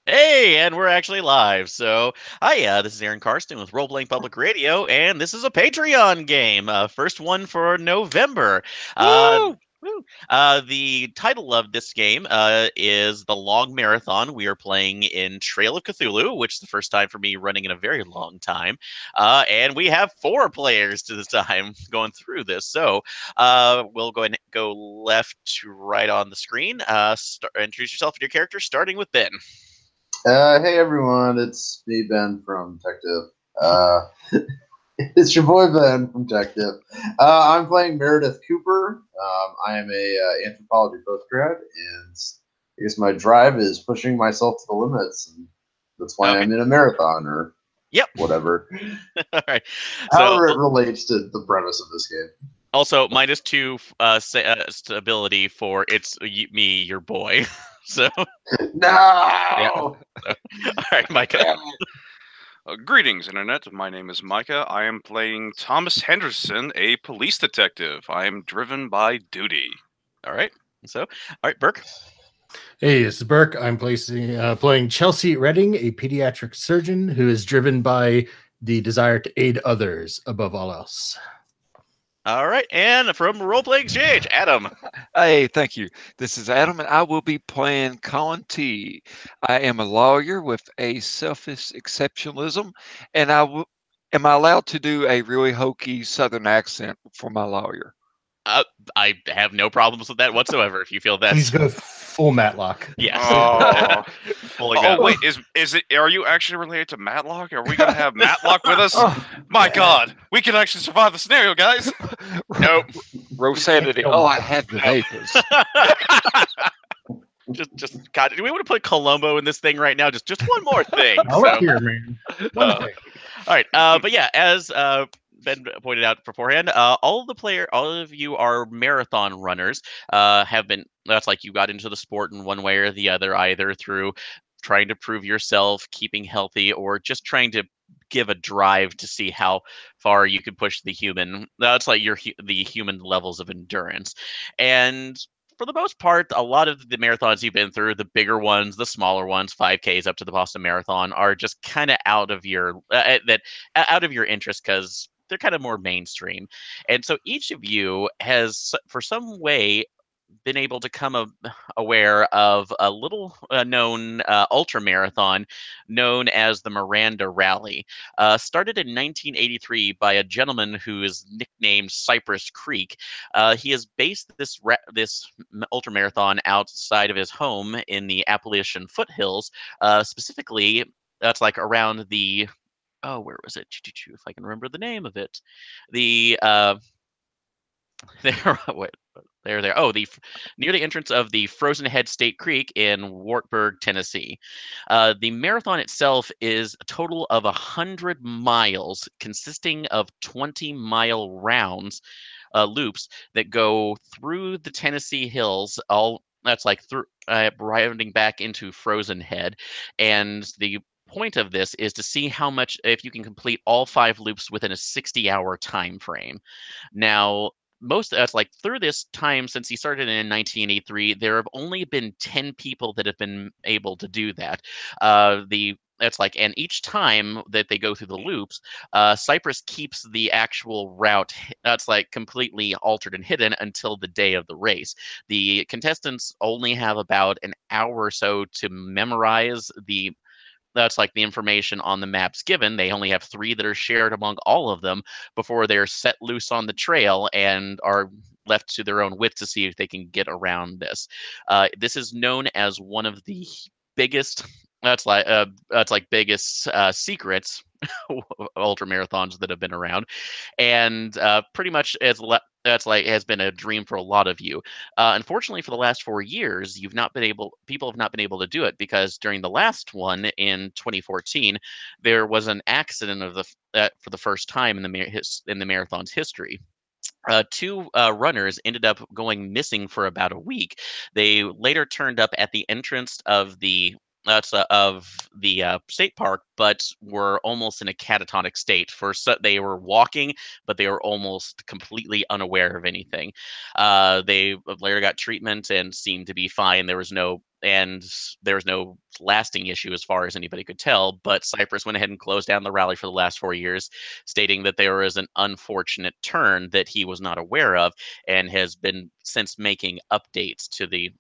Hey, and we're actually live. So, hi, this is Aaron Karsten with Role Playing Public Radio, and this is a Patreon game, first one for November. Uh, Woo! woo. The title of this game is The Long Marathon. We are playing in Trail of Cthulhu, which is the first time for me running in a very long time. And we have four players to this time going through this. So, we'll go ahead and go left to right on the screen. Introduce yourself and your character, starting with Ben. Hey everyone, it's me, Ben from Detective. It's your boy Ben from Detective. I'm playing Meredith Cooper. I am a anthropology postgrad, and I guess my drive is pushing myself to the limits, and that's why Okay. I'm in a marathon or Yep. whatever. All right. So However, it relates to the premise of this game. also -2 stability for me, your boy. So yeah. No. So, all right, Micah. Greetings, Internet. My name is Micah. I am playing Thomas Henderson, a police detective. I am driven by duty. All right. So, all right, Burke. Hey, this is Burke. I'm playing Chelsea Redding, a pediatric surgeon who is driven by the desire to aid others above all else. All right, and from Role Playing Exchange, Adam. Hey, thank you. This is Adam, and I will be playing Colin T. I am a lawyer with a selfish exceptionalism, and am I allowed to do a really hokey Southern accent for my lawyer? I have no problems with that whatsoever. If you feel that's Please go full Matlock. yes. Oh, Fully oh valid. wait, is it? Are you actually related to Matlock? Are we gonna have Matlock with us? My God, we can actually survive the scenario, guys. Nope. Rosanity. Oh, I have the vapors. Just God, do we want to put Columbo in this thing right now? Just one more thing. Oh, look here, man. One thing. All right, but yeah, as Ben pointed out beforehand, all of you are marathon runners. That's like you got into the sport in one way or the other, either through trying to prove yourself, keeping healthy, or just trying to give a drive to see how far you can push the human. That's like the human levels of endurance, and for the most part, a lot of the marathons you've been through, the bigger ones, the smaller ones, 5Ks up to the Boston Marathon, are just kind of out of your interest because they're kind of more mainstream. And so each of you has, for some way, been able to aware of a little known ultra marathon known as the Miranda Rally. Started in 1983 by a gentleman who is nicknamed Cyprus Creek. He has based this ultra marathon outside of his home in the Appalachian foothills, specifically. That's like around the where was it? If I can remember the name of it, the there. Wait, there. Oh, near the entrance of the Frozen Head State Creek in Wartburg, Tennessee. The marathon itself is a total of 100 miles, consisting of 20-mile rounds, loops that go through the Tennessee hills. All that's like through rounding back into Frozen Head, and the point of this is to see how much if you can complete all 5 loops within a 60-hour time frame. Now, most that's like through this time since he started in 1983, there have only been 10 people that have been able to do that. The that's like, and each time that they go through the loops, Cyprus keeps the actual route that's like completely altered and hidden until the day of the race. The contestants only have about an hour or so to memorize that's like the information on the maps given. They only have 3 that are shared among all of them before they're set loose on the trail and are left to their own wits to see if they can get around this. This is known as one of the biggest biggest secrets ultra marathons that have been around, and pretty much has been a dream for a lot of you. Unfortunately, for the last 4 years, people have not been able to do it because during the last one in 2014, there was an accident for the first time in the marathon's history. 2 runners ended up going missing for about a week. They later turned up at the entrance of the state park, but were almost in a catatonic state. They were walking, but they were almost completely unaware of anything. They later got treatment and seemed to be fine. There was no and there was no lasting issue as far as anybody could tell. But Cyprus went ahead and closed down the rally for the last 4 years, stating that there was an unfortunate turn that he was not aware of, and has been since making updates to the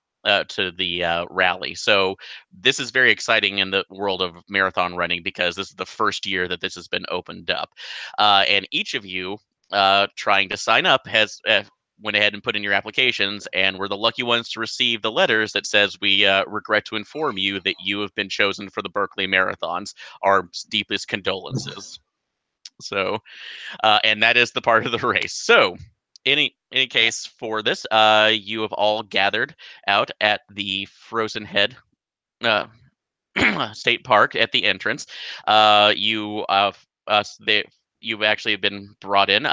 rally. So this is very exciting in the world of marathon running, because this is the first year that this has been opened up, and each of you trying to sign up has went ahead and put in your applications, and we're the lucky ones to receive the letters that says, we regret to inform you that you have been chosen for the Berkeley Marathons. Our deepest condolences. So, and that is the part of the race. So, any case for this, you have all gathered out at the Frozen Head uh, State Park at the entrance. You've actually been brought in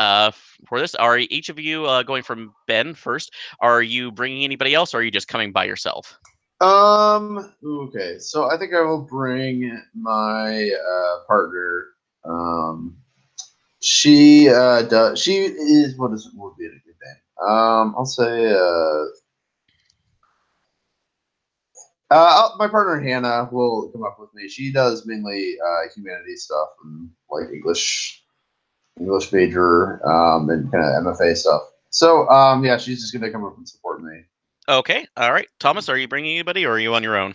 for this. Are each of you going from Ben first? Are you bringing anybody else, or are you just coming by yourself? Okay, so I think I will bring my partner. She does. She is what would be a good name. I'll say my partner Hannah will come up with me. She does mainly humanities stuff and like English major and kind of MFA stuff. So yeah, she's just gonna come up and support me. Okay, all right. Thomas, are you bringing anybody, or are you on your own?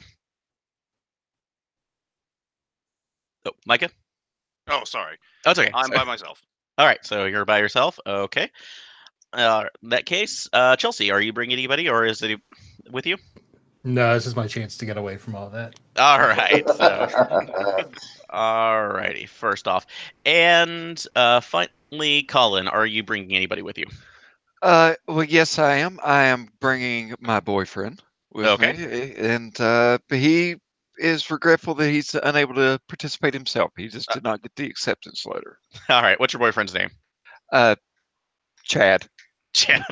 Oh, Micah? Oh, sorry. Oh, it's okay. I'm by myself. All right, so you're by yourself. Okay. In that case, Chelsea, are you bringing anybody, or is it with you? No, this is my chance to get away from all that. All right. So, all righty. First off, and finally, Colin, are you bringing anybody with you? Well, yes, I am. I am bringing my boyfriend with me, and he is regretful that he's unable to participate himself. He just did not get the acceptance letter. All right. What's your boyfriend's name? Chad. Chad.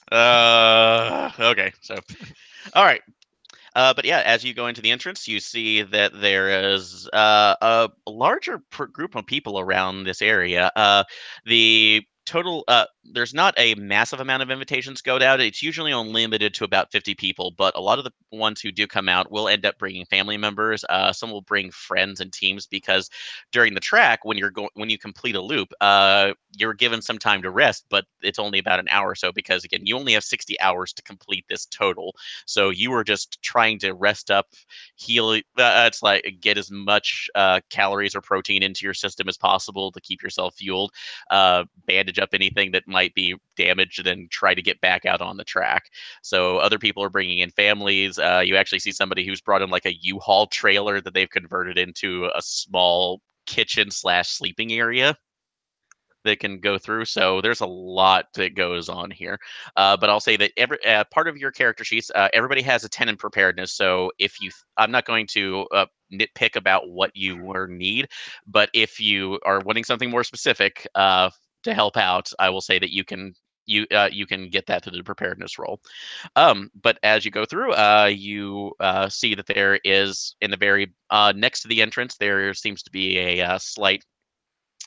Okay. So, all right. But yeah, as you go into the entrance, you see that there is a larger group of people around this area. The total, there's not a massive amount of invitations go out. It's usually only limited to about 50 people, but a lot of the ones who do come out will end up bringing family members. Some will bring friends and teams, because during the track, when you complete a loop, you're given some time to rest, but it's only about an hour or so, because again, you only have 60 hours to complete this total. So you were just trying to rest up, heal. It's like get as much calories or protein into your system as possible to keep yourself fueled. Bandage up anything that might be damaged, and then try to get back out on the track. So other people are bringing in families. You actually see somebody who's brought in like a U-Haul trailer that they've converted into a small kitchen/sleeping area that can go through. So there's a lot that goes on here. But I'll say that every part of your character sheets, everybody has a 10 in preparedness. So if you, I'm not going to nitpick about what you need, but if you are wanting something more specific to help out, I will say that you can get that to the preparedness roll. But as you go through, you see that there is in the very next to the entrance, there seems to be a slight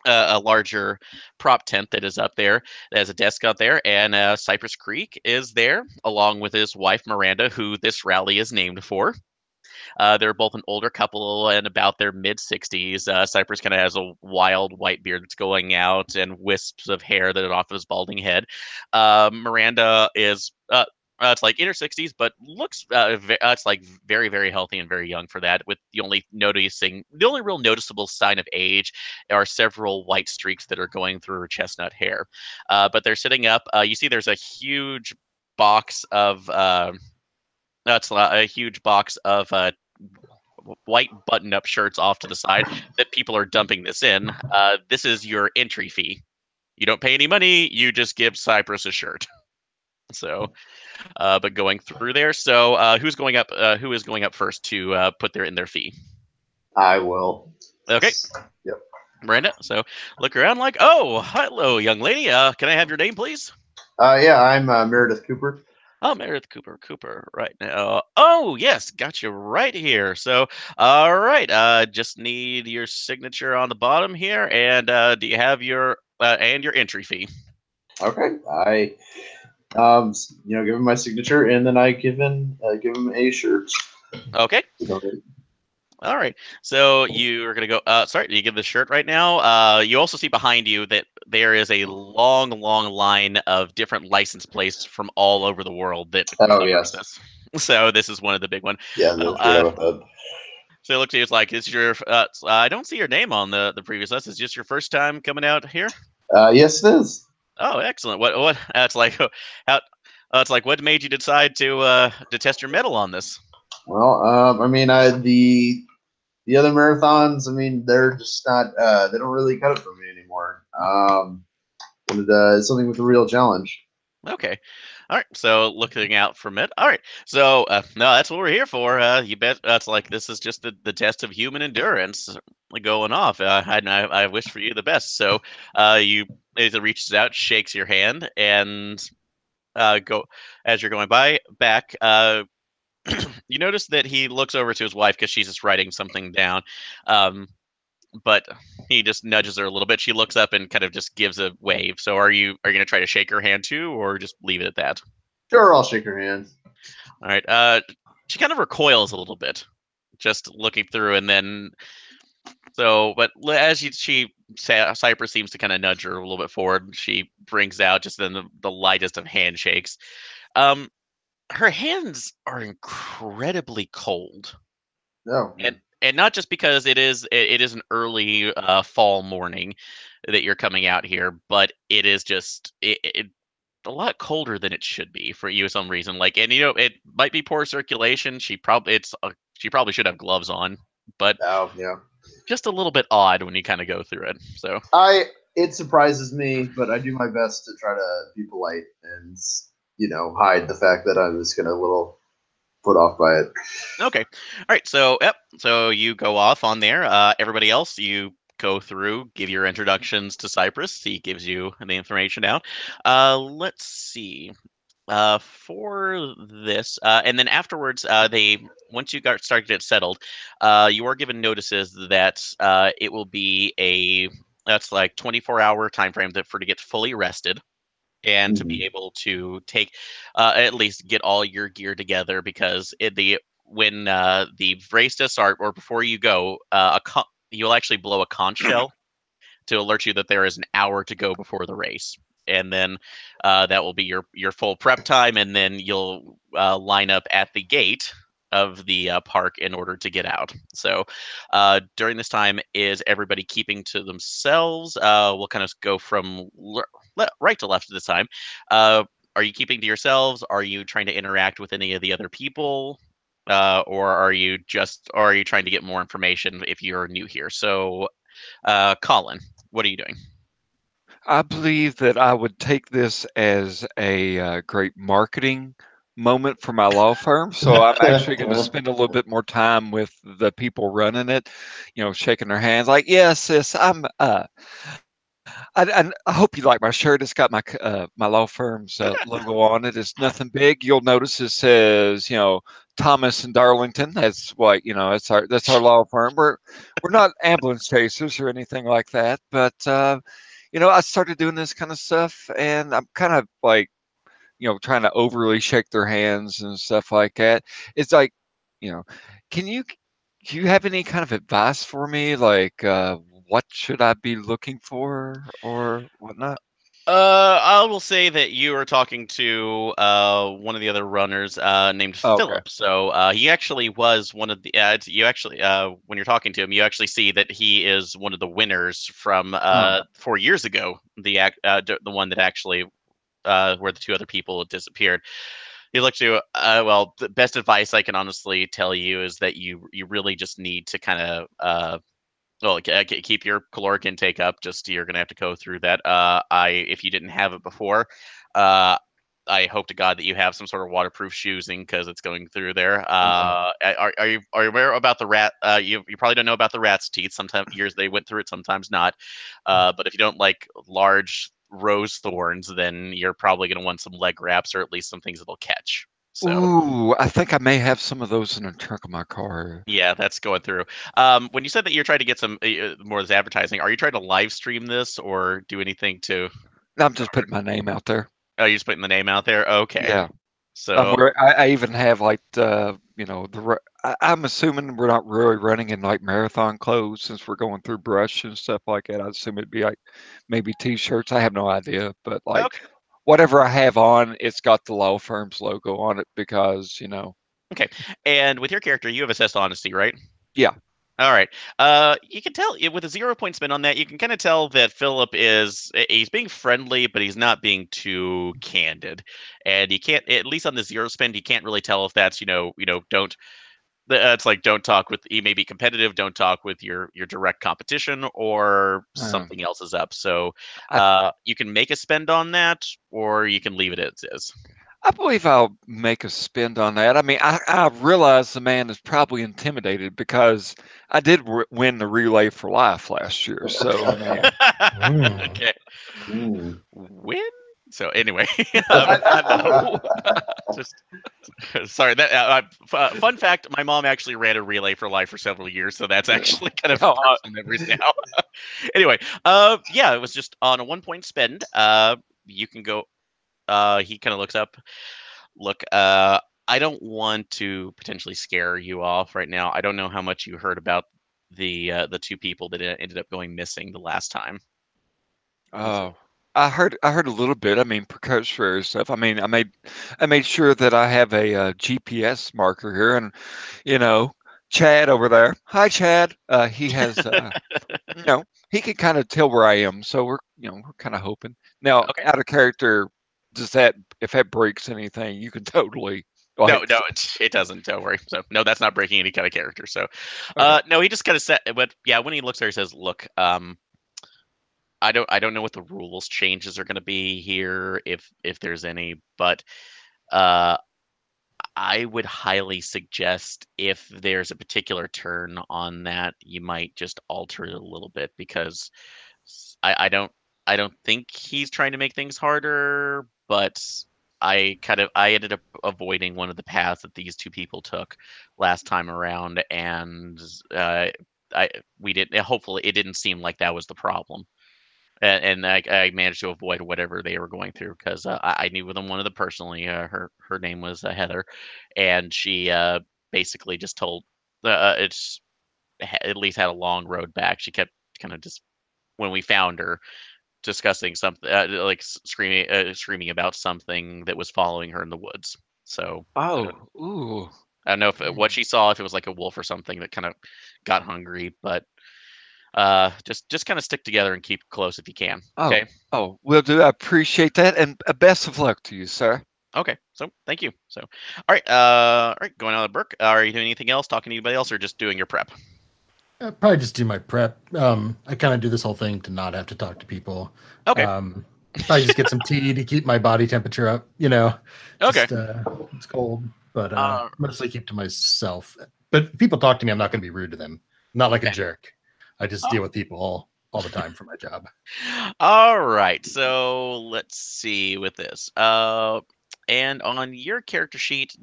a larger prop tent that is up there. There's a desk out there, and Cyprus Creek is there, along with his wife Miranda, who this rally is named for. They're both an older couple and about their mid 60s. Cypress kind of has a wild white beard that's going out and wisps of hair that are off of his balding head. Miranda is it's like in her 60s, but looks it's like very, very healthy and very young for that. With the only real noticeable sign of age are several white streaks that are going through her chestnut hair. But they're sitting up. You see, there's a huge box of that's a huge box of white button-up shirts off to the side that people are dumping this in. This is your entry fee. You don't pay any money. You just give Cyprus a shirt. So, but going through there. So, who's going up? Who is going up first to put in their fee? I will. Okay. Yep. Miranda. So look around like, oh, hello, young lady. Can I have your name, please? Yeah, I'm Meredith Cooper. Oh, Meredith Cooper, right now. Oh, yes, got you right here. So, all right, just need your signature on the bottom here, and do you have your and your entry fee? Okay, I Give him my signature, and then I give him a shirt. Okay. You know, All right. So you are gonna go. Sorry, you give the shirt right now. You also see behind you that there is a long, long line of different license plates from all over the world that Oh cover yes, this. So this is one of the big one. yeah, Uh, I uh, forgot about that. so it looks to you, it's like, is your? I don't see your name on the previous list. Is just your first time coming out here? Yes, it is. Oh, excellent. What? That's like how. It's like what made you decide to test your metal on this? Well, I mean, the other marathons, I mean, they're just not. They don't really cut it for me anymore. It's something with a real challenge. Okay. All right. So looking out for it. All right. So no, that's what we're here for. You bet. That's like this is just the test of human endurance going off. I wish for you the best. So you as it reaches out, shakes your hand, and go as you're going by back. You notice that he looks over to his wife because she's just writing something down. But he just nudges her a little bit. She looks up and kind of just gives a wave. So are you gonna try to shake her hand too, or just leave it at that? Sure, I'll shake her hand. All right. She kind of recoils a little bit, just looking through, and then but as Cypress seems to kind of nudge her a little bit forward. She brings out just then the lightest of handshakes. Um, her hands are incredibly cold, No. and not just because it is an early fall morning that you're coming out here, but it is just a lot colder than it should be for you some reason. Like, and it might be poor circulation. She probably should have gloves on, but Oh, yeah. just a little bit odd when you kind of go through it. So It surprises me, but I do my best to try to be polite and hide the fact that I was kind of a little put off by it. okay, all right. So yep. So you go off on there. Everybody else, you go through, give your introductions to Cyprus. He gives you the information out. Let's see. For this, and then afterwards, they once you got started to get settled, you are given notices that it will be that's like 24-hour time frame to get fully rested and to be Mhm. able to take at least get all your gear together because when the race does start or before you go, you'll actually blow a conch shell to alert you that there is an hour to go before the race. And then that will be your full prep time, and then you'll line up at the gate of the park in order to get out. So during this time, is everybody keeping to themselves? We'll kind of go from right to left at this time. Are you keeping to yourselves? Are you trying to interact with any of the other people? Or are you trying to get more information if you're new here? So Colin, what are you doing? I believe that I would take this as a great marketing moment for my law firm. So I'm actually going to spend a little bit more time with the people running it, shaking their hands like, yes, sis, I hope you like my shirt. It's got my law firm's logo on it. It's nothing big. You'll notice it says, Thomas and Darlington. That's what that's our law firm. We're not ambulance chasers or anything like that. But I started doing this kind of stuff, and I'm kind of like, trying to overly shake their hands and stuff like that. It's like, you know, can you do you have any kind of advice for me? Like, what should I be looking for or whatnot? I will say that you are talking to one of the other runners named Oh, okay. Philip. So he actually was one of the you actually when you're talking to him, you actually see that he is one of the winners from Oh. 4 years ago. The one that actually where the two other people disappeared. He looks to well, the best advice I can honestly tell you is that you really just need to kind of well, keep your caloric intake up. Just you're gonna have to go through that. If you didn't have it before, uh, I hope to God that you have some sort of waterproof shoesing because it's going through there. Are you aware about the rat? You probably don't know about the rat's teeth. Sometimes years they went through it, sometimes not. But if you don't like large rose thorns, then you're probably gonna want some leg wraps or at least some things that'll catch. So. Ooh, I think I may have some of those in the trunk of my car. Yeah, that's going through. When you said that you're trying to get some more of this advertising, are you trying to live stream this or do anything to? I'm just putting my name out there. Oh, you're just putting the name out there. Okay. Yeah. So I even have like I'm assuming we're not really running in like marathon clothes since we're going through brush and stuff like that. I assume it'd be like maybe t-shirts. I have no idea, but like okay. whatever I have on, it's got the law firm's logo on it because Okay. And with your character, you have assessed honesty, right? yeah. All right. You can tell with a 0 point spin on that, you can kind of tell that Philip he's being friendly, but he's not being too candid. And you can't, at least on the 0 spin, you can't really tell if that's don't. It's like don't talk with. You may be competitive. Don't talk with your direct competition, or Um, something else is up. So, I you can make a spend on that, or you can leave it as is. I believe I'll make a spend on that. I mean, I realize the man is probably intimidated because I did win the relay for life last year. So I mean, Okay. Ooh. Win. So anyway, no. just sorry. That fun fact: my mom actually ran a relay for life for several years, so that's actually kind of No, part of the memories now. Anyway, yeah, it was just on a 1 point spend. You can go. He kind of looks up. Look, I don't want to potentially scare you off right now. I don't know how much you heard about the two people that ended up going missing the last time. oh, I heard a little bit. I mean, precautionary stuff. I mean, I made sure that I have a, GPS marker here, and you know, Chad over there. Hi, Chad. He has he can kind of tell where I am, so we're kind of hoping. Now, Okay. out of character, does that if that breaks anything, you can totally No, like no, it doesn't. Don't worry. So no, that's not breaking any kind of character. So, okay. no, he just kind of said, but yeah, when he looks there, he says, "Look, I don't know what the rules changes are going to be here, if there's any, but uh, I would highly suggest if there's a particular turn on that, you might just alter it a little bit because I don't think he's trying to make things harder, but I ended up avoiding one of the paths that these two people took last time around, and uh, I we didn't. Hopefully, it didn't seem like that was the problem, and I managed to avoid whatever they were going through because I knew them one of them personally. Her name was Heather, and she basically just told it's at least had a long road back. She kept kind of just when we found her discussing something like screaming about something that was following her in the woods. So Oh, ooh. I don't know if what Mm. she saw, if it was like a wolf or something that kind of got hungry, but just kind of stick together and keep close if you can. Oh, Okay. oh, will do. I appreciate that, and best of luck to you, sir. Okay. So thank you. So all right, going on to Burke. Are you doing anything else? Talking to anybody else, or just doing your prep? Probably just do my prep. I kind of do this whole thing to not have to talk to people. Okay. Probably just get some tea to keep my body temperature up. Okay. Just it's cold, but Uh, mostly keep to myself. But if people talk to me, I'm not going to be rude to them. I'm not like a okay. jerk. I just deal with people all the time for my job. All right. So let's see with this. And on your character sheet,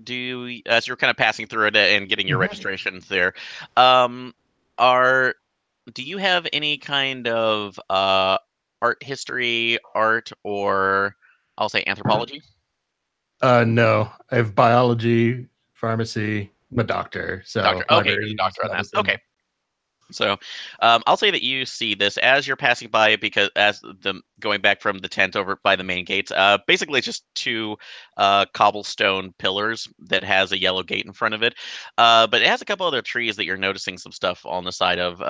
as you're kind of passing through it and getting your Mhm. registrations there, um, are do you have any kind of art history, art, or I'll say anthropology? No, I have biology, pharmacy. I'm a doctor, Doctor. so Okay, you're the libraries, doctor on that. Okay. medicine. So, I'll say that you see this as you're passing by it because as the going back from the tent over by the main gates, basically it's just two cobblestone pillars that has a yellow gate in front of it. But it has a couple other trees that you're noticing some stuff on the side of.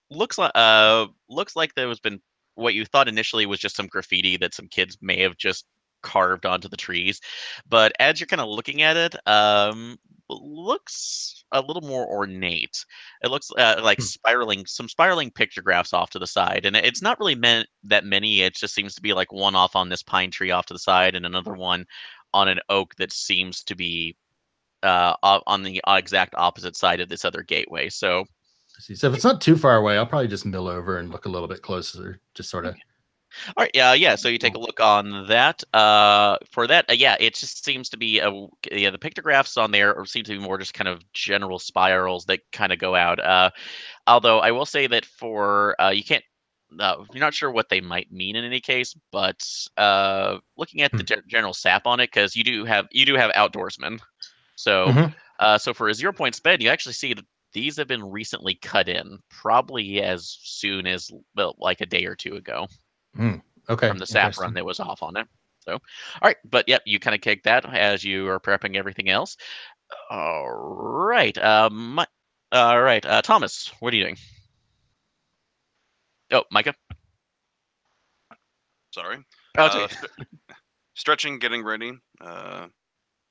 Looks like there was been what you thought initially was just some graffiti that some kids may have just carved onto the trees, but as you're kind of looking at it, looks a little more ornate. It looks like Hmm. some spiraling pictographs off to the side, and it's not really meant that many. It just seems to be like one off on this pine tree off to the side, and another one on an oak that seems to be on the exact opposite side of this other gateway. So, See, so if it's not too far away, I'll probably just mill over and look a little bit closer, just sort of. okay. All right, yeah. So you take a look on that. For that, yeah, it just seems to be yeah, the pictographs on there seem to be more just kind of general spirals that kind of go out. Although I will say that for you can't you're not sure what they might mean in any case, but looking at the general sap on it, because you do have outdoorsmen. So so for a 0 point spend, you actually see that these have been recently cut in, probably as soon as like a day or two ago. Okay. From the sap run that was off on it. So, all right, but yep, you kind of kick that as you are prepping everything else. All right, Thomas, what are you doing? Oh, Micah. Sorry. Oh, Stretching, getting ready.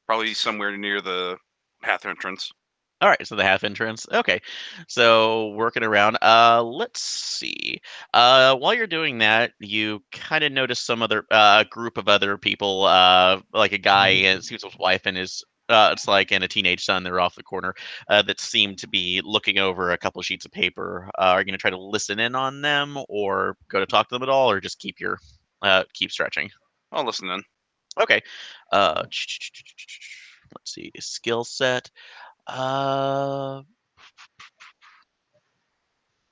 Probably somewhere near the path entrance. All right, so the half entrance. Okay, so working around. Let's see. While you're doing that, you kind of notice some other group of other people, like a guy and his wife and his it's like and a teenage son. They're off the corner that seem to be looking over a couple of sheets of paper. Are you going to try to listen in on them, or go to talk to them at all, or just keep keep stretching? I'll listen in. Okay. Let's see. Skill set.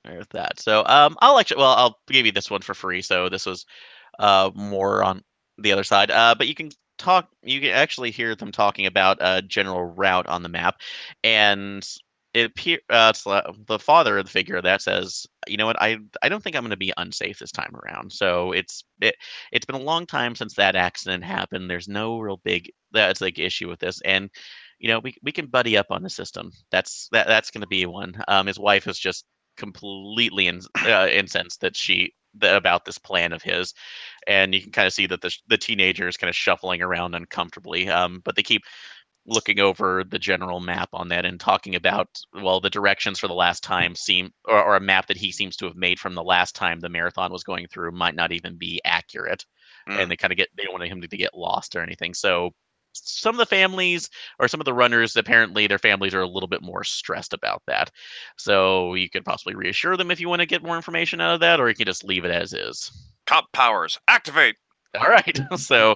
There's that. So I'll give you this one for free. So this was more on the other side. But you can actually hear them talking about a general route on the map, and it appears the father of the figure that says, you know what, I don't think I'm going to be unsafe this time around. So it's been a long time since that accident happened. There's no real big issue with this, and we can buddy up on the system. That's going to be one. His wife is just completely incensed about this plan of his, and you can kind of see that the teenager is kind of shuffling around uncomfortably. But they keep looking over the general map on that and talking about, well, the directions for the last time or a map that he seems to have made from the last time the marathon was going through might not even be accurate. And they don't want him to get lost or anything. So some of the families or some of the runners, apparently their families are a little bit more stressed about that. So you could possibly reassure them if you want to get more information out of that, or you can just leave it as is. Cop powers, activate! All right. So,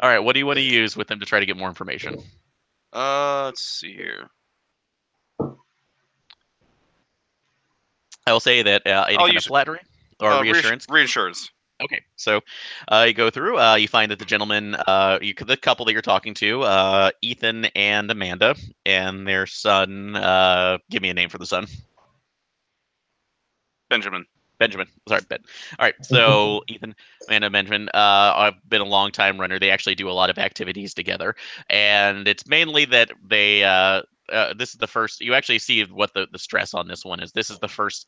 all right, what do you want to use with them to try to get more information? Let's see here. I will say that any kind of flattery or reassurance. Reassurance. Okay, so you go through. You find that the gentleman, the couple that you're talking to, Ethan and Amanda, and their son. Give me a name for the son. Benjamin. Sorry, Ben. All right, so Ethan, Amanda, Benjamin. I've been a long time runner. They actually do a lot of activities together, and it's mainly that they. This is the first. You actually see what the stress on this one is. This is the first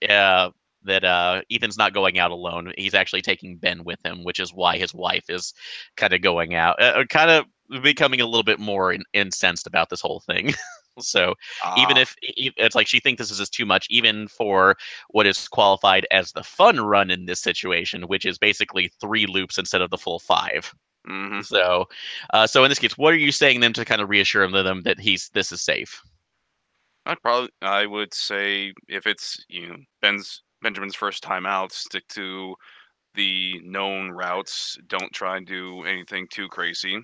that Ethan's not going out alone. He's actually taking Ben with him, which is why his wife is kind of going out, kind of becoming a little bit more incensed about this whole thing. So even if it's like she thinks this is just too much, even for what is qualified as the fun run in this situation, which is basically 3 loops instead of the full 5. Mm-hmm. So, so in this case, what are you saying them to kind of reassure them that this is safe? I would say if it's Benjamin's first time out, stick to the known routes. Don't try and do anything too crazy,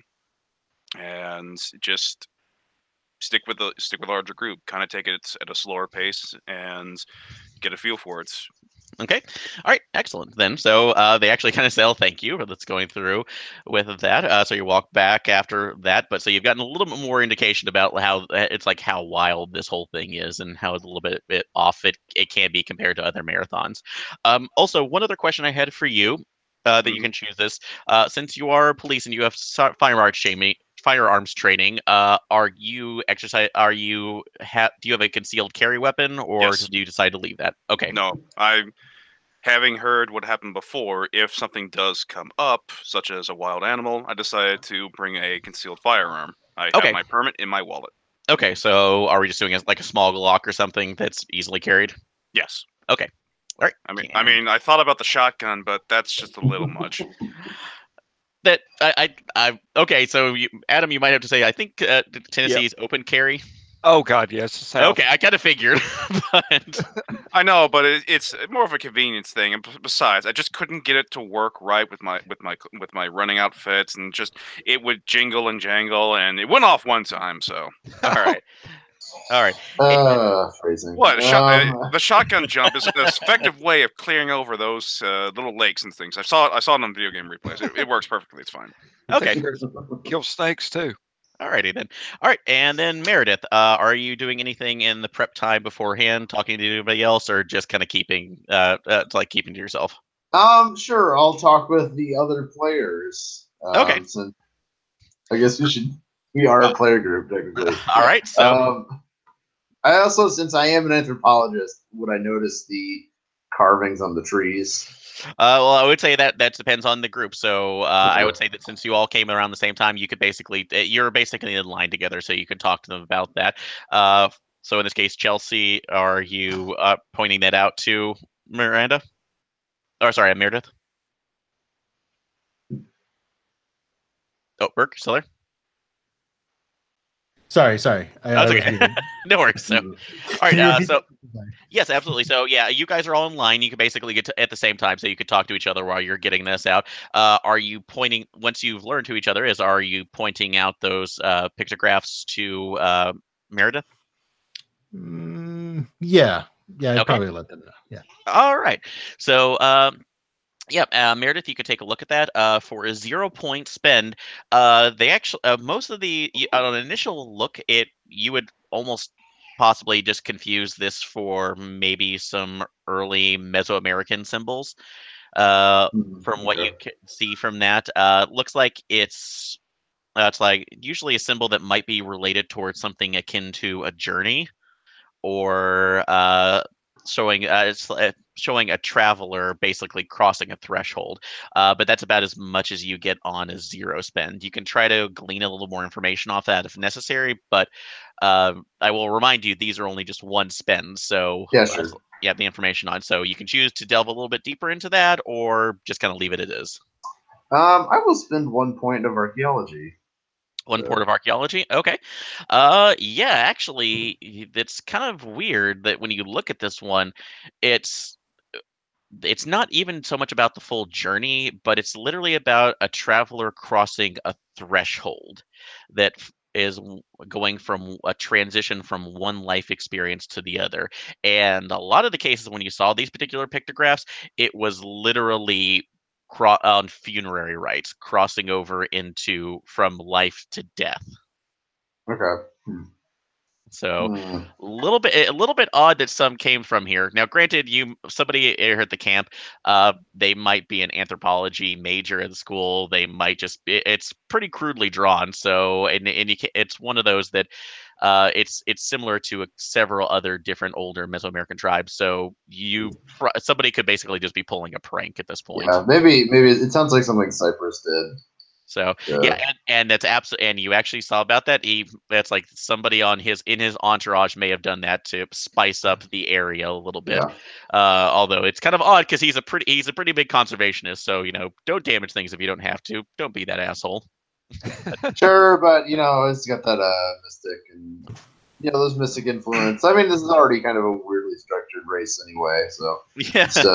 and just stick with a larger group. Kind of take it at a slower pace and get a feel for it. Okay. All right. Excellent. Then, so they actually kind of say, "Oh, thank you." That's going through with that. So you walk back after that, but so you've gotten a little bit more indication about how it's like how wild this whole thing is and how it's a little bit off it can be compared to other marathons. Also, one other question I had for you that you can choose this since you are police and you have firearms training. Are you do you have a concealed carry weapon, or Yes. did you decide to leave that? Okay. No, having heard what happened before, if something does come up, such as a wild animal, I decided to bring a concealed firearm. I have my permit in my wallet. Okay, so are we just doing like a small Glock or something that's easily carried? Yes. Okay. All right. I mean, I thought about the shotgun, but that's just a little much. That okay. So Adam, you might have to say. I think Tennessee is open carry. Oh God, yes. Okay, I kind of figured. But I know, but it's more of a convenience thing. And besides, I just couldn't get it to work right with my running outfits, and just it would jingle and jangle, and it went off one time. So all right. All right. Phrasing. What? The shotgun jump is an effective way of clearing over those little lakes and things. I saw it on video game replays. It works perfectly. It's fine. Okay. Kill snakes too. Alrighty then. All right, and then Meredith, are you doing anything in the prep time beforehand, talking to anybody else, or just kind of keeping, keeping to yourself? Sure. I'll talk with the other players. Okay. Since I guess we are a player group technically. All right. So, I also, since I am an anthropologist, would I notice the carvings on the trees? well, I would say that depends on the group. So, I would say that since you all came around the same time, you could you're basically in line together, so you could talk to them about that. So in this case, Chelsea, are you pointing that out to Miranda? Or sorry, Meredith. Oh, Burke, still there? Sorry. That's okay. No worries. So, all right. So, yes, absolutely. So, yeah, you guys are all in line. You can basically get to at the same time, so you could talk to each other while you're getting this out. Are you pointing once you've learned who each other is? Are you pointing out those pictographs to Meredith? Yeah. I'd Okay. probably let them know. Yeah. All right. So, Meredith, you could take a look at that. For a 0 point spend, they actually most of on an initial look, you would almost possibly just confuse this for maybe some early Mesoamerican symbols. From what you can see from that, looks like it's like usually a symbol that might be related towards something akin to a journey or showing a traveler basically crossing a threshold. But that's about as much as you get on a 0 spend. You can try to glean a little more information off that if necessary, but I will remind you these are only just 1 spend. So yeah, sure. You have the information on. So you can choose to delve a little bit deeper into that or just kind of leave it as is. I will spend 1 point of archaeology. 1 point of archaeology. Okay. Yeah, actually, it's kind of weird that when you look at this one, it's not even so much about the full journey, but it's literally about a traveler crossing a threshold that is going from a transition from one life experience to the other. And a lot of the cases when you saw these particular pictographs, it was literally on funerary rites, crossing over into from life to death. Okay. So a little bit odd that some came from here. Now, granted, somebody here at the camp, they might be an anthropology major in school. They might just it's pretty crudely drawn. So it's one of those that it's similar to several other different older Mesoamerican tribes. So somebody could basically just be pulling a prank at this point. Yeah, maybe it sounds like something Cyprus did. So yeah, and that's absolutely, and you actually saw about that. That's like somebody in his entourage may have done that to spice up the area a little bit. Yeah. Although it's kind of odd because he's a pretty big conservationist. So don't damage things if you don't have to. Don't be that asshole. Sure, but it's got that mystic and those mystic influence. I mean, this is already kind of a weirdly structured race anyway, so yeah. Just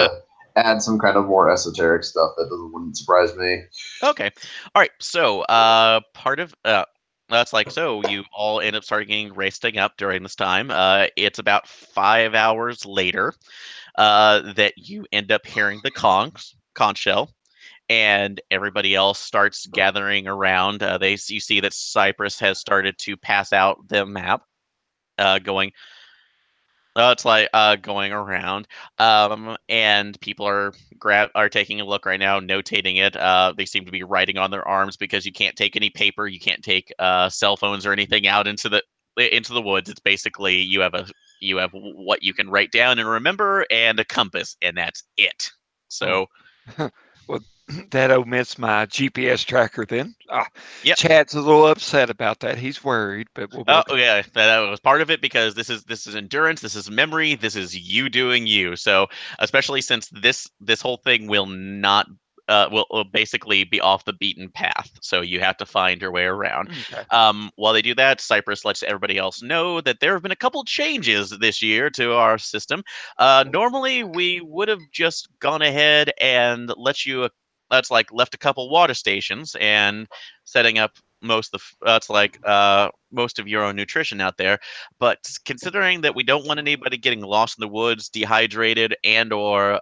add some kind of more esoteric stuff wouldn't surprise me. Okay. All right. So part of that's like, so you all end up racing up during this time. It's about 5 hours later that you end up hearing the conch shell, and everybody else starts gathering around. You see that Cyprus has started to pass out the map, going. It's like going around, and people are taking a look right now, notating it. They seem to be writing on their arms because you can't take any paper, you can't take cell phones or anything out into the woods. It's basically you have what you can write down and remember, and a compass, and that's it. So, well, that omits my GPS tracker then. Yep. Chad's a little upset about that. He's worried, but we'll work. Oh yeah, that was part of it because this is endurance, this is memory, this is you doing you. So especially since this whole thing will not will basically be off the beaten path. So you have to find your way around. Okay. While they do that, Cyprus lets everybody else know that there have been a couple changes this year to our system. Normally we would have just gone ahead and left a couple water stations and setting up most of most of your own nutrition out there. But considering that we don't want anybody getting lost in the woods, dehydrated, and or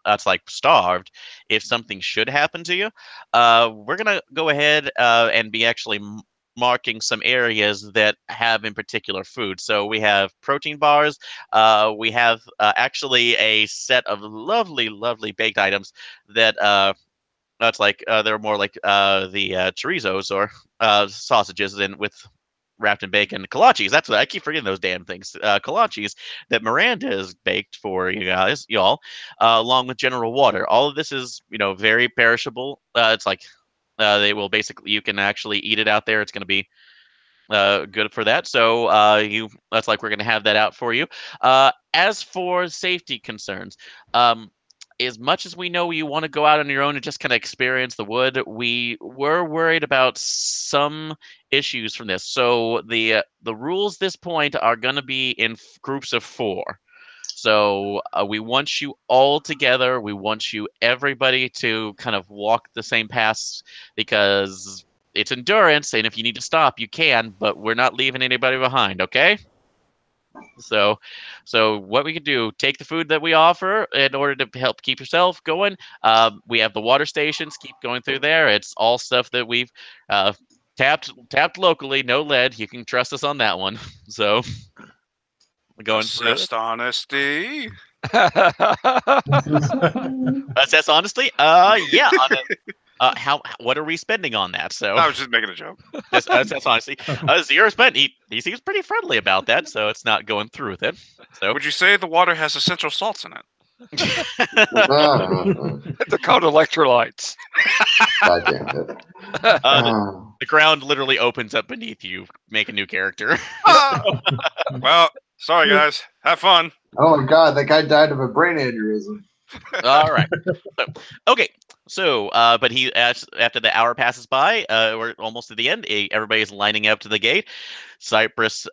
that's like starved, if something should happen to you, we're gonna go ahead and be actually marking some areas that have in particular food. So we have protein bars. We have actually a set of lovely, lovely baked items that that's like they're more like the chorizos or sausages and with wrapped in bacon. Kolaches. That's what I keep forgetting those damn things. Kolaches that Miranda has baked for you guys, y'all, along with general water. All of this is very perishable. It's like they will basically you can actually eat it out there. It's going to be good for that. So that's like we're going to have that out for you. As for safety concerns, as much as we know you want to go out on your own and just kind of experience the wood, we were worried about some issues from this. So the rules this point are going to be in groups of 4. So we want you all together. We want you everybody to kind of walk the same paths because it's endurance, and if you need to stop, you can. But we're not leaving anybody behind. Okay. So what we can do, take the food that we offer in order to help keep yourself going. We have the water stations. Keep going through there. It's all stuff that we've tapped locally. No lead. You can trust us on that one. So going through Assessed honesty. assess honestly. Yeah. What are we spending on that? So I was just making a joke. that's honestly 0 spent. He seems pretty friendly about that, so it's not going through with it. So Would you say the water has essential salts in it? They're called electrolytes. God damn it. the ground literally opens up beneath you. Make a new character. Well, sorry guys. Have fun. Oh my god, that guy died of a brain aneurysm. All right. Okay. So, but after the hour passes by, we're almost to the end. Everybody's lining up to the gate. Cyprus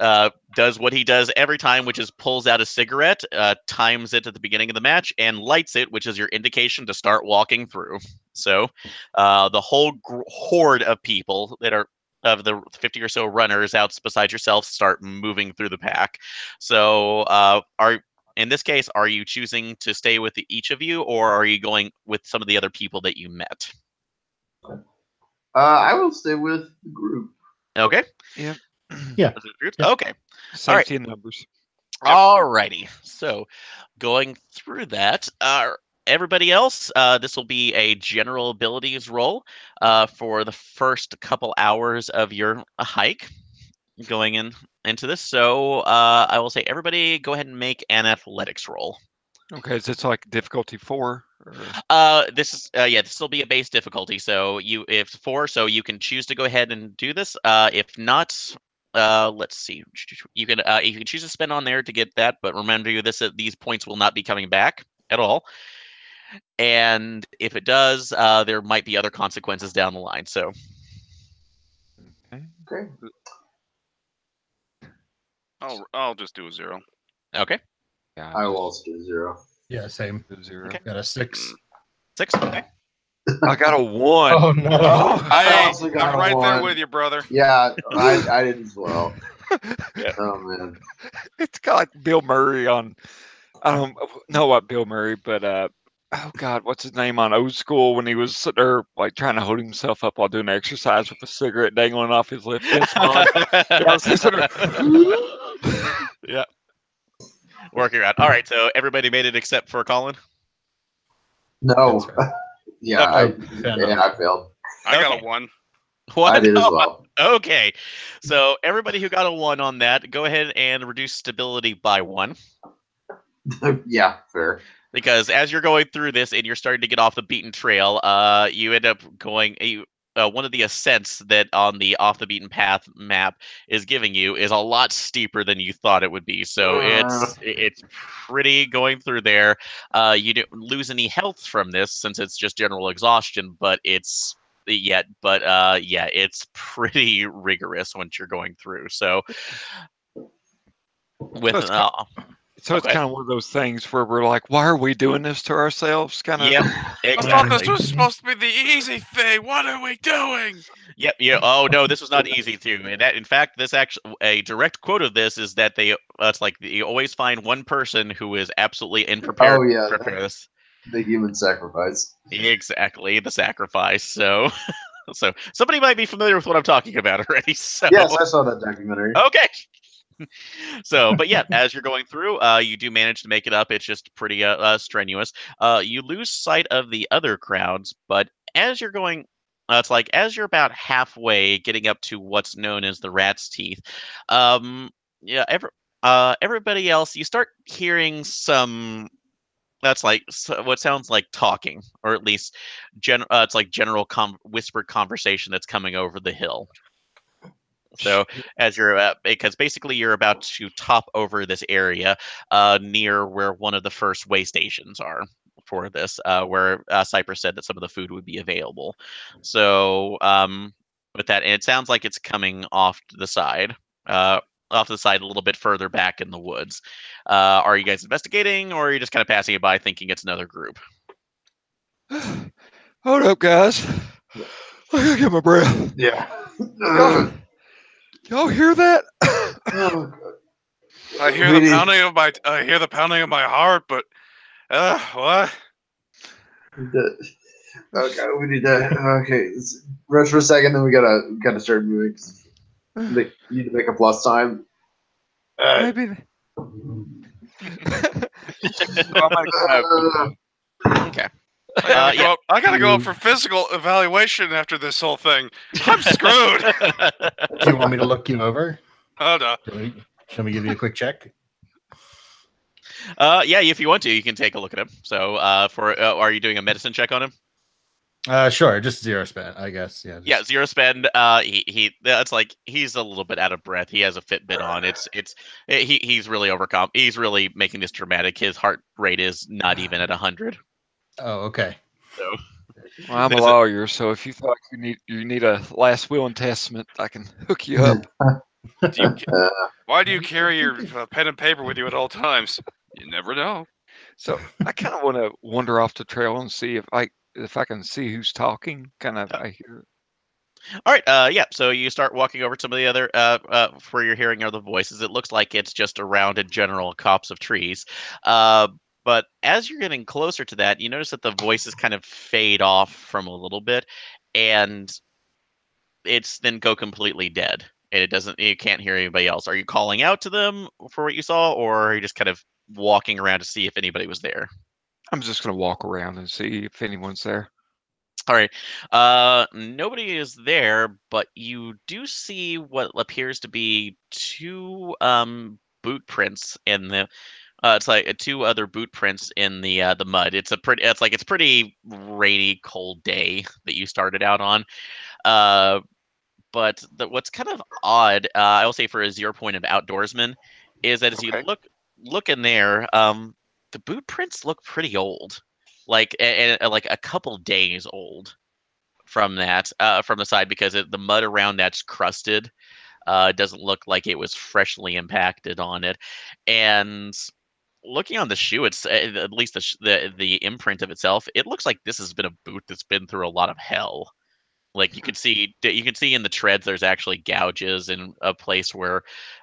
does what he does every time, which is pulls out a cigarette, times it at the beginning of the match, and lights it, which is your indication to start walking through. So, the whole horde of people that are of the 50 or so runners out beside yourself start moving through the pack. So, in this case, are you choosing to stay with each of you, or are you going with some of the other people that you met? I will stay with the group. Okay. Yeah. Yeah. Okay. Safety in numbers. Alrighty. So, going through that, everybody else, this will be a general abilities roll for the first couple hours of your hike. Going into this, so I will say everybody go ahead and make an athletics roll. Okay, is this like difficulty 4? Or... This is this will be a base difficulty. So if 4, so you can choose to go ahead and do this. If not, let's see, you can choose to spend on there to get that, but remember these points will not be coming back at all. And if it does, there might be other consequences down the line. So Okay. I'll just do a 0. Okay. Yeah, I will also do 0. Yeah, same. 0. Okay. Got a 6. 6. Okay. I got a 1. Oh no! I also got I'm right a there 1. with you, brother. Yeah, I did as well. Yeah. Oh man. It's kind of like Bill Murray on. I don't know what Bill Murray, but oh God, what's his name on Old School when he was sitting there like trying to hold himself up while doing exercise with a cigarette dangling off his lip. Yeah. Working around. All right, so everybody made it except for Colin. No. That's right. Yeah, Okay. I failed. I got Okay. a 1. What? I did as well. Okay, so everybody who got a 1 on that, go ahead and reduce stability by 1. Yeah, fair. Because as you're going through this and you're starting to get off the beaten trail, you end up going. One of the ascents that on the off the beaten path map is giving you is a lot steeper than you thought it would be. So it's pretty going through there. You don't lose any health from this since it's just general exhaustion, but it's pretty rigorous once you're going through. So with So it's Okay. kind of one of those things where we're like, why are we doing this to ourselves? Kind of. Yep, I thought this exactly. was supposed to be the easy thing. What are we doing? Yep. Yeah. Oh no, this was not easy too. And that, in fact, this actually a direct quote of this is that it's like you always find one person who is absolutely unprepared Oh to yeah, prepare this. the human sacrifice. Exactly, the sacrifice. So, so somebody might be familiar with what I'm talking about already. So, Yes, I saw that documentary. okay. So, but yeah, as you're going through, you do manage to make it up. It's just pretty strenuous. You lose sight of the other crowds, but as you're going, it's like as you're about halfway getting up to what's known as the Rat's Teeth. Um, yeah, everybody else, you start hearing some. That's like what sounds like talking, or at least it's like general whispered conversation that's coming over the hill. So as you're because basically you're about to top over this area near where one of the first way stations are for this, where Cyprus said that some of the food would be available. So with that, and it sounds like it's coming off to the side. Off to the side a little bit further back in the woods. Are you guys investigating, or are you just kind of passing it by thinking it's another group? Hold up, guys. I gotta get my breath. Yeah. Y'all hear that? Oh, I hear We the need- pounding of my heart, but what? Okay, we need to. Okay, rest for a second, then we gotta start moving. You need to make a plus time. Maybe. Okay. I gotta go up for physical evaluation after this whole thing. I'm screwed. Do you want me to look you over? Oh no. Shall we give you a quick check? Yeah, if you want to, you can take a look at him. So, are you doing a medicine check on him? Sure, just 0 spent, I guess. Yeah. Yeah, 0 spend. That's like he's a little bit out of breath. He has a Fitbit on. He's really overcome. He's really making this dramatic. His heart rate is not even at 100. Oh, okay. So, Well, I'm a lawyer, so if you thought you need a last will and testament, I can hook you up. Why do you carry your pen and paper with you at all times? You never know. So I kind of want to wander off the trail and see if I can see who's talking. Kind of, I hear. all right. Yeah. So you start walking over some of the other where you're hearing other voices. It looks like it's just around a general copse of trees. But as you're getting closer to that, you notice that the voices kind of fade off from a little bit, and it's then go completely dead. And it doesn't. You can't hear anybody else. Are you calling out to them for what you saw, or are you just kind of walking around to see if anybody was there? I'm just gonna walk around and see if anyone's there. All right. Nobody is there, but you do see what appears to be two boot prints in the. It's like two other boot prints in the mud. It's a pretty rainy, cold day that you started out on. But what's kind of odd, I will say for a 0 point of outdoorsman, is that as you Okay. look in there, the boot prints look pretty old, like like a couple days old from the side because the mud around that's crusted. It doesn't look like it was freshly impacted on it, and looking on the shoe, it's at least the imprint of itself. It looks like this has been a boot that's been through a lot of hell. Like you can see in the treads, there's actually gouges in a place where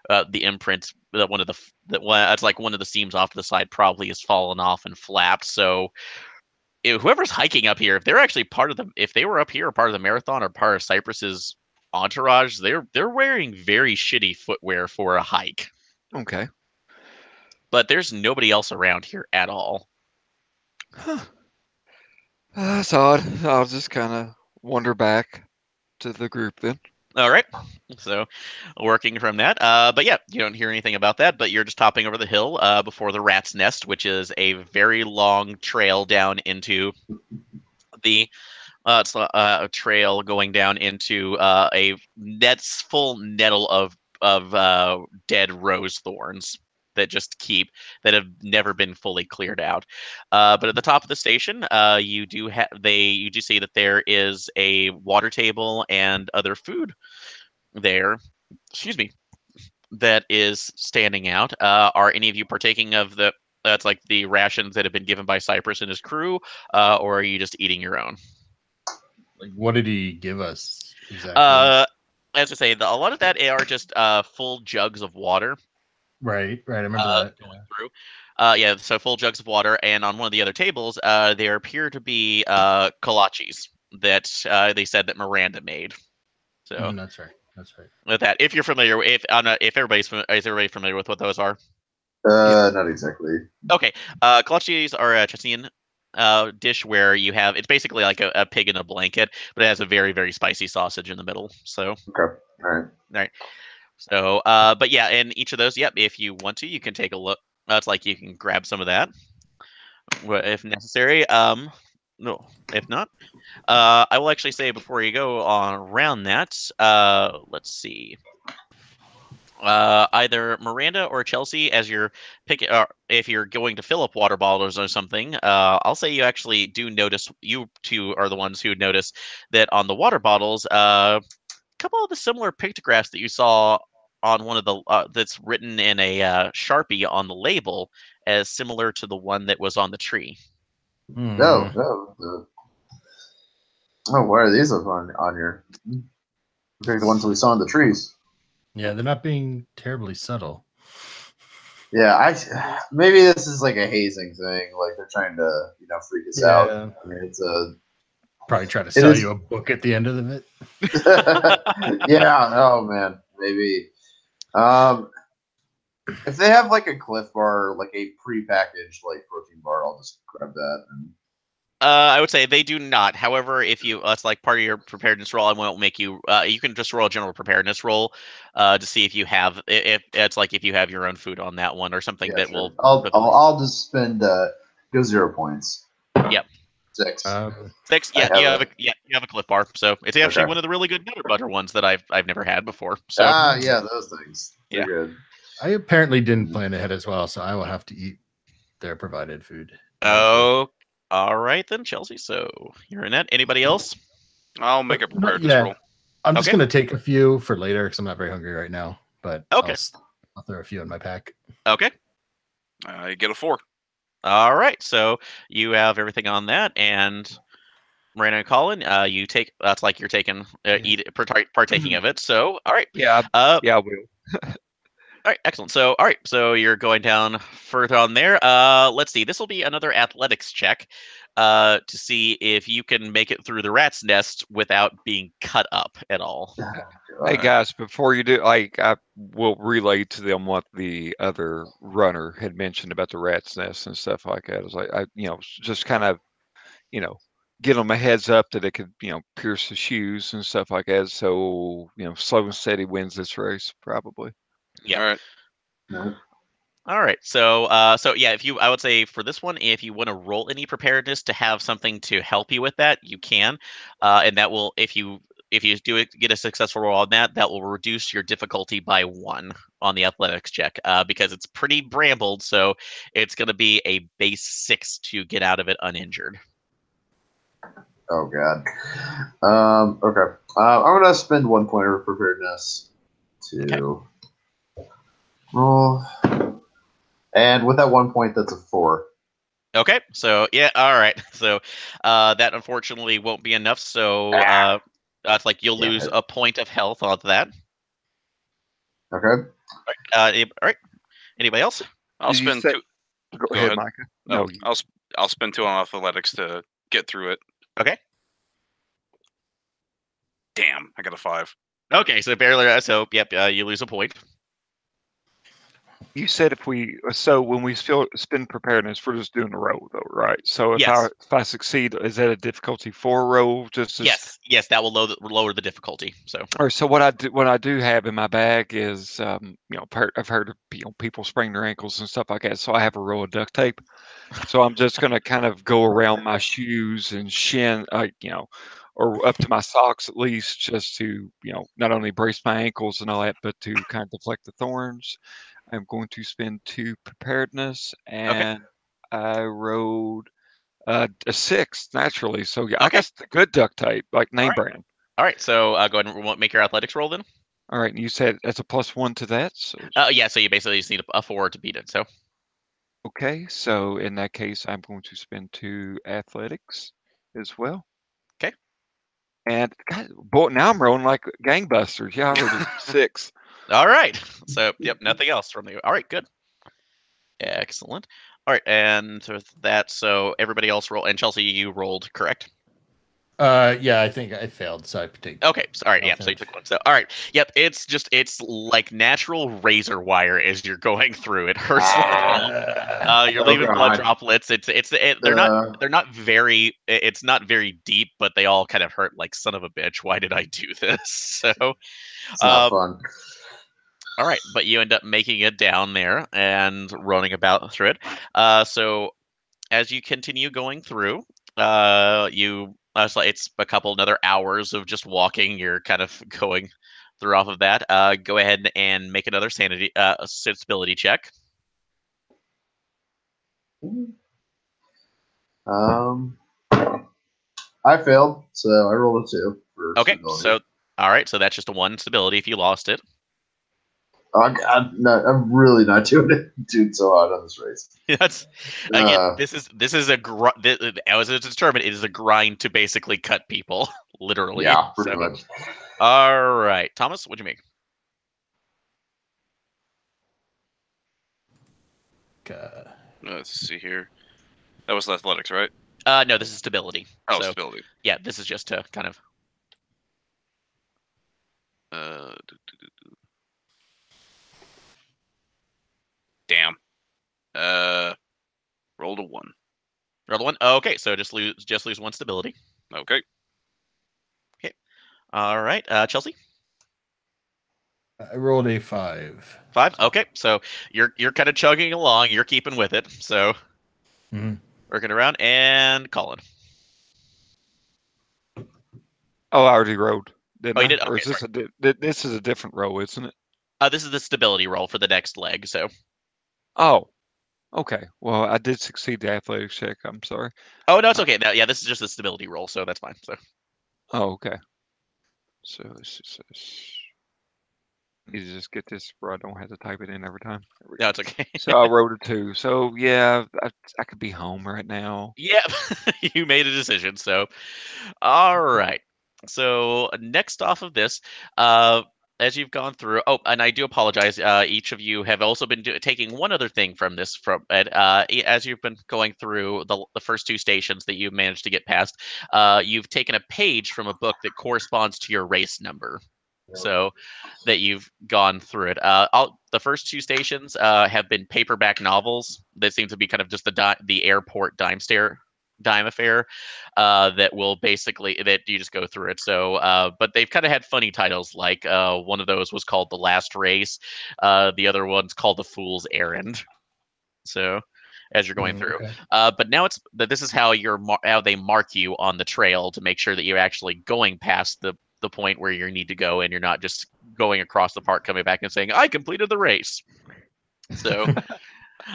the imprint that it's like one of the seams off to the side probably has fallen off and flapped. So whoever's hiking up here, if they're actually if they were up here, part of the marathon or part of Cyprus's entourage, they're wearing very shitty footwear for a hike. Okay. But there's nobody else around here at all. Huh. That's odd. I'll just kind of wander back to the group then. All right. So working from that. But yeah, you don't hear anything about that, but you're just topping over the hill before the Rat's Nest, which is a very long trail down into the it's a trail going down into a full nettle of dead rose thorns that have never been fully cleared out. But at the top of the station, you do see that there is a water table and other food there. Excuse me. that is standing out. Are any of you partaking of that's like the rations that have been given by Cyprus and his crew, or are you just eating your own? Like, what did he give us exactly? As I say, a lot of that are just full jugs of water. Right. I remember that. Going through. Yeah, so full jugs of water, and on one of the other tables, there appear to be kolaches that they said that Miranda made. So That's right. with that, if you're familiar, if is everybody familiar with what those are? Not exactly. Okay, kolaches are a Chasian dish where you have it's basically like a pig in a blanket, but it has a very very spicy sausage in the middle. So Okay. All right. So, but yeah, and each of those, yep, if you want to, you can take a look. It's like you can grab some of that if necessary. No, if not, I will actually say before you go on around that, let's see. Either Miranda or Chelsea, as you're picking, if you're going to fill up water bottles or something, I'll say you actually do notice. You two are the ones who notice that on the water bottles, couple of the similar pictographs that you saw on one of the that's written in a Sharpie on the label as similar to the one that was on the tree. No. Oh, why are these up on your? Compared to the ones we saw in the trees. Yeah, they're not being terribly subtle. Yeah, maybe this is like a hazing thing. Like they're trying to, freak us out. I mean, it's probably try to sell you a book at the end of it. Yeah. Oh man, maybe. If they have like a Cliff Bar, like a prepackaged like protein bar, I'll just grab that. I would say they do not. However, if you that's like part of your preparedness roll, I won't make you. You can just roll a general preparedness roll to see if you have if it's like if you have your own food on that one or something that sure. will. I'll just spend go 0 points. Yep. 6. 6. Yeah, you have a Cliff Bar, so it's actually one of the really good nutter butter ones that I've never had before. So yeah, those things. They're good. I apparently didn't plan ahead as well, so I will have to eat their provided food. Oh, all right then, Chelsea. So you're in that. Anybody else? I'll make a preparedness roll. I'm just going to take a few for later because I'm not very hungry right now. But okay. I'll throw a few in my pack. Okay. I get a 4. All right. So you have everything on that, and Miranda and Colin, you take. That's like you're taking partaking of it. So all right. Yeah. I will. All right, excellent. So, all right, so you're going down further on there. Let's see. This will be another athletics check to see if you can make it through the rat's nest without being cut up at all. Hey guys, before you do, I will relay to them what the other runner had mentioned about the rat's nest and stuff like that. It's like just kind of, get them a heads up that it could, pierce the shoes and stuff like that. So, slow and steady wins this race probably. Yeah. All right. No. All right. So, yeah, I would say for this one, if you want to roll any preparedness to have something to help you with that, you can, and that will, if you do it, get a successful roll on that, that will reduce your difficulty by 1 on the athletics check, because it's pretty brambled, so it's going to be a base 6 to get out of it uninjured. Oh god. Okay. I'm gonna spend 1 point of preparedness to roll, and with that 1 point, that's a 4. Okay. So yeah. All right. So that unfortunately won't be enough. So it's like you'll lose a point of health on that. Okay. All right. Anybody else? I'll spend 2. Go ahead, Micah. No, I'll spend 2 on athletics to get through it. Okay. Damn, I got a 5. Okay, so barely. So yep, you lose a point. You said when we still spend preparedness, we're just doing a roll though, right? So if I succeed, is that a difficulty 4 roll? Yes, that will lower the difficulty. So. All right. So what I do have in my bag is I've heard of people sprain their ankles and stuff like that. So I have a roll of duct tape. So I'm just gonna kind of go around my shoes and shin, or up to my socks at least, just to not only brace my ankles and all that, but to kind of deflect the thorns. I'm going to spend 2 preparedness, and I rode a 6 naturally. So yeah, I guess the good duct tape, like name brand. All right, so go ahead and make your athletics roll then. All right, and you said that's a +1 to that. So Yeah, so you basically just need a 4 to beat it. So okay, so in that case, I'm going to spend 2 athletics as well. okay. And God, boy, now I'm rolling like gangbusters. Yeah, I rolled a 6. All right. So yep, nothing else from you. All right, good. Excellent. All right, and with that, so everybody else roll, and Chelsea, you rolled correct. Yeah, I think I failed, so I take. Okay, so, all right, yeah, so you nothing. took one. So, all right, yep, it's like natural razor wire as you're going through. It hurts like hell. You're Oh leaving blood God. droplets. They're not very. It's not very deep, but they all kind of hurt like son of a bitch. Why did I do this? So, It's not um, fun. all right, but you end up making it down there and running about through it. So as you continue going through, it's a couple another hours of just walking. You're kind of going through off of that. Go ahead and make another sensibility check. Um, I failed, so I rolled a 2 for Okay, stability. so all right, so that's just a 1 stability if you lost it. Oh, God, no, I'm really not doing so hot on this race. That's again, this is a as it's determined, it is a grind to basically cut people, literally. Yeah, pretty So, much. all right, Thomas, what'd you make? Let's see here. That was athletics, right? No, this is stability. Oh, So stability. yeah, this is just to kind of. Uh, do, do, do, do. Damn. Rolled a 1. Roll the 1. Oh, okay, so just lose 1 stability. Okay. Okay. All right, Chelsea. I rolled a 5. 5. Okay, so you're kind of chugging along. You're keeping with it. So working around and Colin. Oh, I already rolled, didn't Oh, you I? did. Or Okay, is this sorry. this is a different roll, isn't it? This is the stability roll for the next leg. So. Oh, okay. Well, I did succeed the athletics check. I'm sorry. Oh no, it's okay. No, yeah, this is just the stability roll, so that's fine. So. Oh, okay. So this is need to just get this where I don't have to type it in every time. There we No, go. it's okay. So I wrote a 2. So yeah, I could be home right now. Yep, you made a decision. So, all right. So next off of this, as you've gone through, oh, and I do apologize. Each of you have also been taking one other thing from this. As you've been going through the first 2 stations that you managed to get past, you've taken a page from a book that corresponds to your race number. So that you've gone through it. The first 2 stations have been paperback novels that seem to be kind of just the airport dime affair that will basically that you just go through it. So, but they've kind of had funny titles like one of those was called The Last Race, the other one's called The Fool's Errand. So as you're going through, Okay. but now it's that this is how how they mark you on the trail to make sure that you're actually going past the point where you need to go and you're not just going across the park coming back and saying I completed the race. So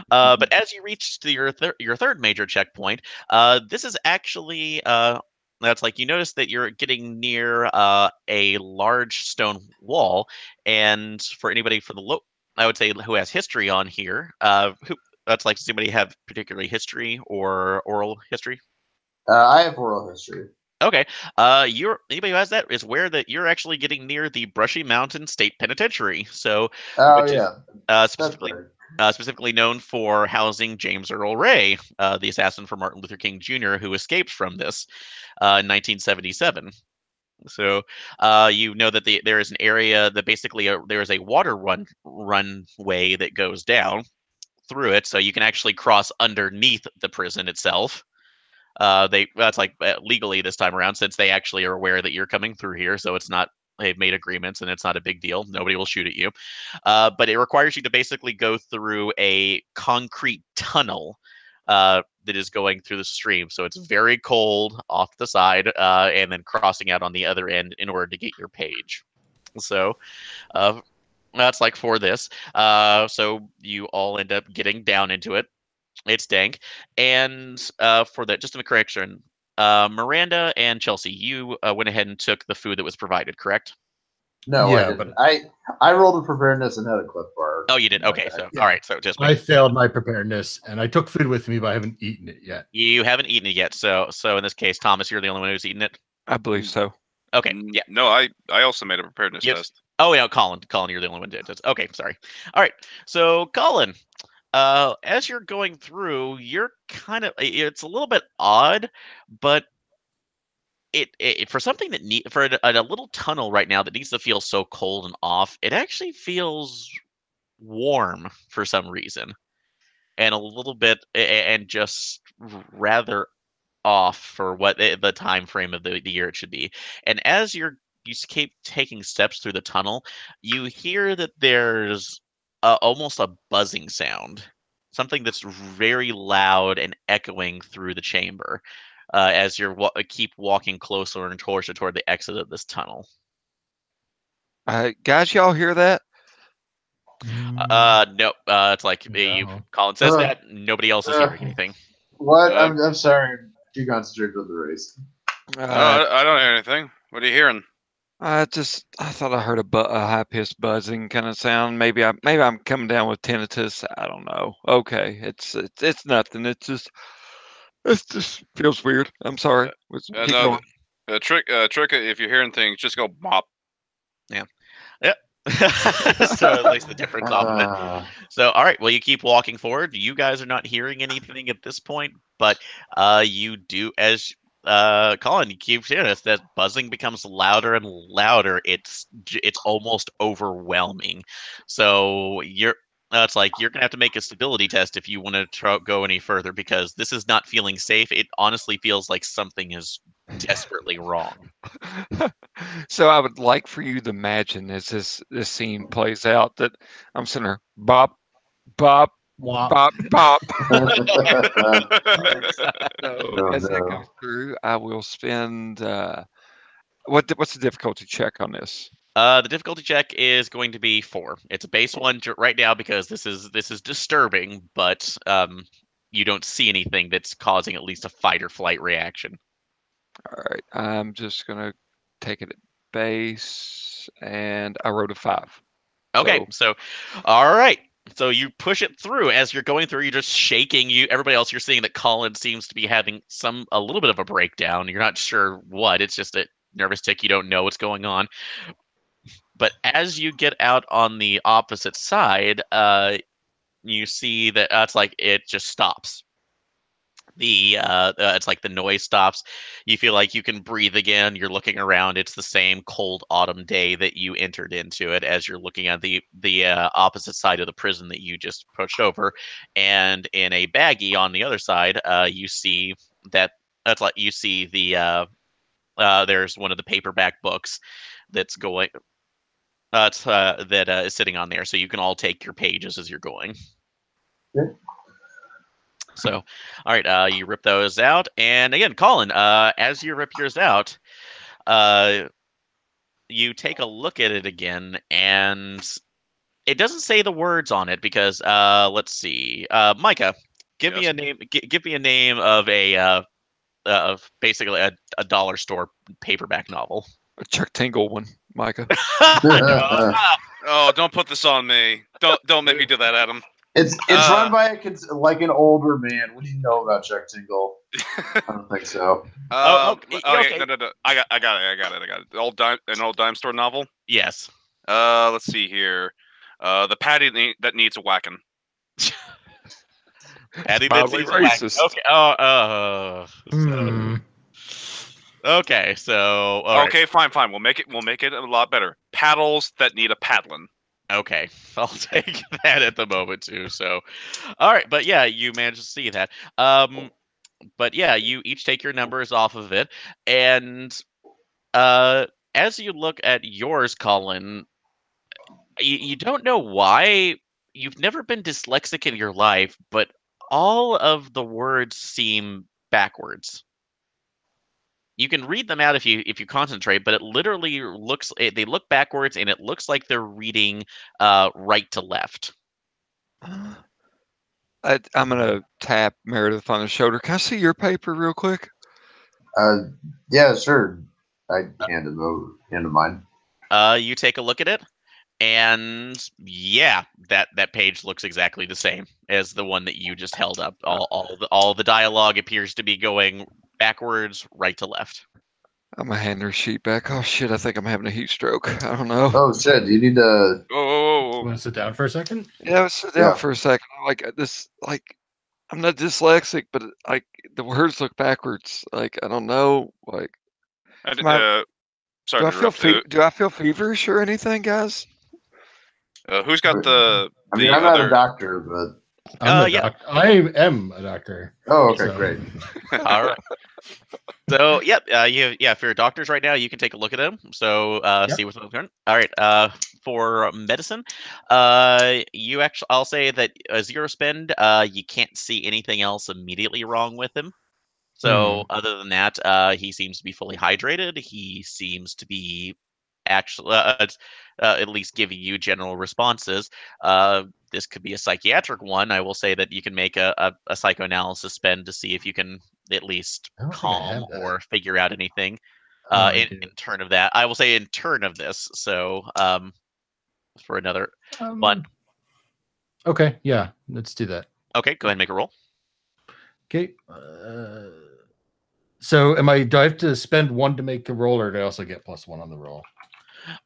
but as you reach to your third major checkpoint, this is actually that's like you notice that you're getting near a large stone wall, and for anybody for I would say who has history on here, who that's like does anybody have particularly history or oral history? I have oral history. Okay. Anybody who has that is aware that you're actually getting near the Brushy Mountain State Penitentiary. So, Oh which is yeah, that's specifically right. specifically known for housing James Earl Ray, the assassin for Martin Luther King Jr., who escaped from this in 1977. So you know that there is an area that basically there is a water runway that goes down through it, so you can actually cross underneath the prison itself. That's like legally this time around since they actually are aware that you're coming through here, so it's not they've made agreements and it's not a big deal. Nobody will shoot at you, but it requires you to basically go through a concrete tunnel that is going through the stream. So it's very cold off the side, and then crossing out on the other end in order to get your page. So uh, that's like for this. So you all end up getting down into it. It's dank. And for that, just a correction, Miranda and Chelsea, you went ahead and took the food that was provided, correct? No, Yeah, I didn't. I rolled a preparedness and had a cliff bar. Oh, you did. in my Okay, bag. so Yeah. all right, so just I failed my preparedness, and I took food with me, but I haven't eaten it yet. you haven't eaten it yet. So in this case, Thomas, you're the only one who's eaten it. I believe so. Okay, yeah. No, I also made a preparedness Yes. test. Oh yeah, Colin, you're the only one who did it. Okay, sorry. All right, so Colin, as you're going through, you're kind of it's a little bit odd, but it for something that for a little tunnel right now that needs to feel so cold and off, it actually feels warm for some reason, and a little bit and just rather off for what the time frame of the year it should be. And as you keep taking steps through the tunnel, you hear that there's almost a buzzing sound, something that's very loud and echoing through the chamber as you keep walking closer and closer toward the exit of this tunnel. Guys, y'all hear that? No, it's like you. No. Colin says Uh, that nobody else is hearing anything. What? Uh, I'm sorry. I'm too concentrated with the race. No, I don't hear anything. What are you hearing? I thought I heard a high pitched buzzing kind of sound. Maybe I'm coming down with tinnitus. I don't know. Okay, it's nothing. It just feels weird. I'm sorry. Keep No, going. trick. If you're hearing things, just go mop. Yeah. Yep. So at least the difference off of it. So all right, well you keep walking forward. You guys are not hearing anything at this point, but you do as Colin, you keep hearing this. That buzzing becomes louder and louder. It's almost overwhelming. So it's like you're gonna have to make a stability test if you want to go any further because this is not feeling safe. It honestly feels like something is desperately wrong. So I would like for you to imagine as this scene plays out that I'm sitting there, bop, bop, Wop. bop, bop. Oh So as that no. goes through, I will spend what's the difficulty check on this? The difficulty check is going to be 4. It's a base one right now because this is disturbing, but you don't see anything that's causing at least a fight or flight reaction. All right, I'm just gonna take it at base, and I wrote a 5. Okay, so all right. So you push it through as you're going through. You're just shaking. Everybody else, you're seeing that Colin seems to be having a little bit of a breakdown. You're not sure what. It's just a nervous tick. You don't know what's going on. But as you get out on the opposite side, you see that it's like it just stops. It's like the noise stops. You feel like you can breathe again. You're looking around. It's the same cold autumn day that you entered into it as you're looking at the opposite side of the prison that you just pushed over. And in a baggie on the other side, you see that's like you see there's one of the paperback books that's going that is sitting on there, so you can all take your pages as you're going. Yeah. So, all right, you rip those out, and again, Colin, as you rip yours out, you take a look at it again, and it doesn't say the words on it because let's see, Micah, give me Yes. a name. Give me a name of of basically a dollar store paperback novel. A Chuck Tingle one, Micah. No. Oh, don't put this on me. Don't make me do that, Adam. It's run by like an older man. What do you know about Chuck Tingle? I don't think so. Okay. No. I got it. An old dime store novel. Yes. Let's see here. The patty that needs a whacking. Patty Mildly racist. Okay. Hmm. Okay. So. All Okay, fine. We'll make it a lot better. Paddles that need a paddling. Okay, I'll take that at the moment too. So, all right, but yeah, you managed to see that. But yeah, you each take your numbers off of it, and as you look at yours, Colin, you don't know why you've never been dyslexic in your life, but all of the words seem backwards. You can read them out if you concentrate, but it literally they look backwards, and it looks like they're reading right to left. I'm gonna tap Meredith on the shoulder. Can I see your paper real quick? Yeah, sure. I handed mine. You take a look at it, and yeah, that page looks exactly the same as the one that you just held up. All the dialogue appears to be going backwards, right to left. I'm gonna hand her sheet back. Oh shit! I think I'm having a heat stroke. I don't know. Oh shit! You need to. Oh, Want to sit down for a second? Yeah, sit down Yeah. for a second. Like this, like I'm not dyslexic, but like the words look backwards. Like I don't know. Like am I, sorry do I to feel interrupt. do I feel feverish or anything, guys? Who's got the I mean, I'm not a other? doctor, but. I'm the Yeah. doc. I am a doctor. Oh, okay, So- great. All right. So, yep, if you're doctors right now, you can take a look at them. So, Yep. see what's going on. All right. For medicine, I'll say that a 0 spend. You can't see anything else immediately wrong with him. So, other than that, he seems to be fully hydrated. He seems to be actually at least giving you general responses. This could be a psychiatric one. I will say that you can make a psychoanalysis spend to see if you can at least I don't think I calm have that. or figure out anything Oh, I in do. turn of that. I will say in turn of this. So for another one. Okay, yeah, let's do that. Okay, go ahead and make a roll. Okay. So, do I have to spend 1 to make the roll, or do I also get +1 on the roll?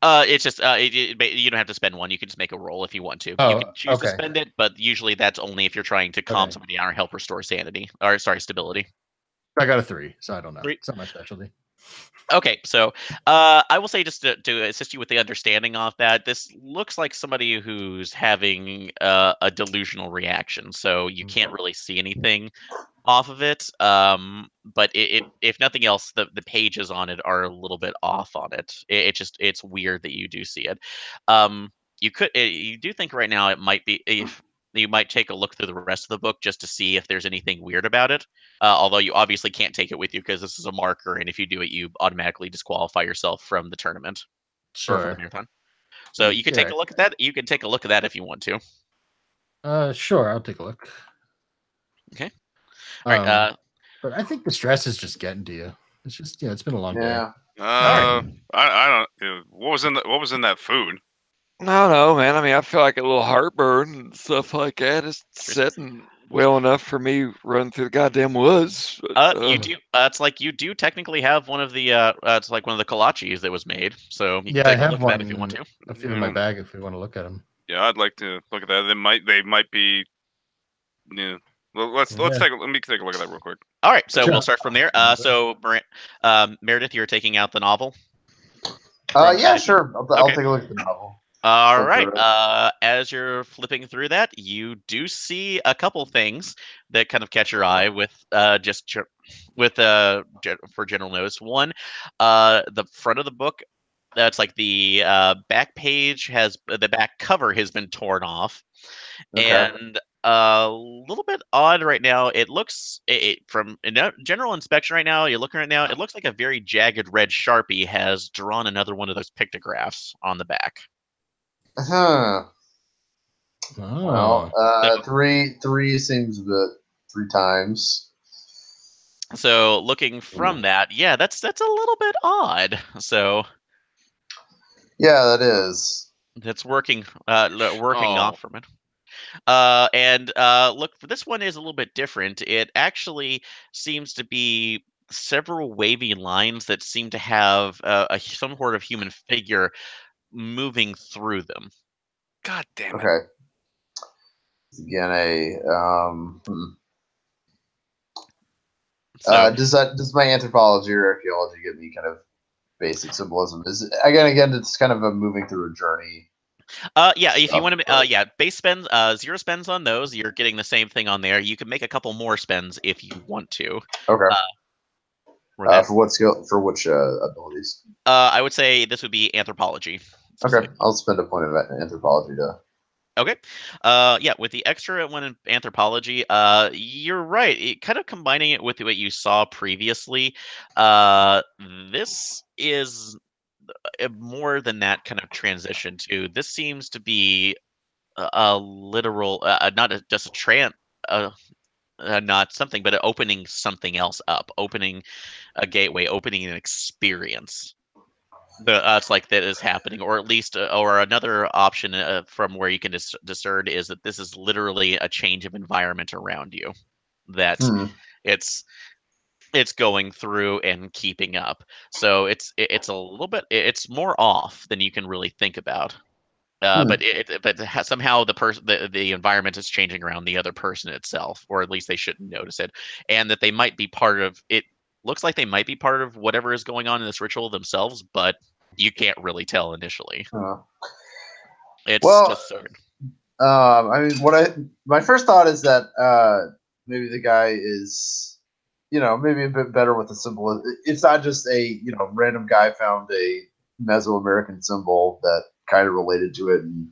It's just you don't have to spend 1. You can just make a roll if you want to. You Oh, can choose to okay. spend it, but usually that's only if you're trying to calm Okay. somebody down or help restore sanity or stability. I got a 3, so I don't know. 3. It's not my specialty. Okay, so I will say just to assist you with the understanding of that, this looks like somebody who's having a delusional reaction. So you can't really see anything off of it. But if nothing else, the pages on it are a little bit off on it. It's weird that you do see it. You do think right now it might be if you might take a look through the rest of the book just to see if there's anything weird about it. Although you obviously can't take it with you because this is a marker, and if you do it, you automatically disqualify yourself from the tournament or from the Sure. marathon. So you can take a look at that. You can take a look at that if you want to. Sure, I'll take a look. Okay. All right. But I think the stress is just getting to you. It's just it's been a long day. Yeah. I don't. What was in that food? No, man. I mean, I feel like a little heartburn and stuff like that. It's setting well enough for me running through the goddamn woods. You do. It's like you do technically have one of the. It's like one of the kolaches that was made. So you can I take a have look at that if you want to. a few in my bag if we want to look at them. Yeah, I'd like to look at that. They might be. Yeah. Well, let me take a look at that real quick. All right, so Sure. we'll start from there. So Meredith, you're taking out the novel. Yeah, sure. I'll take a look at the novel. All Flip right. through it. As you're flipping through that, you do see a couple things that kind of catch your eye with for general notice. One, the front of the book. That's like the back page the back cover has been torn off, Okay. and a little bit odd right now. It looks from general inspection right now. You're looking right now. It looks like a very jagged red Sharpie has drawn another one of those pictographs on the back. Huh. Oh. Well, three seems a bit 3 times. So looking from that, yeah, that's a little bit odd. So Yeah, that is. that's working off from it. And look, this one is a little bit different. It actually seems to be several wavy lines that seem to have some sort of human figure moving through them. God damn it. Okay. Again, So, does my anthropology or archaeology give me kind of basic symbolism? Again, it's kind of a moving through a journey. yeah, if you want to, base spends, 0 spends on those. You're getting the same thing on there. You can make a couple more spends if you want to. Okay. For what skill? For which abilities? I would say this would be anthropology. Okay, I'll spend a point of anthropology to. Okay. Yeah, with the extra one in anthropology, you're right. Kind of combining it with what you saw previously, this is more than that kind of transition to. This seems to be a literal, not just not something, but opening something else up, opening a gateway, opening an experience. it's like that is happening, or at least, or another option from where you can discern is that this is literally a change of environment around you. That Hmm. it's going through and keeping up. So it's a little bit, it's more off than you can really think about. But somehow the environment is changing around the other person itself, or at least they shouldn't notice it, and that they might be part of it. Looks like they might be part of whatever is going on in this ritual themselves, but you can't really tell initially. It's Well, just sort of, I mean, my first thought is that maybe the guy is, maybe a bit better with the symbol. It's not just a random guy found a Mesoamerican symbol that kind of related to it and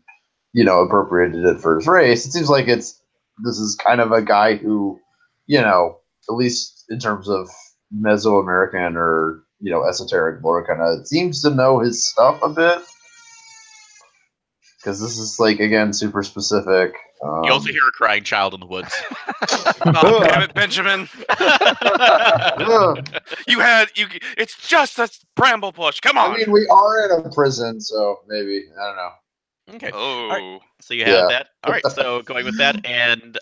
appropriated it for his race. It seems like this is kind of a guy who, at least in terms of Mesoamerican or esoteric lore, kind of seems to know his stuff a bit. Because this is like again super specific. you also hear a crying child in the woods. Oh, damn it, Benjamin! It's just a bramble bush. Come on. I mean, we are in a prison, so maybe I don't know. Okay. Oh, All right. So you have that. All right. So going with that, and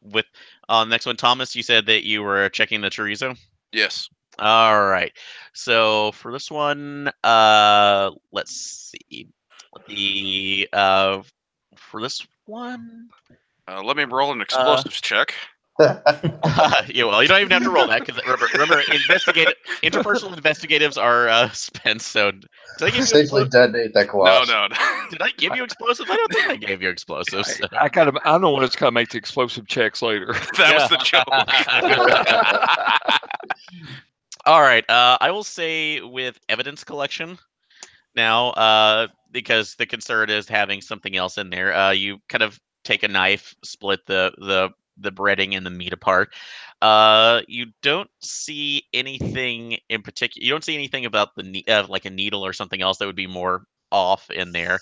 with on the next one, Thomas, you said that you were checking the chorizo. yes. All right. So for this one, let's see. The for this one, Let me roll an explosives check. yeah. Well, you don't even have to roll that because remember, interpersonal investigatives are spent. So did I give you Safely detonate that No, collage. no. Did I give you explosives? I don't think I gave you explosives. I know when it's gonna make the explosive checks later. That was the joke. All right. I will say with evidence collection now, because the concern is having something else in there. You kind of take a knife, split the breading and the meat apart. You don't see anything in particular. You don't see anything about like a needle or something else that would be more off in there.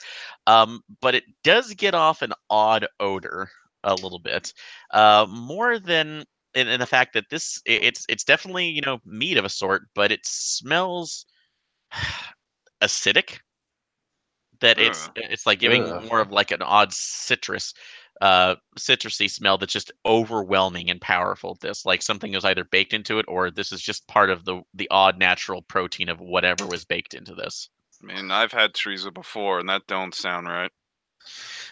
But it does get off an odd odor a little bit, more than in the fact that it's definitely meat of a sort, but it smells acidic. That it's like giving Ugh. more of like an odd citrusy smell that's just overwhelming and powerful. This like something is either baked into it, or this is just part of the odd natural protein of whatever was baked into this. I mean, I've had chorizo before, and that don't sound right.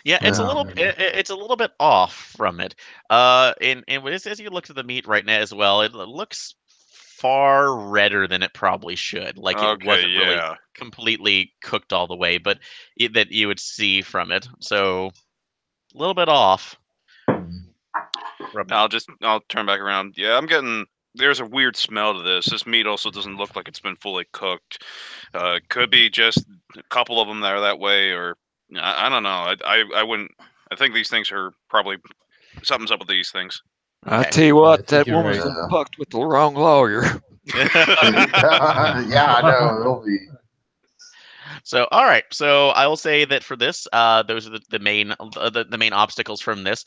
Yeah, it's a Yeah. little it's a little bit off from it. And as you look at the meat right now as well, it looks far redder than it probably should. Like it Okay, wasn't really yeah. completely cooked all the way, but that you would see from it. So a little bit off from it. I'll turn back around. Yeah, there's a weird smell to this. This meat also doesn't look like it's been fully cooked. Could be just a couple of them that are that way, or I don't know. I wouldn't. I think these things are probably something's up with these things. I Okay. tell you I what, think that you're woman's right. been fucked with the wrong lawyer. Yeah, I know it'll be. So, all right. So, I will say that for this, those are the main the main obstacles from this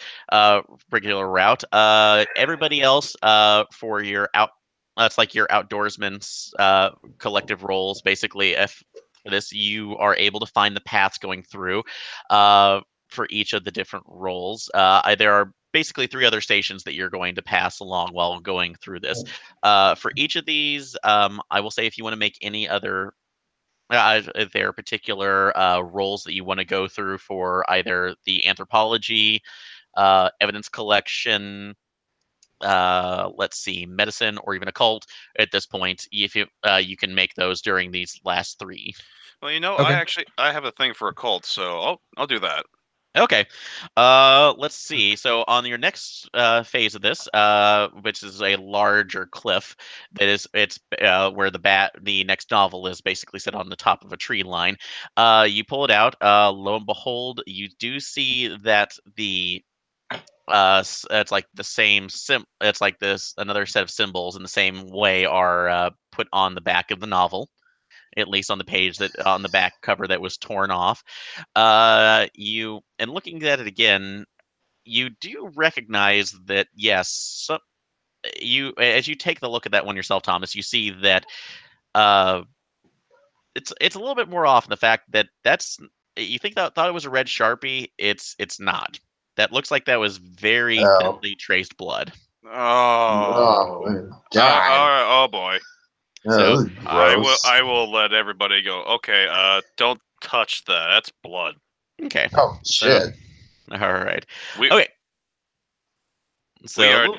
particular route. Everybody else, for your it's like your outdoorsman's collective roles. Basically, if for this you are able to find the paths going through, for each of the different roles. There are basically 3 other stations that you're going to pass along while going through this. For each of these, I will say if you want to make any other their particular roles that you want to go through for either the anthropology, evidence collection, let's see, medicine, or even occult. At this point, if you can make those during these last 3. Well, Okay. I have a thing for a cult, so I'll do that. Okay. Let's see. So on your next phase of this, which is a larger cliff, it's where the next novel is basically set on the top of a tree line. You pull it out. Lo and behold, you do see that it's like the same It's like this another set of symbols in the same way are put on the back of the novel, at least on the page that on the back cover that was torn off. You and looking at it again, you do recognize that yes, you as you take the look at that one yourself, Thomas, you see that uh, it's a little bit more off in the fact that you think that thought it was a red Sharpie. It's not. That looks like that was very Oh. thinly traced blood. Oh, my God. oh boy. Yeah, this is gross. I will let everybody go. Okay, don't touch that. That's blood. Okay. Oh So, shit. all right. We Okay. So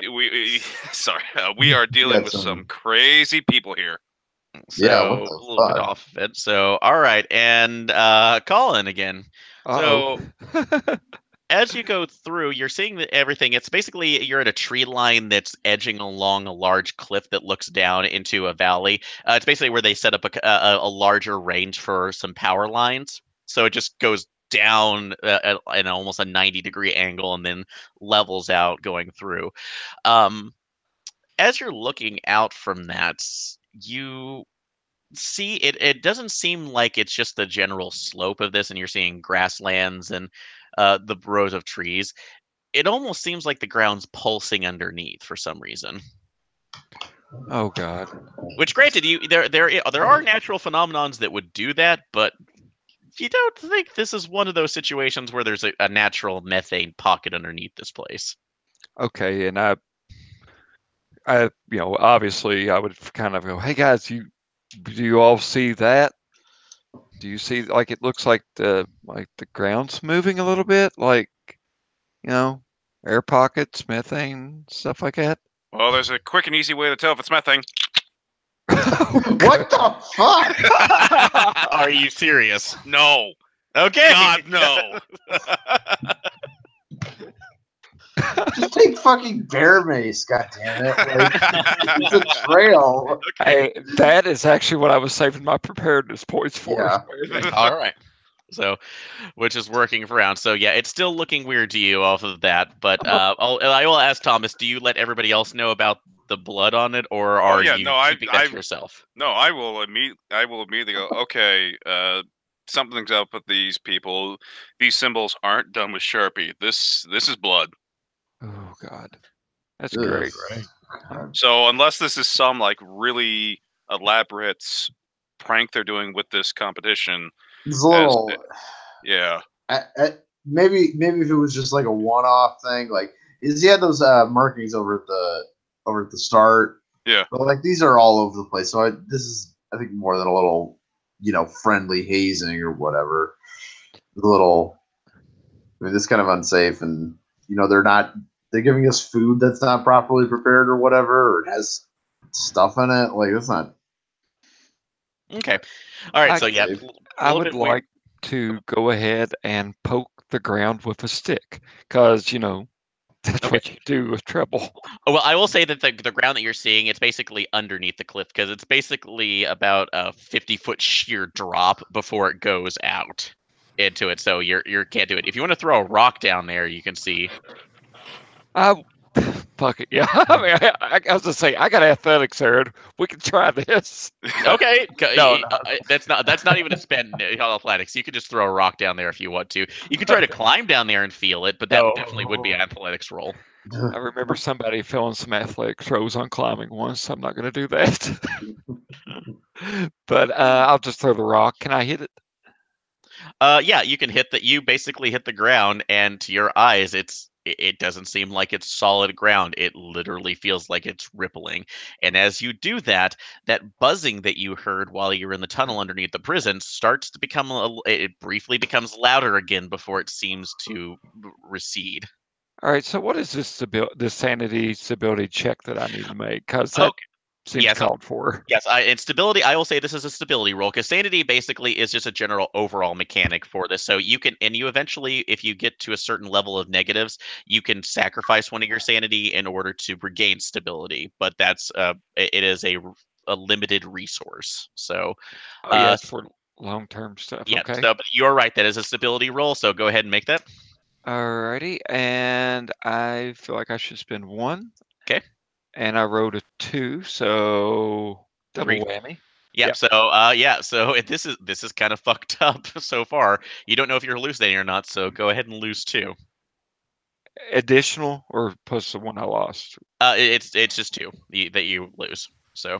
sorry. We are dealing got with some- some crazy people here. Yeah, so what a the little bit fuck? off of it. So all right, and Colin again. Uh-oh. So as you go through, you're seeing that everything. It's basically you're at a tree line that's edging along a large cliff that looks down into a valley. It's basically where they set up a larger range for some power lines. So it just goes down at almost a 90-degree angle and then levels out going through. As you're looking out from that, you see it doesn't seem like it's just the general slope of this and you're seeing grasslands and the rows of trees. It almost seems like the ground's pulsing underneath for some reason. Oh God. Which, granted, there are natural phenomenons that would do that, but you don't think this is one of those situations where there's a natural methane pocket underneath this place. Okay, and obviously I would kind of go, hey guys, do you all see that? Do you see, like, it looks like the ground's moving a little bit, like, air pockets, methane, stuff like that? Well, there's a quick and easy way to tell if it's methane. What the fuck? Are you serious? No. Okay. God, no. Just take fucking bear mace, goddammit. Like, it's a trail. Hey, that is actually what I was saving my preparedness points for. Yeah. All right. So, which is working around. So yeah, it's still looking weird to you off of that. But I will ask Thomas, do you let everybody else know about the blood on it, or Oh, are yeah, you no, keeping that to yourself? No, I will immediately go, okay, something's up with these people. These symbols aren't done with Sharpie. This is blood. Oh God, that's Ugh. great. So unless this is some like really elaborate prank they're doing with this competition, It's a little. yeah. Maybe if it was just like a one-off thing, like he had those markings over at the start. Yeah. But like these are all over the place. So this is I think more than a little, friendly hazing or whatever. A little. I mean, this is kind of unsafe, and they're giving us food that's not properly prepared or whatever, or it has stuff in it. Like that's not. Okay. All right. So yeah, I little would bit weird. like to go ahead and poke the ground with a stick, because that's what you do with treble. Oh, well, I will say that the ground that you're seeing, it's basically underneath the cliff because it's basically about a 50-foot sheer drop before it goes out into it. So you can't do it. If you want to throw a rock down there, you can see. Fuck it, yeah. I mean, I was gonna say I got athletics, Aaron. We can try this. Okay, No, that's not even a spend athletics. You could just throw a rock down there if you want to. You could try to climb down there and feel it, but that definitely would be an athletics roll. I remember somebody failing some athletic throws on climbing once. So I'm not going to do that. But I'll just throw the rock. Can I hit it? Yeah, you can hit that. You basically hit the ground, and to your eyes, it doesn't seem like it's solid ground. It literally feels like it's rippling. And as you do that, that buzzing that you heard while you were in the tunnel underneath the prison starts to become it briefly becomes louder again before it seems to recede. All right. So what is this sanity stability check that I need to make? Because that seems called for. Yes, and stability, I will say this is a stability roll because sanity basically is just a general overall mechanic for this. So you eventually, if you get to a certain level of negatives, you can sacrifice one of your sanity in order to regain stability. But it is a limited resource. So, yes, for long-term stuff. yeah. Okay. So, but you're right. That is a stability roll. So go ahead and make that. Alrighty, and I feel like I should spend 1. Okay. And I rolled a 2, so double 3. whammy. Yeah. Yep. So So this is kind of fucked up so far. You don't know if you're hallucinating or not. So go ahead and lose 2. Additional or plus the one I lost? It's just 2 that you lose. So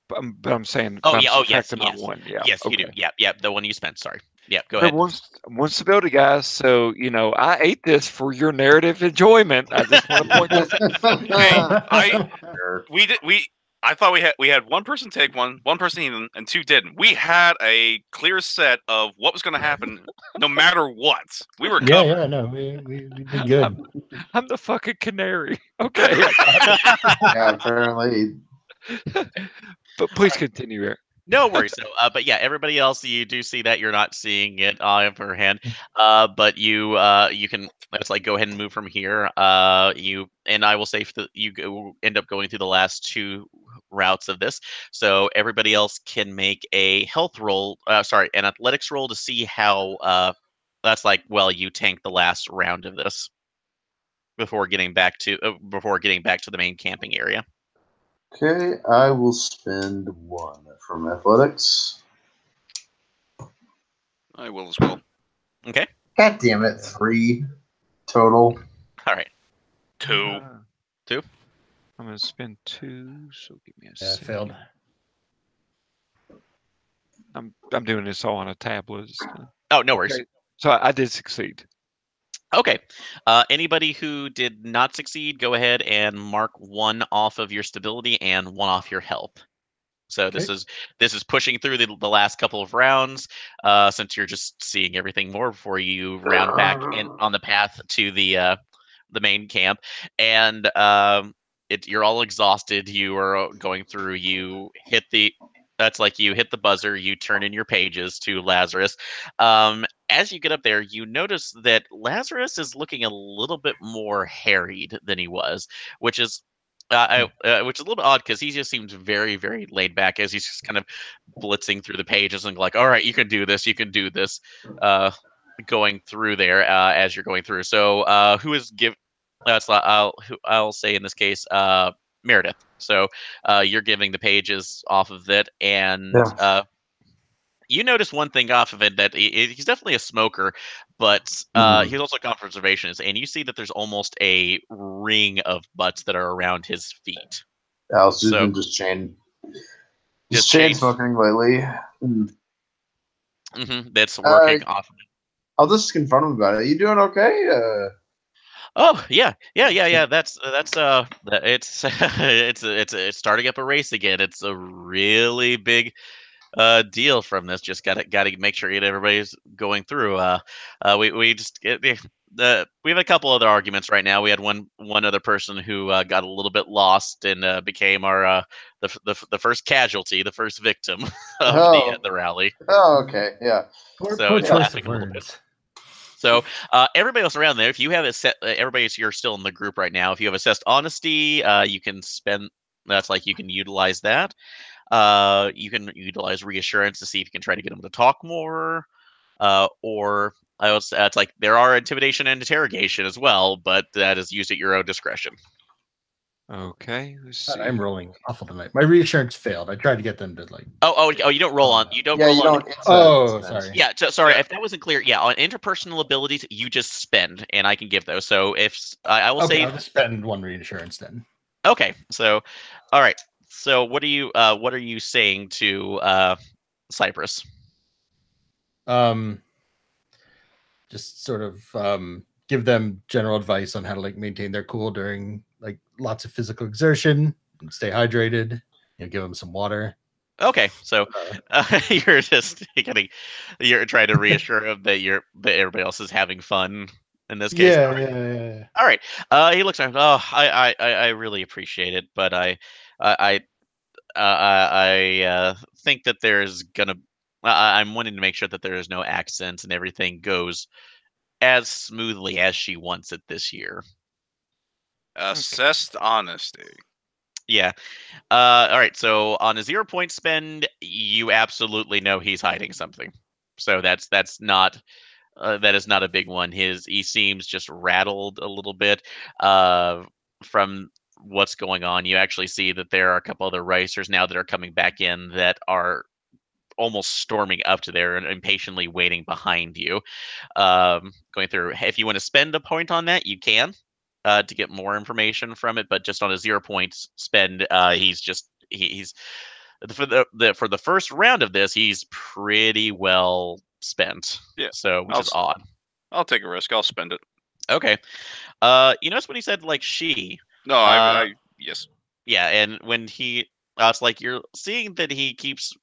but I'm saying Oh I'm yeah. Oh yes. subtracting my Yes. one. Yeah. Yes, you do. Okay. Yeah. The one you spent. Sorry. Yeah. Go Okay, ahead. one stability, guys. So I ate this for your narrative enjoyment. I just want to point this out. I thought we had one person take one person even, and two didn't. We had a clear set of what was going to happen, no matter what. We were Yeah, covered. yeah, no, we did good. I'm the fucking canary. Okay. Yeah, apparently. But please continue, Eric. No worries. So, but yeah, everybody else, you do see that you're not seeing it on her hand. But you can let's like go ahead and move from here. You and I will say that end up going through the last two routes of this. So everybody else can make a health roll. Sorry, an athletics roll to see how that's like. Well, you tank the last round of this before getting back to the main camping area. Okay, I will spend 1 from athletics. I will as well. Okay. God damn it, 3 total. All right. 2. I'm going to spend 2. So give me a Yeah, second. failed. I'm doing this all on a tablet. Oh, no worries. Okay. So I did succeed. Okay. Anybody who did not succeed, go ahead and mark 1 off of your stability and 1 off your health. So this is pushing through the last couple of rounds. Since you're just seeing everything more before you round back in on the path to the main camp, and you're all exhausted. You are going through. You hit the. That's like you hit the buzzer. You turn in your pages to Lazarus. As you get up there, you notice that Lazarus is looking a little bit more harried than he was, which is which is a little bit odd because he just seems very, very laid back as he's just kind of blitzing through the pages and like, all right, you can do this, going through there as you're going through. So who is give? That's I'll say in this case, Meredith. So you're giving the pages off of it, and Yeah. you notice one thing off of it that he's definitely a smoker, but he's also a conservationist, and you see that there's almost a ring of butts that are around his feet. Alice has So been just chain chain- smoking lately. that's working off of it. I'll just confront him about it. You doing okay? Oh yeah. That's it's it's starting up a race again. It's a really big deal from this. Just gotta make sure everybody's going through. We just we have a couple other arguments right now. We had one other person who got a little bit lost and became our the first casualty, the first victim of the rally. Oh, okay, yeah. So it's choice laughing of a little bit. words. So everybody else around there, if you have a set, you're still in the group right now. If you have assessed honesty, you can spend. That's like you can utilize that. You can utilize reassurance to see if you can try to get them to talk more. Or I was, it's like there are intimidation and interrogation as well, but that is used at your own discretion. Okay, let's God, see. I'm rolling awful tonight. My reassurance failed. I tried to get them to like. Oh, you don't roll on. You don't Yeah, roll you on. don't. Oh, sorry. Yeah, sorry Yeah. if that wasn't clear. Yeah, on interpersonal abilities, you just spend, and I can give those. So if I will Okay, say, I'll just spend 1 reassurance then. okay. So, all right. So what are you saying to Cyprus? Just sort of give them general advice on how to like maintain their cool during like lots of physical exertion and stay hydrated. Give them some water. Okay, so you're just you're trying to reassure him that everybody else is having fun in this case. Yeah. All right. He looks like, oh, I really appreciate it, but I think that there's gonna. I'm wanting to make sure that there is no accidents and everything goes as smoothly as she wants it this year. Assessed honesty. Yeah. All right. So on a 0 point spend, you absolutely know he's hiding something. So that's not that is not a big one. He seems just rattled a little bit from what's going on. You actually see that there are a couple other racers now that are coming back in that are almost storming up to there and impatiently waiting behind you. Going through. If you want to spend a point on that, you can to get more information from it. But just on a 0 point spend, he's for the first round of this, he's pretty well spent. Yeah, So which is odd. I'll take a risk. I'll spend it. Okay. You notice when he said like she. No, I yes. Yeah, and when he it's like you're seeing that he keeps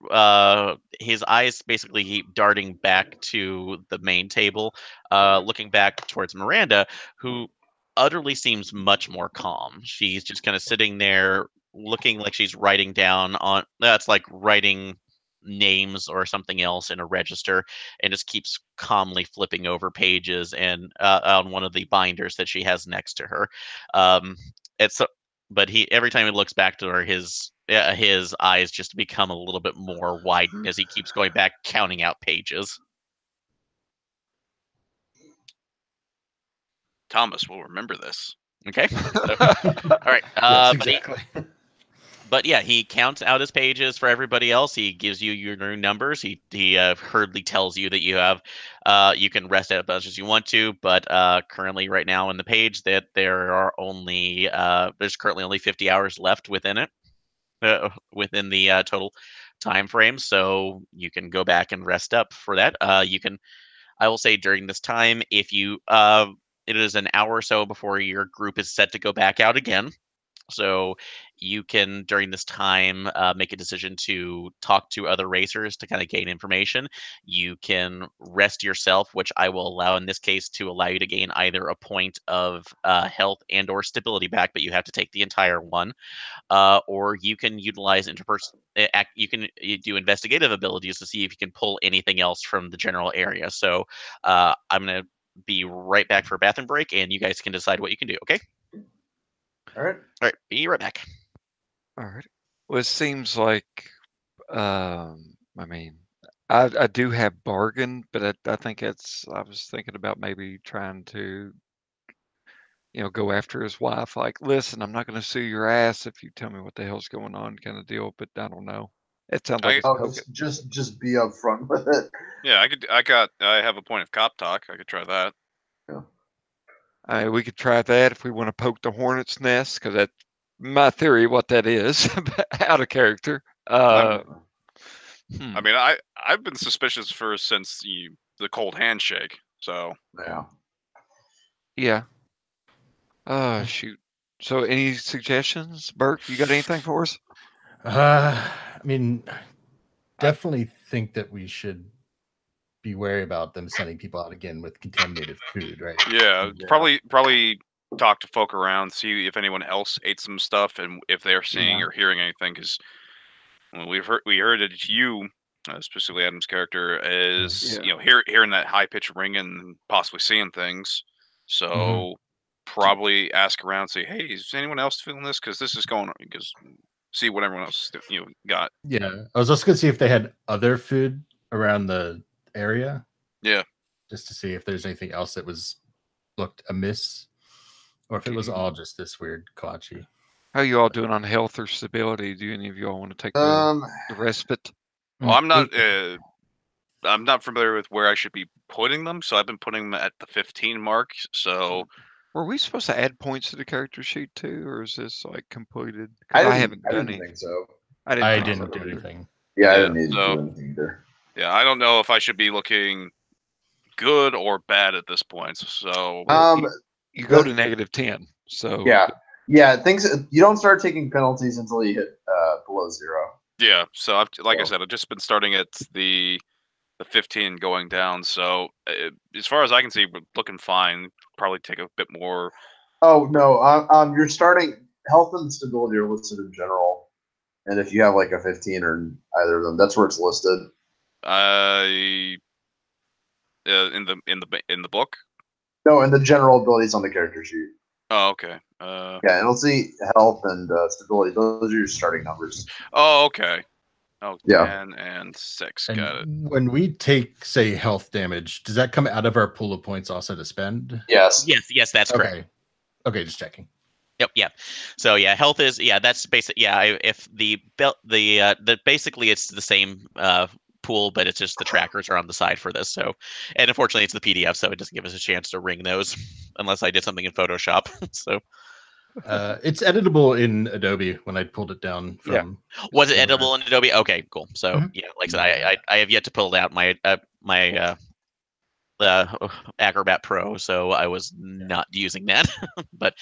his eyes basically keep darting back to the main table, looking back towards Miranda, who utterly seems much more calm. She's just kind of sitting there looking like she's writing down on that's like writing names or something else in a register, and just keeps calmly flipping over pages and on one of the binders that she has next to her. It's but he every time he looks back to her, his eyes just become a little bit more widened as he keeps going back counting out pages. Thomas will remember this. Okay. So, all right. Yes, exactly. But yeah, he counts out his pages for everybody else. He gives you your new numbers. He hurriedly tells you that you have you can rest as much as you want to, but currently right now in the page that there are only there's currently only 50 hours left within it, within the total time frame. So you can go back and rest up for that. You can, I will say, during this time, if you it is an hour or so before your group is set to go back out again. So you can, during this time, make a decision to talk to other racers to kind of gain information. You can rest yourself, which I will allow in this case to allow you to gain either a point of health and or stability back, but you have to take the entire one. Or you can utilize you can do investigative abilities to see if you can pull anything else from the general area. So I'm going to be right back for a bathroom break, and you guys can decide what you can do, okay? All right. All right, be right back. All right. Well, it seems like, I mean, I do have bargain, but I think I was thinking about maybe trying to, go after his wife. Like, listen, I'm not going to sue your ass if you tell me what the hell's going on, kind of deal. But I don't know. It sounds like it's poking. Just be upfront with it. Yeah, I have a point of cop talk. I could try that. Yeah. We could try that if we want to poke the hornet's nest, because that's my theory what that is, out of character. I mean, I've been suspicious since the cold handshake. So Yeah. Yeah. Oh, shoot. So any suggestions, Burke? You got anything for us? I mean, definitely think that we should be wary about them sending people out again with contaminated food, right? yeah, probably talk to folk around, see if anyone else ate some stuff, and if they're seeing or hearing anything. Because we heard that you, specifically Adam's character, is hearing that high pitched ringing and possibly seeing things. So probably ask around, say, hey, is anyone else feeling this? Because this is going on. Because see what everyone else got. Yeah, I was also gonna see if they had other food around the area. Yeah, just to see if there's anything else that looked amiss, or if it was all just this weird kolache. How you all doing on health or stability? Do any of you all want to take the respite? Well, I'm not familiar with where I should be putting them, so I've been putting them at the 15 mark. So were we supposed to add points to the character sheet too, or is this like completed? I haven't done didn't think so. I didn't do anything. Yeah, I didn't need to do anything either. Yeah, I don't know if I should be looking good or bad at this point. So you go to -10. So yeah, things you don't start taking penalties until you hit below 0. Yeah, so I said, I've just been starting at the 15 going down. So as far as I can see, we're looking fine. Probably take a bit more. Oh no, you're starting health and stability are listed in general, and if you have like a 15 or either of them, that's where it's listed. In the book. No, in the general abilities on the character sheet. Oh, okay. Yeah, it'll see health and stability. Those are your starting numbers. Oh, okay. Oh, yeah. 10 and 6. And got it. When we take, say, health damage, does that come out of our pool of points also to spend? Yes. Yes, that's correct. Okay, just checking. Yep. So yeah, health is that's basic. Yeah, if the basically it's the same pool, but it's just the trackers are on the side for this. So, and unfortunately, it's the PDF, so it doesn't give us a chance to ring those unless I did something in Photoshop. So, It's editable in Adobe when I pulled it down from. Was it from editable in Adobe? Okay, cool. So Mhm. yeah, like I said, I have yet to pull out my Acrobat Pro, so I was not using that. But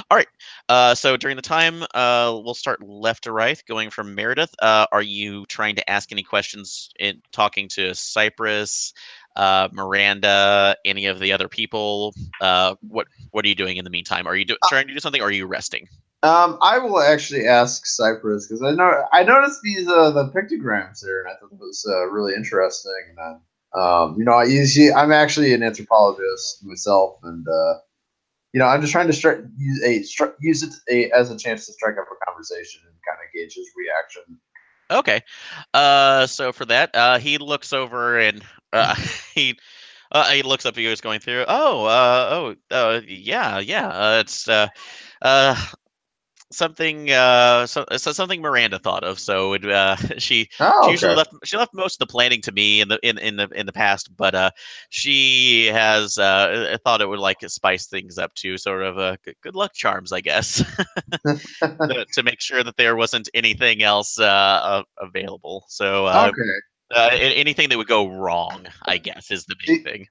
all right. So during the time, we'll start left to right, going from Meredith. Are you trying to ask any questions in talking to Cyprus, Miranda, any of the other people? What are you doing in the meantime? Are you trying to do something, or are you resting? I will actually ask Cyprus because I noticed these the pictograms there, and I thought it was really interesting. And I'm actually an anthropologist myself, and I'm just trying to use it as a chance to strike up a conversation and kind of gauge his reaction. Okay. So for that, he looks over and he he looks up at you as going through. Yeah. It's uh, something something Miranda thought of. So she Oh, usually okay. left most of the planning to me in the past, but she has thought it would like spice things up too, sort of good luck charms, I guess, to make sure that there wasn't anything else available. So Okay. anything that would go wrong, I guess, is the main She, thing.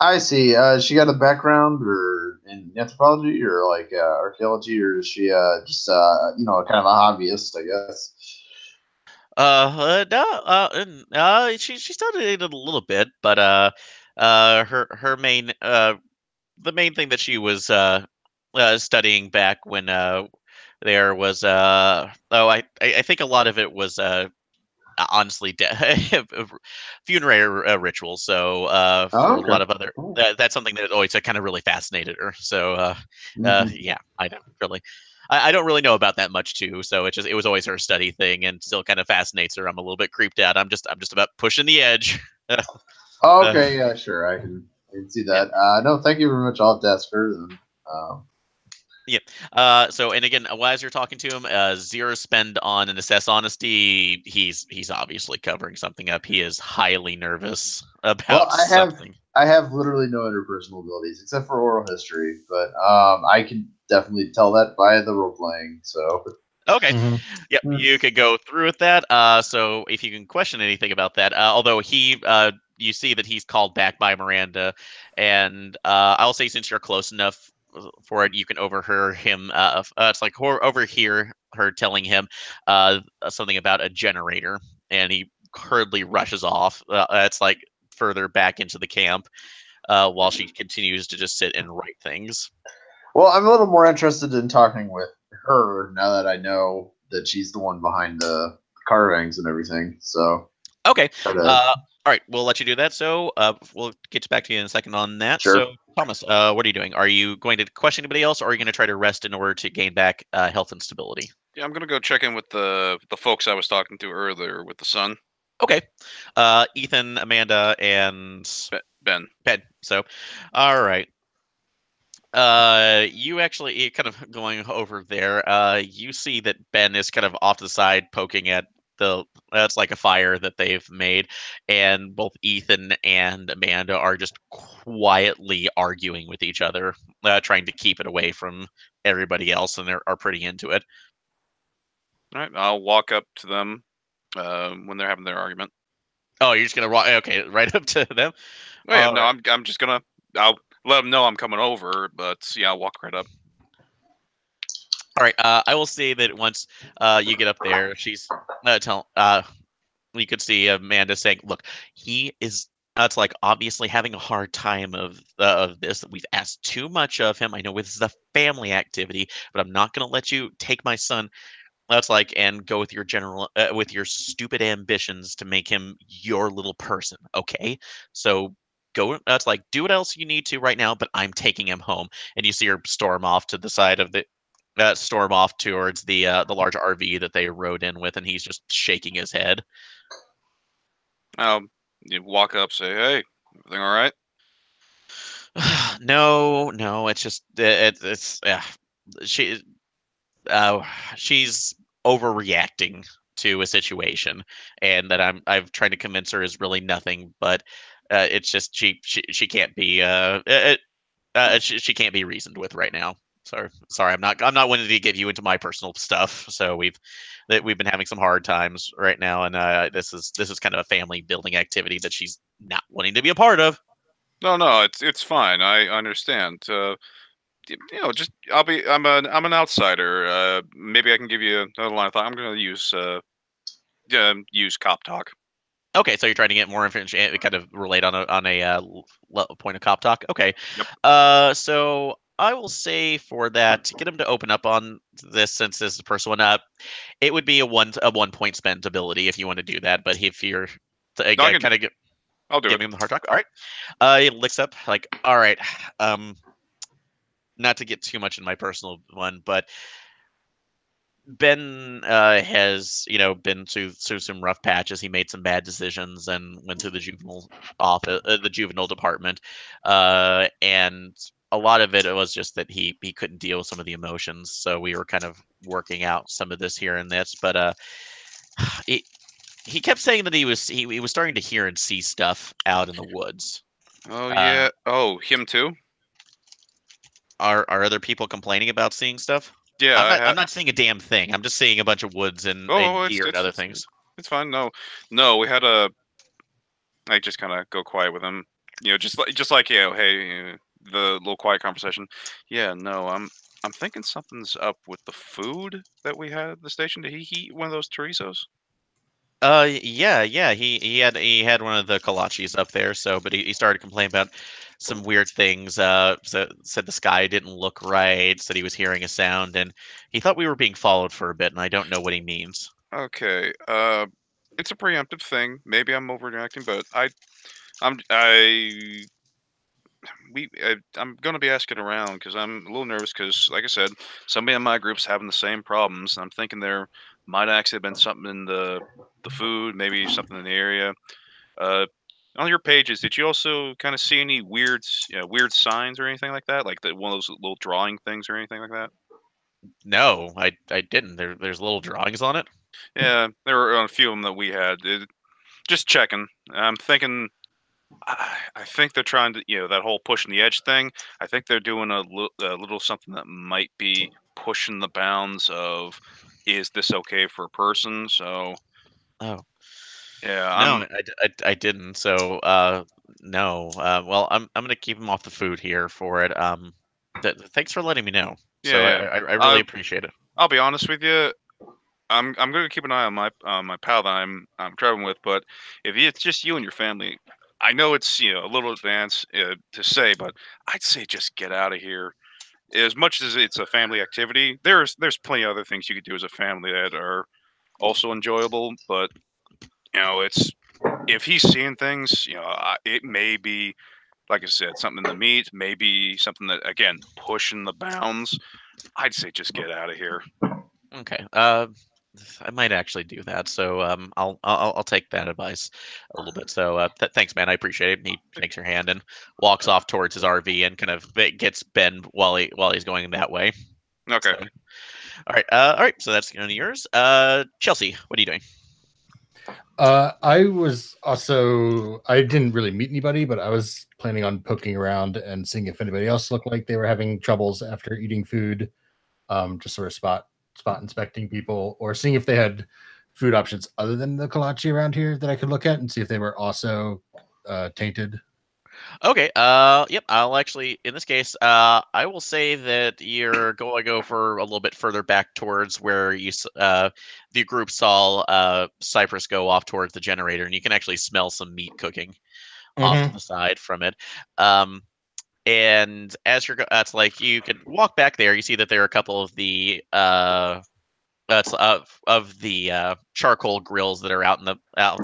I see. She got a background or in anthropology or like archaeology, or is she just kind of a hobbyist, I guess? No, she studied it a little bit, but her main the main thing that she was studying back when there was I think a lot of it was honestly funerary rituals. So for Oh, a lot okay. of other Cool. that's something that always kind of really fascinated her. So Mhm. yeah, I don't really. I don't really know about that much too, so it was always her study thing, and still kind of fascinates her. I'm a little bit creeped out. I'm just about pushing the edge. uh, Okay, yeah, sure. I can see yeah. that. No, thank you very much. I'll have to ask her then. Yeah. So, and again, as you're talking to him, zero spend on an assess honesty. He's obviously covering something up. He is highly nervous Well, about something. I have literally no interpersonal abilities except for oral history, but I can definitely tell that by the role playing. So, Okay. Mhm. Yep. You could go through with that. So if you can question anything about that, although you see that he's called back by Miranda, and I'll say since you're close enough for it, you can overhear him. It's like overhear her telling him something about a generator, and he hurriedly rushes off. It's like further back into the camp, while she continues to just sit and write things. well, I'm a little more interested in talking with her now that I know that she's the one behind the carvings and everything. So, Okay. try to All right, we'll let you do that. So we'll get back to you in a second on that. So sure. Thomas, what are you doing? Are you going to question anybody else, or are you going to try to rest in order to gain back health and stability? Yeah, I'm gonna go check in with the folks I was talking to earlier with the son. Okay. Ethan, Amanda, and Ben. Ben. So, all right. You actually kind of going over there. You see that Ben is kind of off to the side, poking at that's like a fire that they've made, and both Ethan and Amanda are just quietly arguing with each other, trying to keep it away from everybody else, and are pretty into it. All right, I'll walk up to them when they're having their argument. Oh, you're just gonna walk? Okay, right up to them. Oh yeah, All no, right. I'm just gonna I'll let them know I'm coming over, but yeah, I'll walk right up. All right. I will say that once you get up there, she's you could see Amanda saying, "Look, he is." That's like obviously having a hard time of this. We've asked too much of him. I know this is a family activity, but I'm not going to let you take my son. That's like and go with your with your stupid ambitions to make him your little person. Okay, so go. That's like do what else you need to right now, but I'm taking him home. And you see her storm off to the side of the storm off towards the large RV that they rode in with, and he's just shaking his head. I'll you walk up, say, "Hey, everything all right?" No, no, it's just it's she uh, she's overreacting to a situation, and that I've tried to convince her is really nothing, but it's just she can't be she can't be reasoned with right now. sorry, I'm not wanting to get you into my personal stuff. So we've been having some hard times right now, and this is kind of a family building activity that she's not wanting to be a part of. No, it's fine. I understand. Just I'm an outsider. Maybe I can give you another line of thought. I'm going to use cop talk. Okay, so you're trying to get more information, kind of relate on a point of cop talk. Okay, Yep. so I will say for that, to get him to open up on this, since this is the first one up, it would be a 1 point spent ability if you want to do that. But if you're No, kind of I'll do it. giving him the hard talk, all right. He licks up like, all right. Not to get too much in my personal one, but Ben has, been through some rough patches. He made some bad decisions and went to the juvenile office, the juvenile department, and a lot of it was just that he couldn't deal with some of the emotions. So we were kind of working out some of this here and this, but he kept saying that he was starting to hear and see stuff out in the woods. Oh Uh, yeah. Oh, him too. are other people complaining about seeing stuff? Yeah, I'm not seeing a damn thing. I'm just seeing a bunch of woods and deer and other things. It's fine. No, we had a. I just kind of go quiet with him. Just like hey, the little quiet conversation. Yeah, no, I'm thinking something's up with the food that we had at the station. Did he eat one of those chorizos? Yeah. He had one of the kolaches up there. So, but he started complaining about some weird things. Said the sky didn't look right. Said he was hearing a sound, and he thought we were being followed for a bit. And I don't know what he means. Okay. It's a preemptive thing. Maybe I'm overreacting, but I'm gonna be asking around because I'm a little nervous because, like I said, somebody in my group's having the same problems. And I'm thinking there might actually have been something in the food, maybe something in the area. Uh, on your pages, did you also kind of see any weird signs or anything like that, like one of those little drawing things or anything like that? No, I didn't. There's little drawings on it. Yeah, there were a few of them that we had. Just checking. I'm thinking. I think they're trying to, that whole pushing the edge thing. I think they're doing a little something that might be pushing the bounds of, is this okay for a person? So Oh yeah, no, I didn't. So no. Well, I'm gonna keep him off the food here for it. Thanks for letting me know. So yeah. I really appreciate it. I'll be honest with you. I'm going to keep an eye on my pal that I'm traveling with, but if it's just you and your family, I know it's a little advanced to say, but I'd say just get out of here. As much as it's a family activity, there's plenty of other things you could do as a family that are also enjoyable. But it's if he's seeing things, it may be, like I said, something in the meat, maybe something that, again, pushing the bounds. I'd say just get out of here. Okay. I might actually do that. So I'll take that advice a little bit. So thanks, man. I appreciate it. And he takes your hand and walks off towards his RV and kind of gets Ben while he's going that way. Okay. So, all right. So that's one of yours. Chelsea, what are you doing? I didn't really meet anybody, but I was planning on poking around and seeing if anybody else looked like they were having troubles after eating food. Just sort of spot inspecting people or seeing if they had food options other than the kolache around here that I could look at and see if they were also tainted. Okay. Yep. I'll actually, in this case, I will say that you're going to go for a little bit further back towards where the group saw Cyprus go off towards the generator, and you can actually smell some meat cooking off to the side from it. And as it's like you could walk back there, you see that there are a couple of the charcoal grills that are out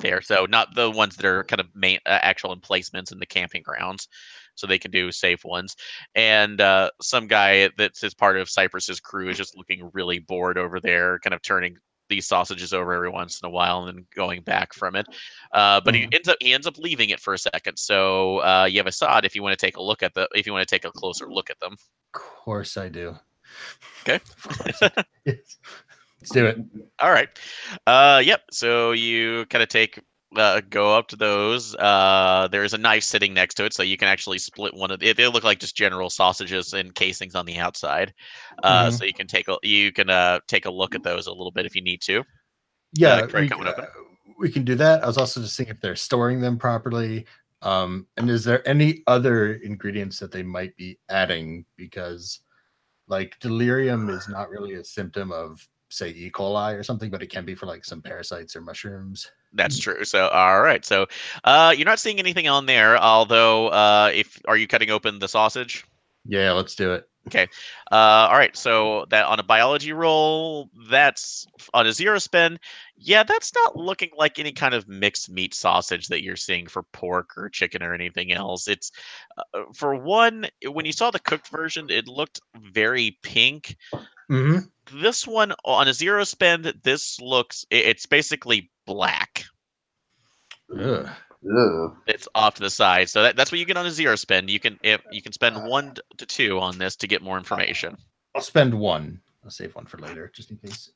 there. So not the ones that are kind of main actual emplacements in the camping grounds, so they can do safe ones. And some guy that's as part of Cyprus's crew is just looking really bored over there, kind of turning these sausages over every once in a while and then going back from it. But he ends up leaving it for a second. So you have Assad if you want to take a closer look at them. Of course I do. Okay. Yes. Let's do it. All right. Yep. So you kind of take go up to those. There's a knife sitting next to it, so you can actually split one of. They look like just general sausages and casings on the outside. Mhm. So you can take a look at those a little bit if you need to. Yeah, crack one open. we can do that. I was also just seeing if they're storing them properly. And is there any other ingredients that they might be adding? Because like delirium is not really a symptom of, say, E. coli or something, but it can be for like some parasites or mushrooms. That's true. So, all right. So, you're not seeing anything on there. Although, if are you cutting open the sausage? Yeah, let's do it. Okay. All right. So that on a biology roll, that's on a 0 spin. Yeah, that's not looking like any kind of mixed meat sausage that you're seeing for pork or chicken or anything else. It's for one, when you saw the cooked version, it looked very pink. Mm-hmm. This one on a 0 spin, this looks it's basically black. Ugh. Ugh. It's off to the side. So that's what you get on a 0 spin. You can spend 1 to 2 on this to get more information. I'll spend 1. I'll save 1 for later, just in case.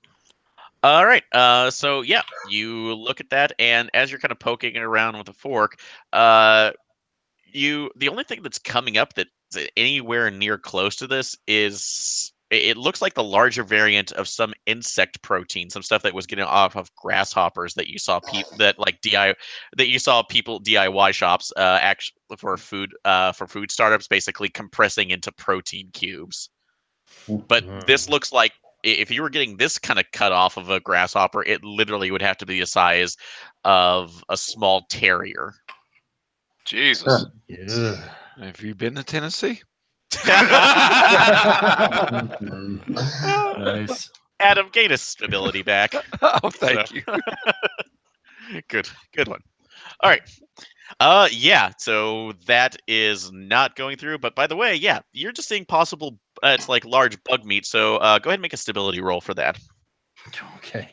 All right. So yeah, you look at that, and as you're kind of poking it around with a fork, the only thing that's coming up that's anywhere near close to this is it looks like the larger variant of some insect protein, some stuff that was getting off of grasshoppers that you saw people DIY shops actually for food startups basically compressing into protein cubes. But this looks like if you were getting this kind of cut off of a grasshopper, it literally would have to be the size of a small terrier. Jesus. Yeah. Have you been to Tennessee? Nice. Adam, gain his stability back. Oh, thank you. Good one. All right. Yeah. So that is not going through. But by the way, yeah, you're just seeing possible. It's like large bug meat. So go ahead and make a stability roll for that. Okay.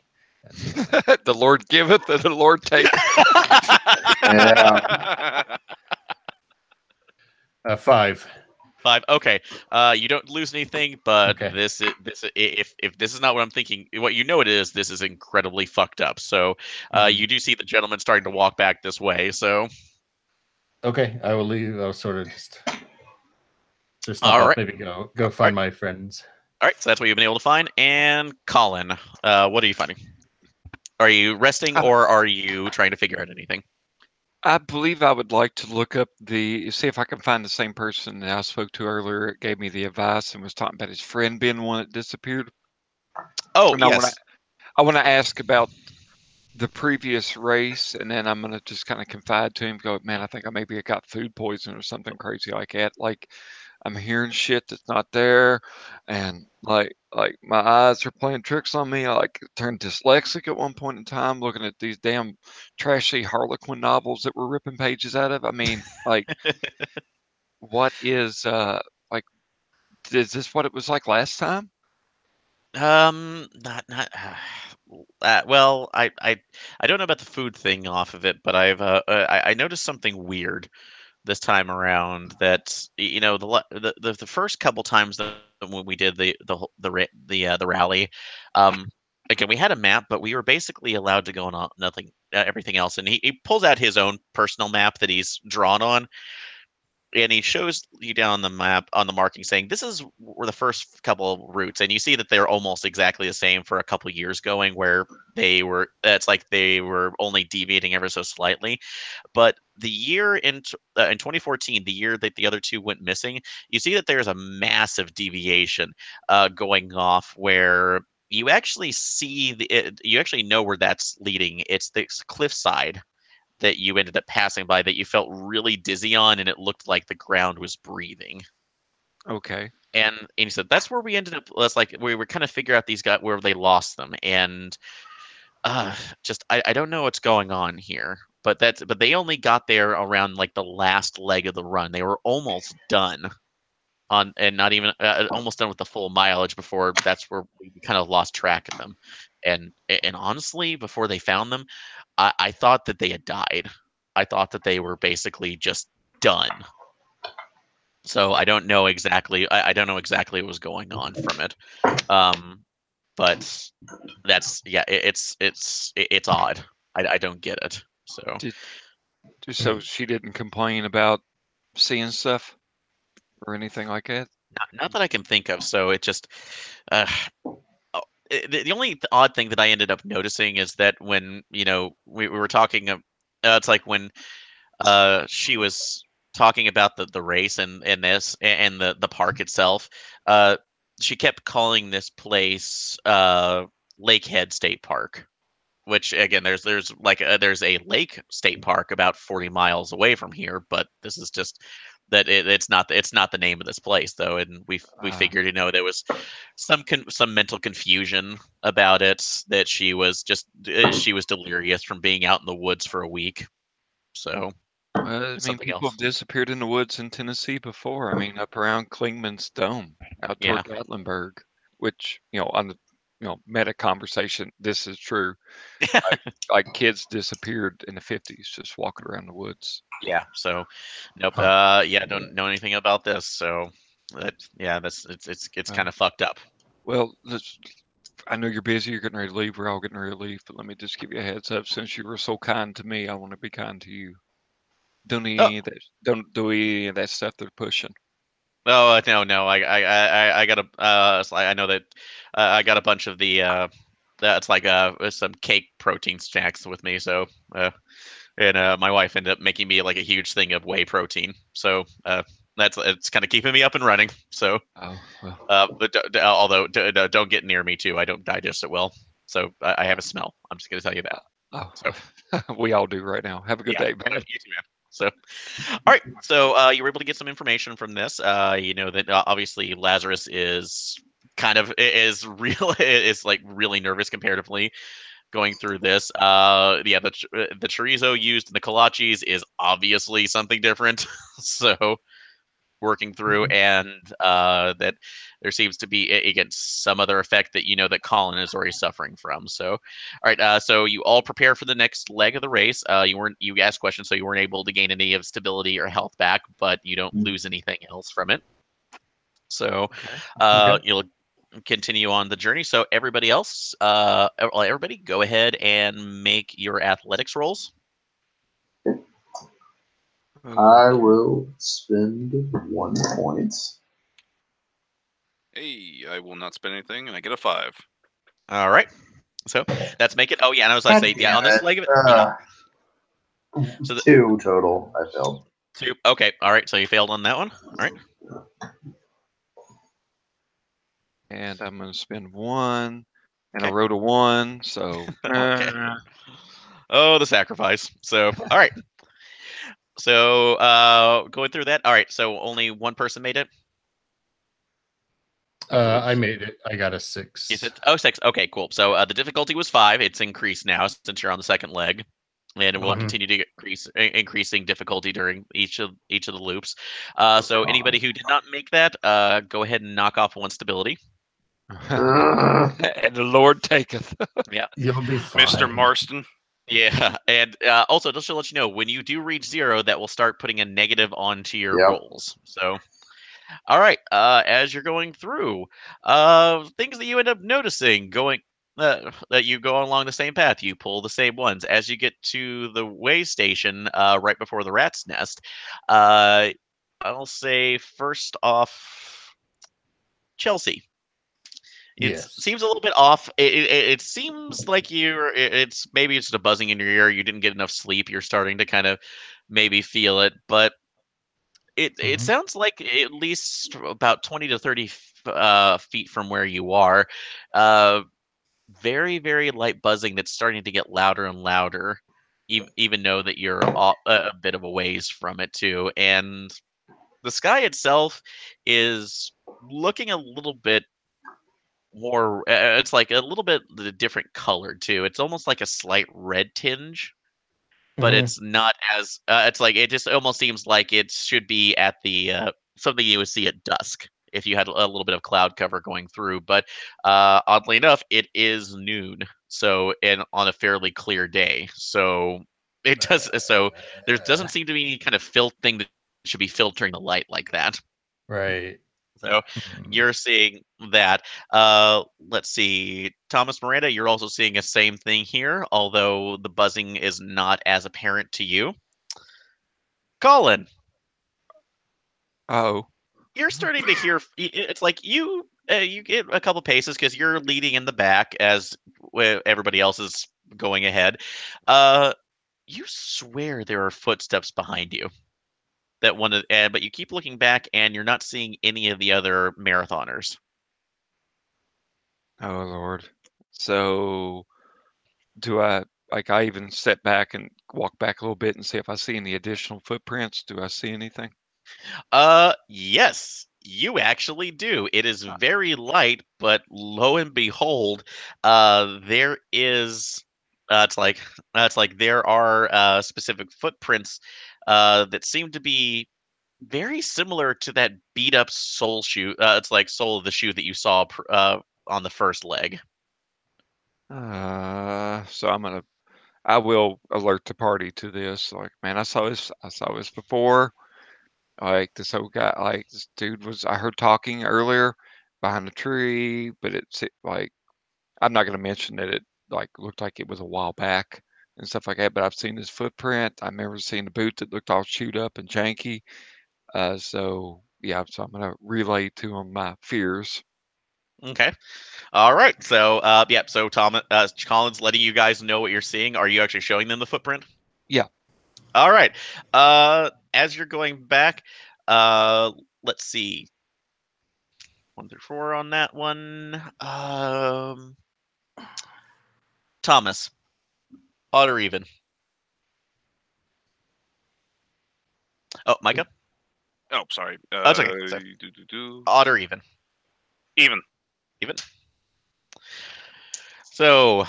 The Lord giveth and the Lord taketh. Yeah. 5. 5. Okay. You don't lose anything, but Okay. if this is not what I'm thinking, what you know it is, this is incredibly fucked up. So you do see the gentleman starting to walk back this way. So Okay, I will leave. I'll sort of just All off, right. maybe go find my friends. All right. So that's what you've been able to find. And Colin, what are you finding? Are you resting or are you trying to figure out anything? I believe I would like to look up see if I can find the same person that I spoke to earlier. It gave me the advice and was talking about his friend being the one that disappeared. Oh, And yes. I want to ask about the previous race, and then I'm gonna just kind of confide to him, go, man, I think I maybe got food poisoning or something crazy like that. Like I'm hearing shit that's not there, and like my eyes are playing tricks on me. I like turned dyslexic at one point in time, looking at these damn trashy Harlequin novels that we're ripping pages out of. I mean, like, what is like? Is this what it was like last time? Not well, I don't know about the food thing off of it, but I noticed something weird this time around that the first couple times that when we did the rally, again we had a map, but we were basically allowed to go on nothing everything else, and he pulls out his own personal map that he's drawn on, and he shows you down the map on the marking saying this is where the first couple of routes, and you see that they're almost exactly the same for a couple years going, where it's like they were only deviating ever so slightly. But the year in 2014, the year that the other two went missing, you see that there's a massive deviation going off where you actually you actually know where that's leading. It's the cliffside that you ended up passing by that you felt really dizzy on, and it looked like the ground was breathing. Okay. And he said that's where we ended up. That's like we were kind of figure out these guys where they lost them, and just I don't know what's going on here. But they only got there around like the last leg of the run. They were almost done on, and not even almost done with the full mileage before that's where we kind of lost track of them. And honestly, before they found them, I thought that they had died. I thought that they were basically just done. So I don't know exactly. I don't know exactly what was going on from it. But that's it's odd. I don't get it. So Just so she didn't complain about seeing stuff or anything like that. not that I can think of. So it just uh, the only odd thing that I ended up noticing is that when we were talking, it's like when she was talking about the race and this and the park itself. She kept calling this place Lakehead State Park, which again there's a lake state park about 40 miles away from here, but this is just that it's not the name of this place though, and we figured there was some mental confusion about it, that she was delirious from being out in the woods for a week, so I mean, something people have else. disappeared in the woods in Tennessee before. I mean, up around Klingman's Dome, out Yeah. toward Gatlinburg, which, on the, meta conversation, this is true. Like kids disappeared in the 50s, just walking around the woods. Yeah. So, nope. Yeah, don't know anything about this. So, it's kind of fucked up. Well, I know you're busy. You're getting ready to leave. We're all getting ready to leave. But let me just give you a heads up. Since you were so kind to me, I want to be kind to you. Don't need Oh, any of that. Don't do any of that stuff they're pushing. no. I got a. I know that I got a bunch of the. That's like some cake protein snacks with me. So, and my wife ended up making me like a huge thing of whey protein. So, it's kind of keeping me up and running. So, Oh, well. but although don't get near me too. I don't digest it well. So I have a smell. I'm just gonna tell you that. Oh, So we all do right now. Have a good day, I know bud. you too, man. So, all right. So you were able to get some information from this. You know that obviously Lazarus is kind of is real is like really nervous comparatively going through this. Yeah, the chorizo used in the kolaches is obviously something different. So working through, and that there seems to be again some other effect that that Colin is already suffering from. So, all right, so you all prepare for the next leg of the race. You asked questions, so you weren't able to gain any of stability or health back, but you don't lose anything else from it. So, Okay. you'll continue on the journey. So everybody else, everybody, go ahead and make your athletics rolls. I will spend 1 point. Hey, I will not spend anything, and I get a 5. All right. So that's make it. Oh yeah, and I was like, God say yeah damn on this it. leg of it. So 2 total. I failed. two. Okay. All right. So you failed on that one. All right. And I'm going to spend 1, and I Okay. wrote a 1, so. Okay. Oh, the sacrifice. So all right. So going through that. All right. So only one person made it. I made it. I got a 6. You said 6. Okay, cool. So the difficulty was 5. It's increased now since you're on the second leg, and it will continue to increasing difficulty during each of the loops. So anybody who did not make that, go ahead and knock off 1 stability. And the Lord taketh. Yeah. You'll be fine. Mr. Marston. Yeah, and also just to let you know, when you do reach 0, that will start putting a negative onto your Yep. rolls. So, all right, as you're going through, things that you end up noticing going that you go along the same path, you pull the same ones. As you get to the way station, right before the rat's nest, I'll say first off, Chelsea. It Yes. seems a little bit off. It seems like it's maybe it's just a buzzing in your ear. You didn't get enough sleep. You're starting to kind of maybe feel it, but it sounds like at least about 20 to 30 feet from where you are, uh, very very light buzzing that's starting to get louder and louder, even though that you're a bit of a ways from it too. And the sky itself is looking a little bit more, it's like a little bit the different color too. It's almost like a slight red tinge, but it's not as it's like it just almost seems like it should be at the something you would see at dusk if you had a little bit of cloud cover going through. But oddly enough, it is noon, so and on a fairly clear day. So it does so there doesn't seem to be any kind of thing that should be filtering the light like that. Right. So you're seeing that. Let's see, Thomas, Miranda, you're also seeing a same thing here, although the buzzing is not as apparent to you. Colin, Oh, you're starting to hear. It's like you get a couple paces because you're leading in the back as everybody else is going ahead. You swear there are footsteps behind you. That one, but you keep looking back and you're not seeing any of the other marathoners. oh Lord. So do I I even step back and walk back a little bit and see if I see any additional footprints? Do I see anything? Yes, you actually do. It is very light, but lo and behold, there is. It's like there are specific footprints that seem to be very similar to that beat up sole shoe. It's like sole of the shoe that you saw on the first leg. So I will alert the party to this. Like, man, I saw this before. Like this old guy, like this dude I heard talking earlier behind the tree, but like, I'm not gonna mention that it like looked like it was a while back and stuff like that, but I've seen his footprint. I remember seeing the boot that looked all chewed up and janky. So yeah, so I'm gonna relay to him my fears. Okay. All right. So, yeah. So, Colin's letting you guys know what you're seeing. Are you actually showing them the footprint? Yeah. All right. As you're going back, let's see. 1 through 4 on that one. Thomas, odd or even? Oh, Micah. Oh, sorry. Oh, it's okay. Sorry. Odd or even? Even. Even. So,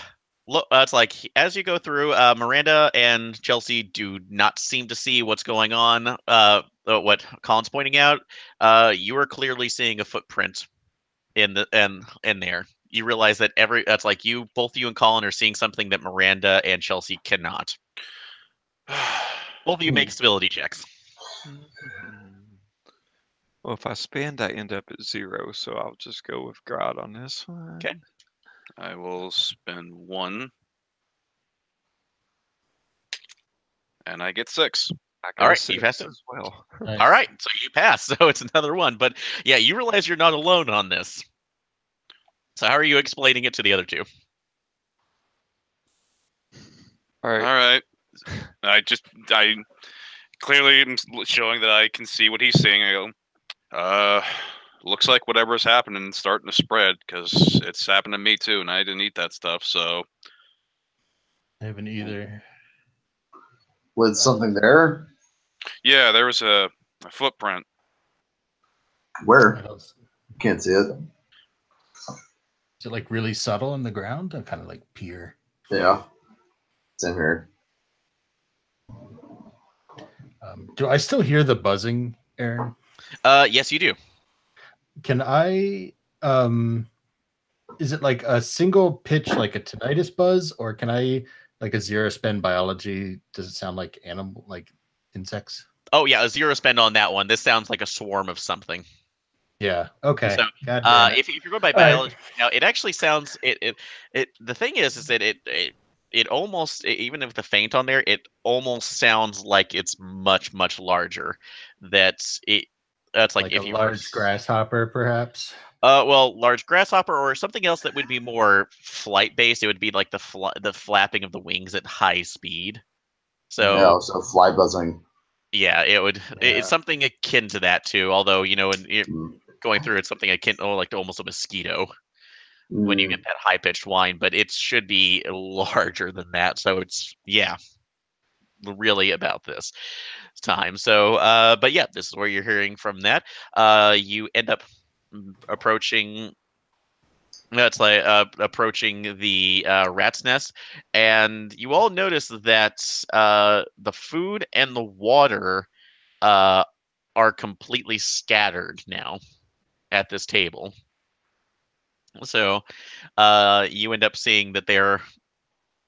look, it's like as you go through, Miranda and Chelsea do not seem to see what's going on. What Colin's pointing out, you are clearly seeing a footprint in there. You realize that that's like both you and Colin are seeing something that Miranda and Chelsea cannot. Both of you make stability checks. Well, if I spend, I end up at 0, so I'll just go with God on this one. Okay. I will spend 1. And I get 6. I got All a right, 6 you passed it. as well. Nice. All right, so you pass. So it's another one, but yeah, you realize you're not alone on this. So how are you explaining it to the other two? All right. All right. I clearly am showing that I can see what he's seeing. I go, looks like whatever's happening is starting to spread because it's happened to me too, and I didn't eat that stuff. So I haven't either. Was something there? yeah, there was a footprint. Where? I don't- Can't see it. Is it like really subtle in the ground? I'm kind of like peer. Yeah. Same here. Do I still hear the buzzing, Aaron? Yes, you do. Can I is it like a single pitch like a tinnitus buzz, or can I like a zero spend biology? Does it sound like animal like insects? Oh yeah, a zero spend on that one. This sounds like a swarm of something. Yeah. Okay. So, God damn it. if you're going by All right. biology, now it actually sounds it. The thing is that it almost even if the faint on there, it almost sounds like it's much larger. That's like Like if a you were large grasshopper, perhaps. well, large grasshopper or something else that would be more flight based. It would be like the flapping of the wings at high speed. So Yeah, so fly buzzing. yeah, it would. Yeah. It's something akin to that too. Although Mm. going through, it's something akin, like almost a mosquito when you Mm. get that high pitched whine. But it should be larger than that. So it's really about this time. So, but yeah, this is where you're hearing from that. You end up approaching. That's like approaching the rat's nest, and you all notice that the food and the water uh, are completely scattered now at this table. So you end up seeing that they're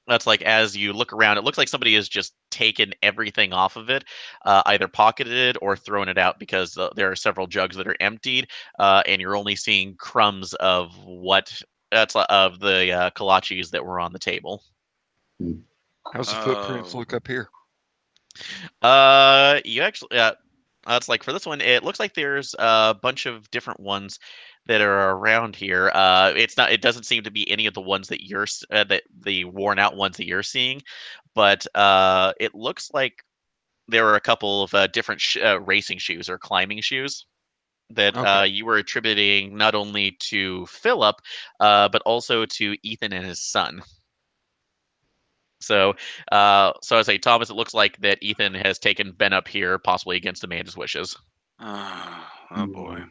that's like as you look around, it looks like somebody has just taken everything off of it, either pocketed it or thrown it out because there are several jugs that are emptied, and you're only seeing crumbs of of the kolaches that were on the table. How's the footprints look up here? You actually, it's like for this one, it looks like there's a bunch of different ones that are around here. It doesn't seem to be any of the ones that that the worn out ones that you're seeing, but it looks like there are a couple of different racing shoes or climbing shoes that Okay. you were attributing not only to Philip, but also to Ethan and his son. So I say, Thomas, it looks like that Ethan has taken Ben up here, possibly against Amanda's wishes. Oh boy.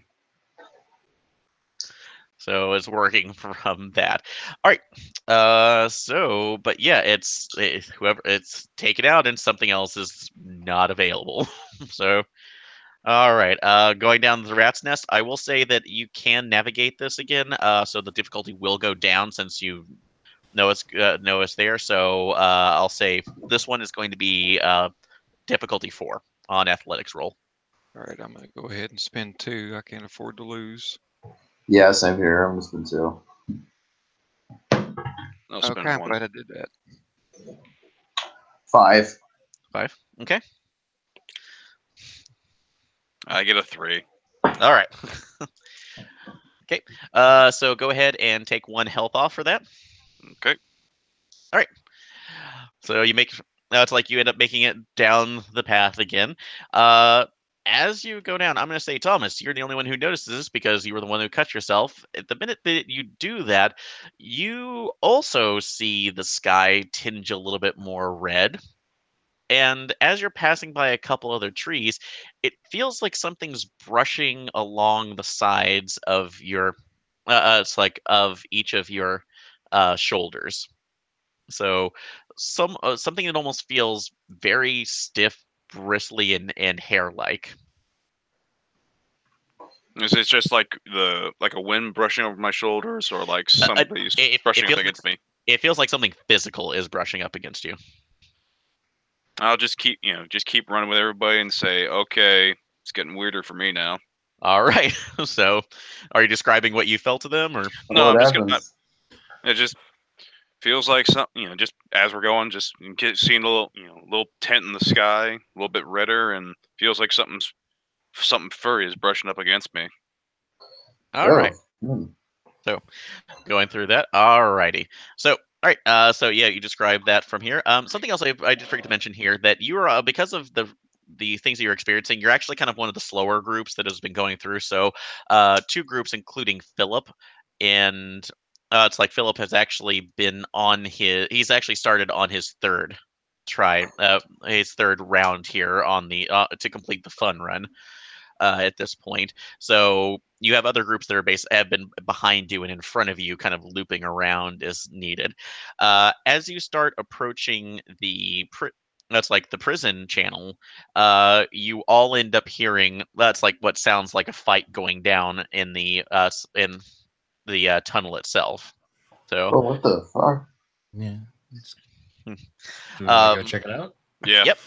So it's working from that. All right. But yeah, whoever it's taken out and something else is not available. So, all right. Going down the rat's nest, I will say that you can navigate this again. So the difficulty will go down since you know it's there. So I'll say this one is going to be difficulty 4 on athletics roll. All right, I'm going to go ahead and spend 2. I can't afford to lose. Yeah, same here. I'm just been 2. I'll spend Okay, I'm 1. glad I did that. 5. 5. Okay. I get a 3. All right. Okay. So go ahead and take 1 health off for that. Okay. All right. So you make. It's like you end up making it down the path again. As you go down, I'm going to say, Thomas, you're the only one who notices this because you were the one who cut yourself. At the minute that you do that, you also see the sky tinge a little bit more red. And as you're passing by a couple other trees, it feels like something's brushing along the sides of your, it's like of each of your shoulders. So something that almost feels very stiff, bristly, and hair-like. Is it just like a wind brushing over my shoulders, or like somebody's brushing up against me? It feels like something physical is brushing up against you. I'll just keep running with everybody and say, okay, it's getting weirder for me now. All right. So, are you describing what you felt to them, or no? What I'm just happens? it just feels like something. Just as we're going, just seeing a little tent in the sky, a little bit redder, and feels like something furry is brushing up against me. all right. So, going through that. All righty. So, all right. So yeah, you described that from here. Something else I did forget to mention here that you are because of the things that you're experiencing, you're actually kind of one of the slower groups that has been going through. So, 2 groups, including Philip, and it's like Philip has actually been on he's actually started on his third his third round here on the to complete the fun run. At this point. So you have other groups that have been behind you and in front of you, kind of looping around as needed. As you start approaching that's like the prison channel, you all end up hearing that's like what sounds like a fight going down in the tunnel itself. So, Oh, what the fuck? Yeah. Do we want to go check it out? Yeah. Yep.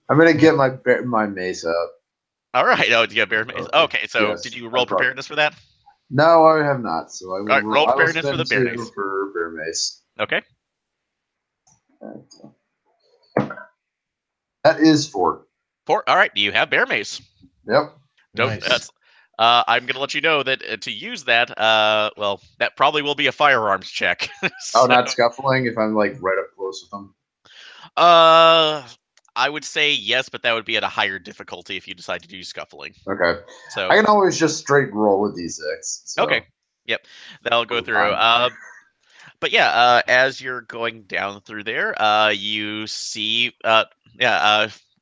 I'm gonna get my mace out. All right. Oh, yeah, bear mace. Okay, so Yes, did you roll preparedness for that? No, I have not. So I will. All right, roll I will preparedness for spend the bear 2 mace. for bear mace. Okay. That is 4. 4. All right. You have bear mace. Yep. Nice. I'm going to let you know that to use that, well, that probably will be a firearms check. Oh, not scuffling if I'm like right up close with them. I would say yes, but that would be at a higher difficulty if you decide to do scuffling. Okay. So I can always just straight roll a d6. So. Okay. Yep. That'll go through. But yeah, as you're going down through there, you see,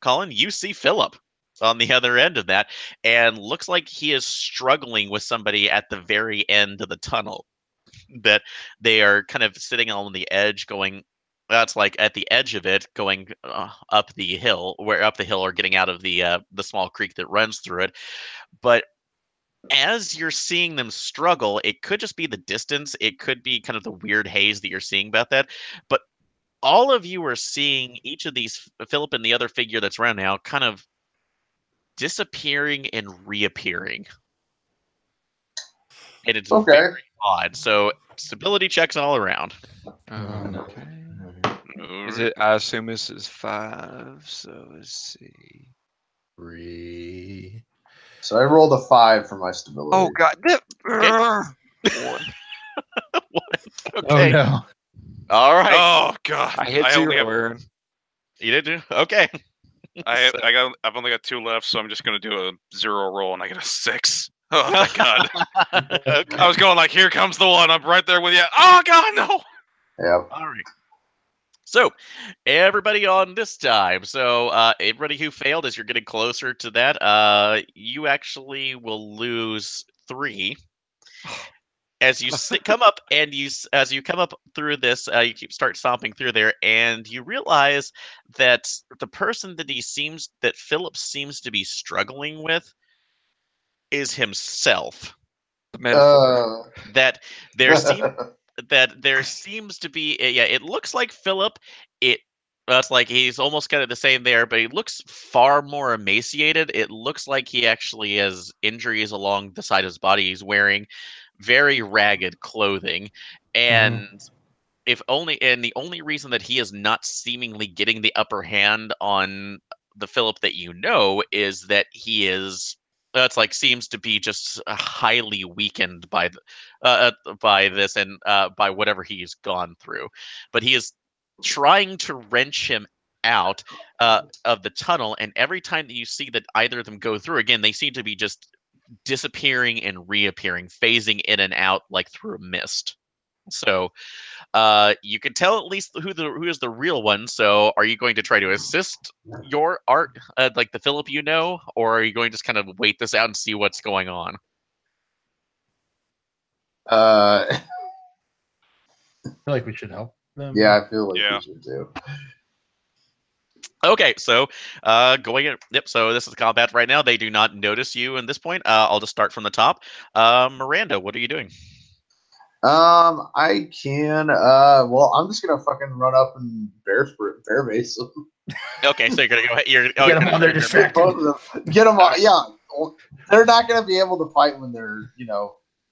Colin, you see Philip on the other end of that, and looks like he is struggling with somebody at the very end of the tunnel. That they are kind of sitting on the edge, going. That's like at the edge of it, going up the hill, or getting out of the small creek that runs through it. But as you're seeing them struggle, it could just be the distance. It could be kind of the weird haze that you're seeing about that. But all of you are seeing each of these, Philip and the other figure that's around now, kind of disappearing and reappearing. And it's Okay. very odd. So stability checks all around. Okay. Is Alright. it? I assume this is 5. So let's see. 3. So I rolled a 5 for my stability. Oh God! What? Oh Okay. no. All right. Oh God! I hit only 0, have, Aaron. You did do? Okay. So- I've only got 2 left, so I'm just gonna do a 0 roll, and I get a 6. Oh, thank God! Okay. I was going like, here comes the one. I'm right there with you. Oh God, no! Yep. All right. So, everybody on this time. So, everybody who failed, as you're getting closer to that, you actually will lose 3. As you come up and as you come up through this, you start stomping through there, and you realize that the person that Philip seems to be struggling with is himself. The metaphor. That there seems to be it looks like Philip. It's like he's almost kind of the same there, but he looks far more emaciated. It looks like he actually has injuries along the side of his body. He's wearing very ragged clothing, and the only reason that he is not seemingly getting the upper hand on the Philip that you know is that he is that's like seems to be just highly weakened by this and by whatever he's gone through, but he is trying to wrench him out of the tunnel, and every time that you see that either of them go through again, they seem to be just disappearing and reappearing, phasing in and out like through a mist. So you can tell at least who is the real one. So are you going to try to assist your art, like the Philip you know, or are you going to just kind of wait this out and see what's going on? I feel like we should help them. Yeah, I feel like Yeah. we should do. Okay, so going in. Yep. So this is combat right now. They do not notice you in this point. I'll just start from the top. Miranda, what are you doing? I can. Well, I'm just gonna fucking run up and bear base them. Okay, so you're gonna go. You're Get them while they're distracted. Both of them. Get them. Yeah, well, they're not gonna be able to fight when their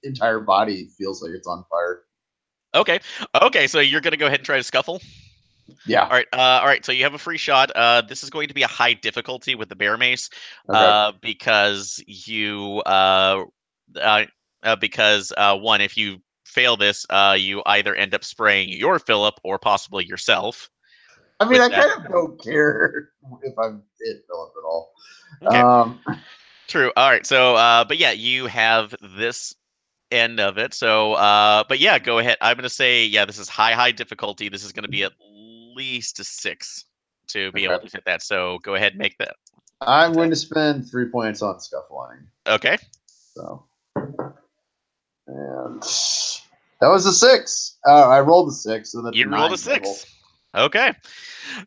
entire body feels like it's on fire. Okay. Okay, so you're gonna go ahead and try to scuffle. Yeah. All right. So you have a free shot. This is going to be a high difficulty with the bear mace, Okay. because one, if you fail this, you either end up spraying your Philip or possibly yourself. I mean, with I that. kind of don't care if I'm hit Philip at all. Okay. True. All right. So, but yeah, you have this end of it. So, but yeah, go ahead. I'm gonna say, yeah, this is high difficulty. This is gonna be at least a 6 to be able to hit that. So, go ahead and make that. I'm going to spend 3 points on scuffling. Okay. So, and that was a 6. I rolled a 6, so that's You rolled a 6. Okay.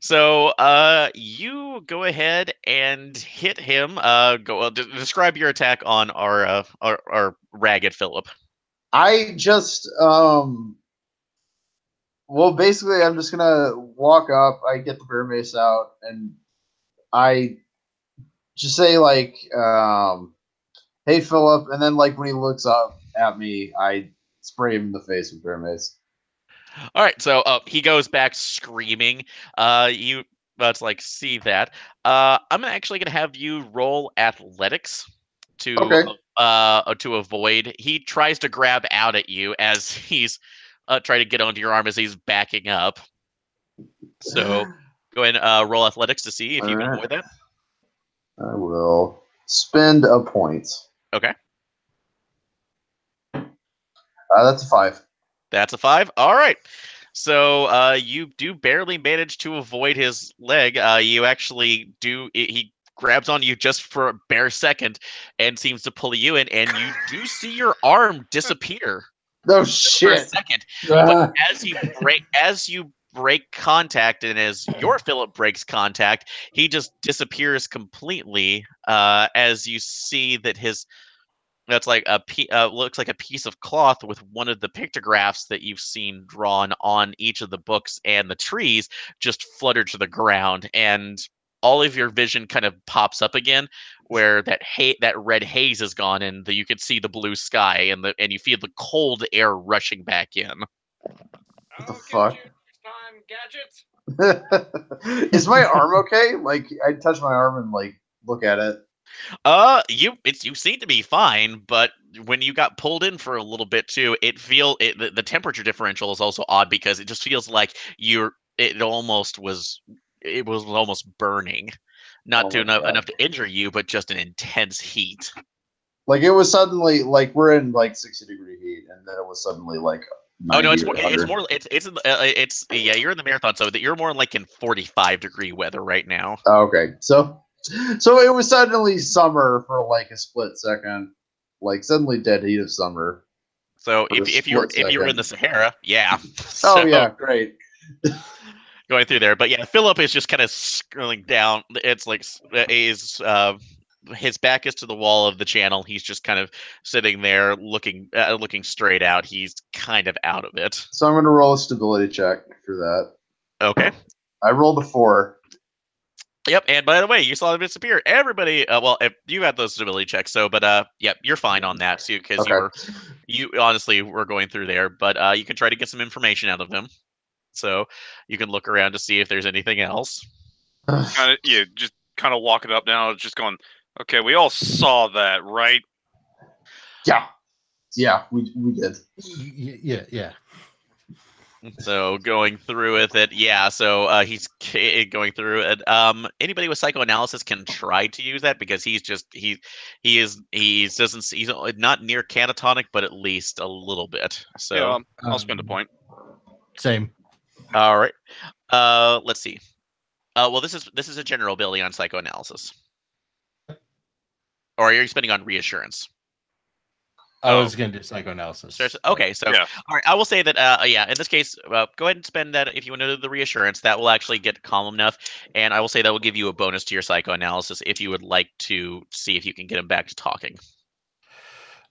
So, you go ahead and hit him. Describe your attack on our ragged Philip. I just well, basically, I'm just gonna walk up. I get the bear mace out, and I just say like, "Hey, Philip," and then like when he looks up at me, I spray him in the face with bear mace. All right, so he goes back screaming. Let's like see that. I'm actually gonna have you roll athletics to avoid. He tries to grab out at you as he's trying to get onto your arm as he's backing up. So go ahead and roll athletics to see if you can avoid that. I will spend a point. Okay. That's a 5. That's a 5. All right. So you do barely manage to avoid his leg. You actually do. He grabs on you just for a bare second and seems to pull you in, and you do see your arm disappear No for a shit. second. But as you break contact, and as your Philip breaks contact, he just disappears completely. As you see that his That's like looks like a piece of cloth with one of the pictographs that you've seen drawn on each of the books and the trees just fluttered to the ground, and all of your vision kind of pops up again, where that red haze is gone, and you can see the blue sky, and you feel the cold air rushing back in. What the fuck? Is my arm okay? Like, I touch my arm and like look at it. You seem to be fine, but when you got pulled in for a little bit too, the temperature differential is also odd because it just feels like it was almost burning, not Oh to my God. enough to injure you, but just an intense heat. Like it was suddenly like we're in like 60-degree heat, and then it was suddenly like 90 Oh no, it's or more. Yeah, you're in the marathon, so that you're more like in 45-degree weather right now. Oh, okay, so it was suddenly summer for like a split second, like suddenly dead heat of summer. So For a if you were split in the second. Sahara, yeah. Oh So yeah, great. going through there, but yeah, Philip is just kind of scrolling down. It's like his back is to the wall of the channel. He's just kind of sitting there looking straight out. He's kind of out of it. So I'm gonna roll a stability check for that. Okay. I rolled a 4. Yep. And by the way, you saw him disappear. Everybody, well, if you had those stability checks, but yep, you're fine on that too, because Okay. you honestly were going through there, but you can try to get some information out of him. So you can look around to see if there's anything else. Just kind of walking up now, just going, okay, we all saw that, right? Yeah, we did. Yeah. So going through with it, yeah. So he's going through it. Anybody with psychoanalysis can try to use that because he's not near catatonic, but at least a little bit. So Yeah, I'll spend a point. Same. all right. Let's see. Well, this is a general ability on psychoanalysis. Or are you spending on reassurance? I was going to do psychoanalysis. Okay, so Yeah. all right, I will say that in this case, go ahead and spend that if you want to do the reassurance. That will actually get calm enough, and I will say that will give you a bonus to your psychoanalysis if you would like to see if you can get him back to talking.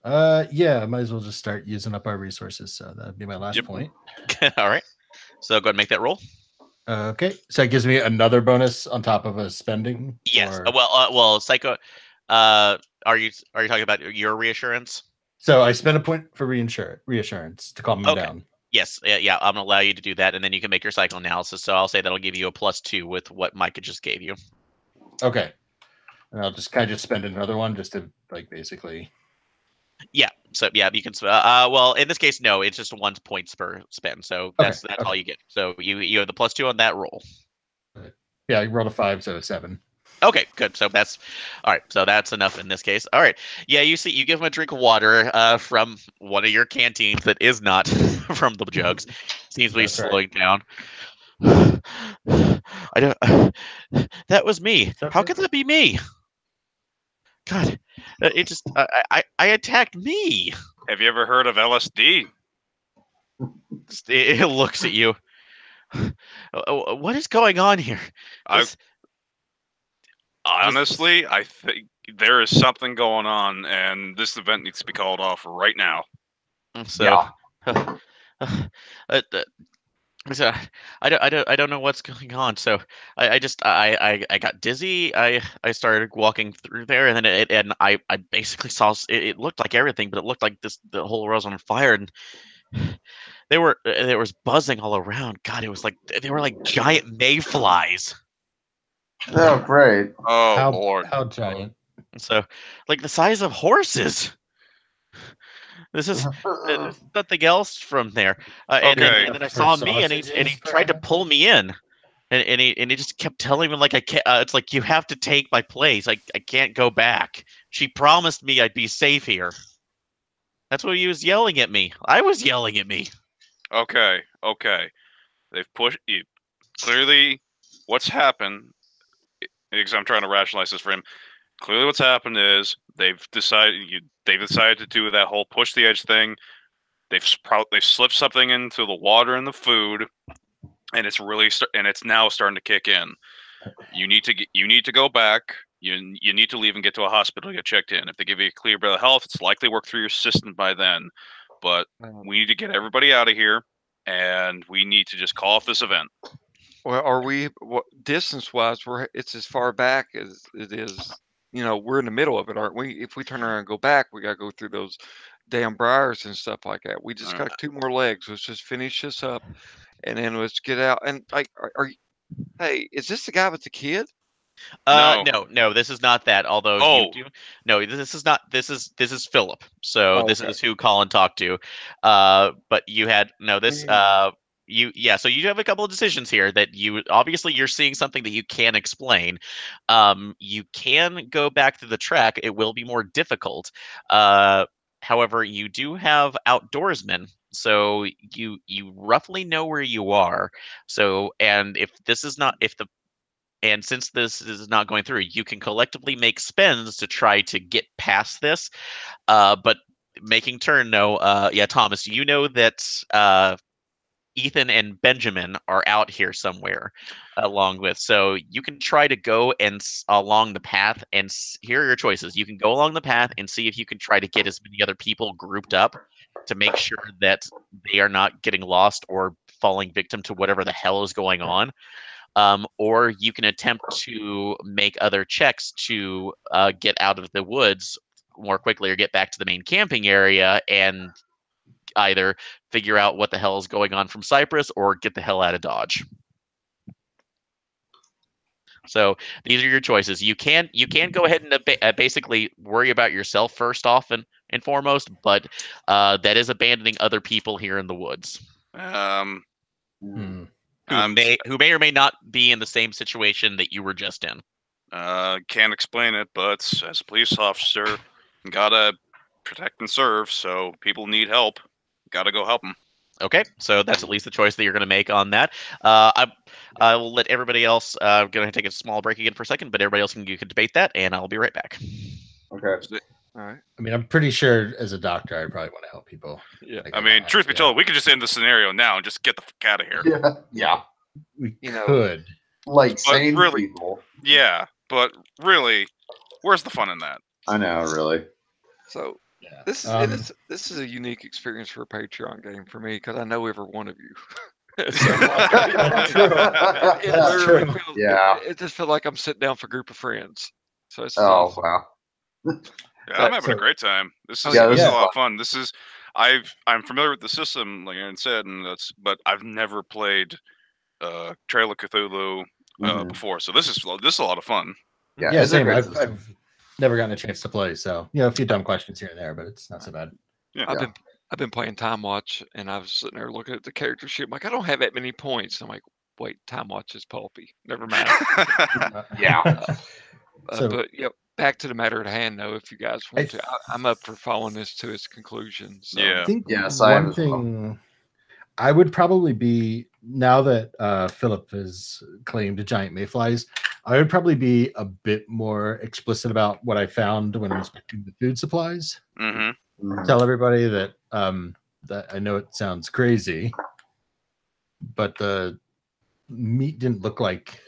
Yeah, I might as well just start using up our resources. So that'd be my last point. All right, so go ahead and make that roll. Okay, so it gives me another bonus on top of a spending. Yes. Or... Well, psycho. Are you talking about your reassurance? So I spend a point for reassurance to calm him down. Yes, yeah, I'm gonna allow you to do that, and then you can make your psychoanalysis. So I'll say that'll give you a +2 with what Micah just gave you. Okay, and I'll just kind of spend another one just to like basically. Yeah. So yeah, you can. Well, in this case, no, it's just 1 point per spend. So that's all you get. So you have the +2 on that roll. Yeah, I rolled a 5, so 7. Okay, good. So that's all right. So that's enough in this case. All right. Yeah, you see, you give him a drink of water from one of your canteens that is not from the jugs. Seems to be slowing down. I don't. That was me. How could that be me? God, it just I attacked me. Have you ever heard of LSD? It looks at you. What is going on here? Honestly, I think there is something going on, and this event needs to be called off right now. So, so I don't know what's going on. So I got dizzy. I started walking through there, and then I basically saw it looked like everything, but it looked like the whole world was on fire, and there was buzzing all around. God, it was like they were like giant mayflies. Oh, great. Oh, Lord. How giant? So, like the size of horses. This is nothing else from there. Okay. And then I saw me, and he tried to pull me in, and he just kept telling me like I can't. It's like you have to take my place. I can't go back. She promised me I'd be safe here. That's what he was yelling at me. I was yelling at me. Okay. They've pushed you. Clearly, what's happened, because I'm trying to rationalize this for him. Clearly, what's happened is they've decided to do that whole push the edge thing. They've slipped something into the water and the food, and it's now starting to kick in. You need to go back. You need to leave and get to a hospital to get checked in. If they give you a clear bill of health, it's likely worked through your system by then. But we need to get everybody out of here, and we need to just call off this event. Well, are we distance-wise? It's as far back as it is. We're in the middle of it, aren't we? If we turn around and go back, we gotta go through those damn briars and stuff like that. We just got 2 more legs. Let's just finish this up, and then let's get out. And like, hey, is this the guy with the kid? No, this is not that. Although you do, no, this is not. This is Philip. So this is who Colin talked to. But you had this. So you have a couple of decisions here that you're seeing something that you can explain. You can go back to the track. It will be more difficult. However, you do have outdoorsmen. So you roughly know where you are. So, and since this is not going through, you can collectively make spends to try to get past this. But making turn, Thomas, that Ethan and Benjamin are out here somewhere along with. So you can try to go along the path, and here are your choices. You can go along the path and see if you can try to get as many other people grouped up to make sure that they are not getting lost or falling victim to whatever the hell is going on. Or you can attempt to make other checks to get out of the woods more quickly or get back to the main camping area and either figure out what the hell is going on from Cyprus or get the hell out of Dodge. So these are your choices. You can go ahead and basically worry about yourself first off and foremost, but that is abandoning other people here in the woods. Who may or may not be in the same situation that you were just in. Can't explain it, but as a police officer, gotta protect and serve. So people need help. Gotta go help them. Okay, so that's at least the choice that you're going to make on that. I will let everybody else. Going to take a small break again for a second, but everybody else you can debate that, and I'll be right back. Okay. All right. I mean, I'm pretty sure as a doctor, I'd probably want to help people. Yeah. I mean, truth be told, we could just end the scenario now and just get the fuck out of here. Yeah. We could. Like sane really, people. Yeah, but really, where's the fun in that? I know, really. So Yeah. this is a unique experience for a Patreon game for me because I know every one of you. It just feels like I'm sitting down for a group of friends. So it's awesome. Wow. Yeah, I'm having a great time. This is a lot of fun. I'm familiar with the system, like Aaron said, but I've never played Trail of Cthulhu before, so this is a lot of fun. Yeah, same. I've never gotten a chance to play, so a few dumb questions here and there, but it's not so bad. Yeah. I've been playing Time Watch, and I was sitting there looking at the character sheet. I'm like, I don't have that many points. I'm like, wait, Time Watch is pulpy. Never mind. But back to the matter at hand, though. If you guys want to, I'm up for following this to its conclusion. So. Yeah. I think one thing I would probably be, now that Philip has claimed giant mayflies, I would probably be a bit more explicit about what I found when inspecting the food supplies. Tell everybody that that I know it sounds crazy, but the meat didn't look like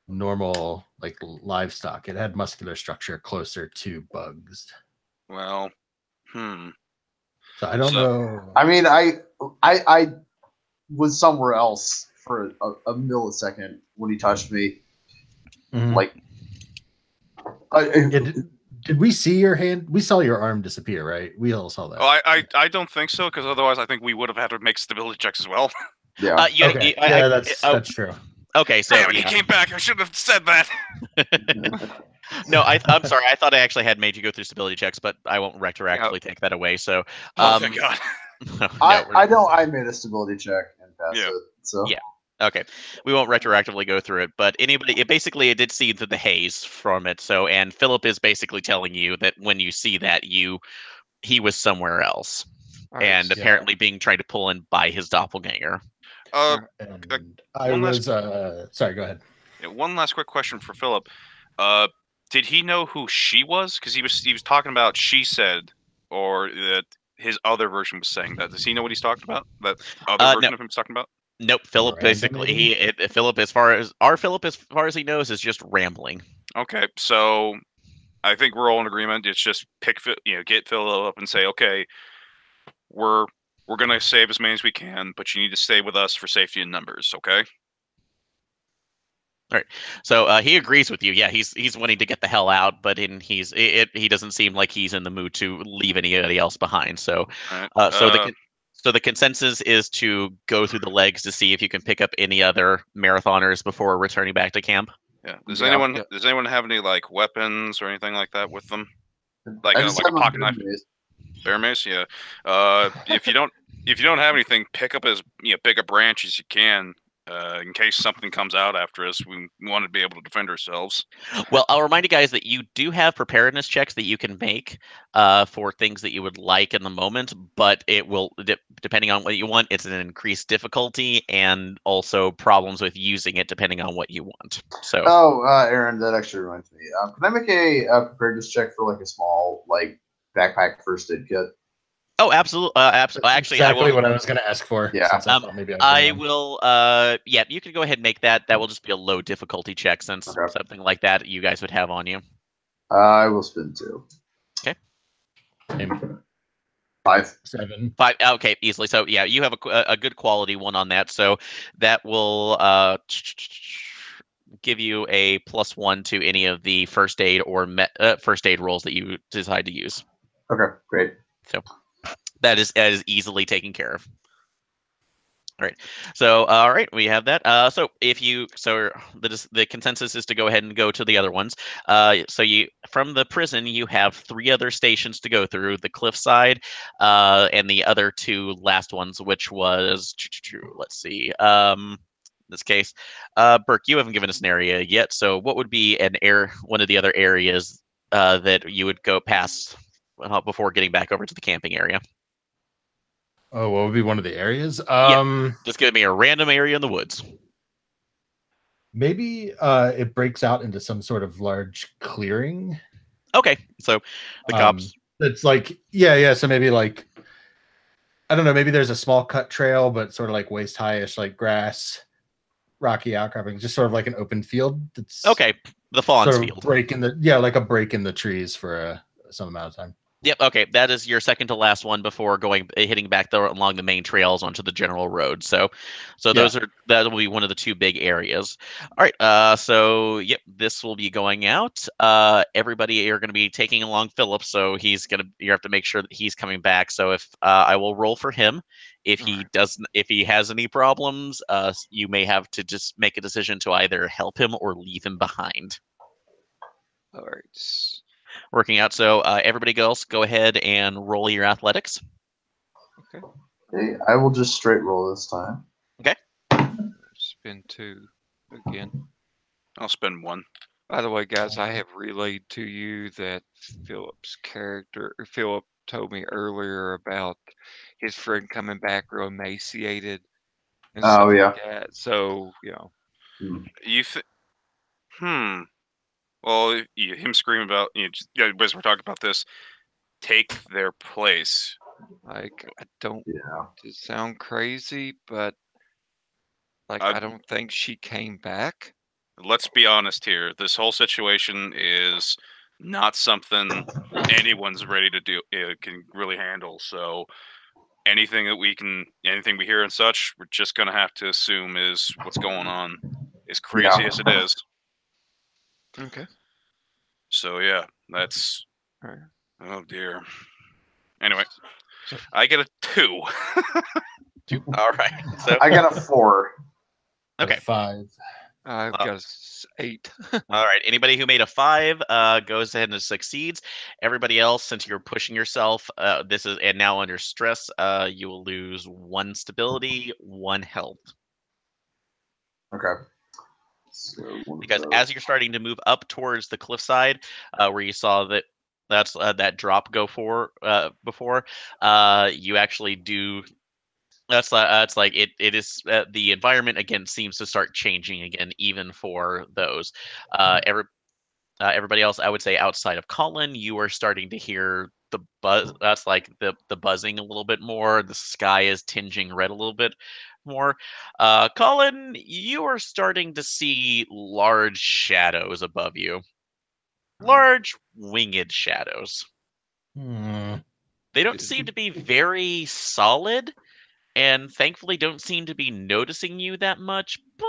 normal like livestock. It had muscular structure closer to bugs. Well, So I don't know. I mean, I was somewhere else for a millisecond when he touched me. Like, did we see your hand? We saw your arm disappear, right? We all saw that. Oh, I don't think so, because otherwise I think we would have had to make stability checks as well. Yeah. That's true. Okay, so he came back. I should have said that. No, I'm sorry. I thought I actually had made you go through stability checks, but I won't retroactively take that away. So, thank God. I made a stability check and passed it. So yeah. Okay, we won't retroactively go through it, but it did see the haze from it. So, and Philip is basically telling you that when you see that, he was somewhere else, and apparently being tried to pull in by his doppelganger. Sorry, go ahead. Yeah, one last quick question for Philip. Did he know who she was? Because he was talking about she said, or that his other version was saying that. Does he know what he's talking about? That other version of him was talking about? Nope. Philip basically Philip as far as he knows is just rambling. Okay, so I think we're all in agreement. It's just get Phil up and say, okay, we're gonna save as many as we can, but you need to stay with us for safety in numbers. Okay. All right. So he agrees with you. Yeah, he's wanting to get the hell out, but he doesn't seem like he's in the mood to leave anybody else behind. So, All right. so the consensus is to go through the legs to see if you can pick up any other marathoners before returning back to camp. Yeah. Does Yeah. anyone have any like weapons or anything like that with them? Like I just like a have my pocket knife, memories. bear mace. Yeah. If you don't have anything, pick up as big a branch as you can. In case something comes out after us, we want to be able to defend ourselves. Well, I'll remind you guys that you do have preparedness checks that you can make for things that you would like in the moment, but it will, depending on what you want, it's an increased difficulty and also problems with using it depending on what you want. So. Oh, Aaron, that actually reminds me. Can I make a preparedness check for like a small like backpack first aid kit? Oh, absolutely. That's Actually, exactly I will. what I was going to ask for. Yeah. Since I thought maybe I will. Yeah, you can go ahead and make that. That will just be a low difficulty check, since Okay. something like that you guys would have on you. I will spend 2. Okay. 5. 7. 5. Okay, easily. So yeah, you have a good quality one on that. So that will give you a +1 to any of the first aid or first aid rolls that you decide to use. Okay, great. So that is easily taken care of. All right. So, all right, we have that. So the consensus is to go ahead and go to the other ones. So from the prison, you have 3 other stations to go through: the cliffside, and the other 2 last ones, which was, let's see. In this case, Burke, you haven't given us an area yet. So, what would be one of the other areas that you would go past before getting back over to the camping area? Oh, what would be one of the areas? Just give me a random area in the woods. Maybe it breaks out into some sort of large clearing. Okay, so the cops. It's like yeah. So maybe like, I don't know. Maybe there's a small cut trail, but sort of like waist highish, like grass, rocky outcropping, just sort of like an open field. That's Okay, the Fawn's sort of field. like a break in the trees for some amount of time. Yep. Okay, that is your second to last one before hitting back along the main trails onto the general road. So that will be one of the 2 big areas. All right. So yep, this will be going out. Everybody, you're going to be taking along Philip, so you have to make sure that he's coming back. So if I will roll for him, if he has any problems, you may have to just make a decision to either help him or leave him behind. All right. Working out. So everybody else, go ahead and roll your athletics. Okay. Okay, I will just straight roll this time. Okay. Spend 2 again. I'll spend 1. By the way, guys, I have relayed to you that Philip told me earlier about his friend coming back real emaciated and stuff like that. So, You Well, him screaming about as we're talking about this, take their place. like, I don't Yeah. to sound crazy, but like, I don't think she came back. Let's be honest here. This whole situation is not something anyone's ready to do. Can really handle. So anything we hear and such, we're just gonna have to assume is what's going on. As crazy as it is. Okay. So yeah, that's. All right. Oh dear. Anyway, I get a 2. 2. All right. So I got a 4. Okay. 5. I've got 8. All right. Anybody who made a 5 goes ahead and succeeds. Everybody else, since you're pushing yourself, and now under stress, you will lose 1 stability, 1 health. Okay. Because as you're starting to move up towards the cliffside, where you saw that drop go before, you actually do. It's like it is the environment again seems to start changing again, even for those. Everybody else, I would say outside of Colin, you are starting to hear the buzz. That's like the buzzing a little bit more. The sky is tinging red a little bit more. Colin, you are starting to see large shadows above you. large winged shadows. Hmm. They don't seem to be very solid, and thankfully don't seem to be noticing you that much, but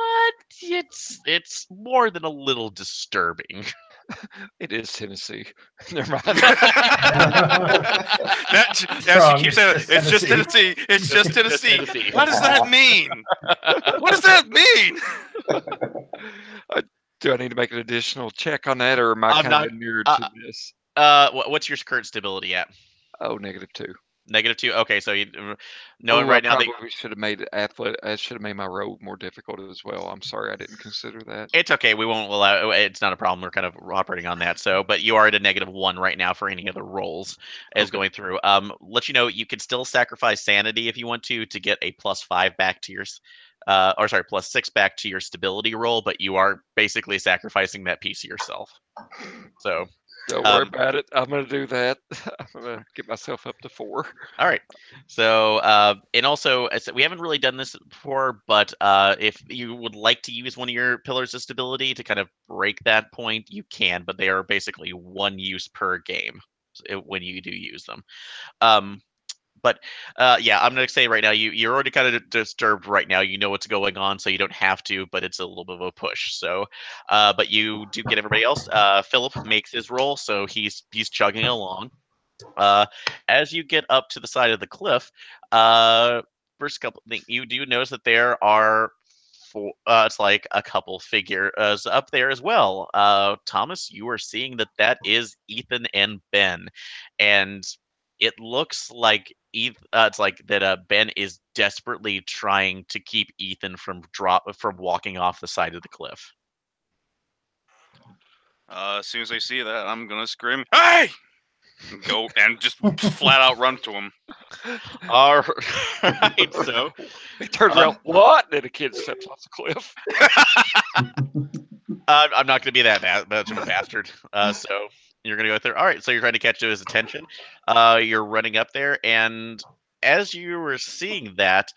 it's more than a little disturbing. It is Tennessee. Never mind. She keeps saying it's just Tennessee. It's just Tennessee. Tennessee. What does that mean? What does that mean? Do I need to make an additional check on that, or am I I'm kind not- of inured to this? What's your current stability at? Oh, -2. -2. Okay, so you knowing Oh, right I now that probably should have made athletic. I should have made my road more difficult as well. I'm sorry, I didn't consider that. it's okay. We won't allow. It's not a problem. We're kind of operating on that. So, but you are at a -1 right now for any other rolls as Okay. going through. Let you know you can still sacrifice sanity if you want to get a +5 back to your, or sorry, +6 back to your stability roll. But you are basically sacrificing that piece of yourself. So, Don't worry about it. I'm going to do that. I'm going to get myself up to 4. all right. So, and also, I said we haven't really done this before, but if you would like to use one of your pillars of stability to kind of break that point, you can. But they are basically one use per game when you do use them. But yeah, I'm gonna say right now, you're already kind of disturbed right now. You know what's going on, so you don't have to, but it's a little bit of a push. So, but you do get everybody else. Philip makes his roll, so he's chugging along. Uh, as you get up to the side of the cliff, first couple things you do notice that there are four. It's like a couple figures up there as well. Thomas, you are seeing that is Ethan and Ben, and it looks like it's like that. Ben is desperately trying to keep Ethan from walking off the side of the cliff. As soon as I see that, I'm gonna scream, "Hey!" And go and just flat out run to him. All right, so He turns around, what? And then a kid steps off the cliff. I'm not going to be that much of a bastard. So you're going to go there. All right. So you're trying to catch his attention. You're running up there, and as you were seeing that,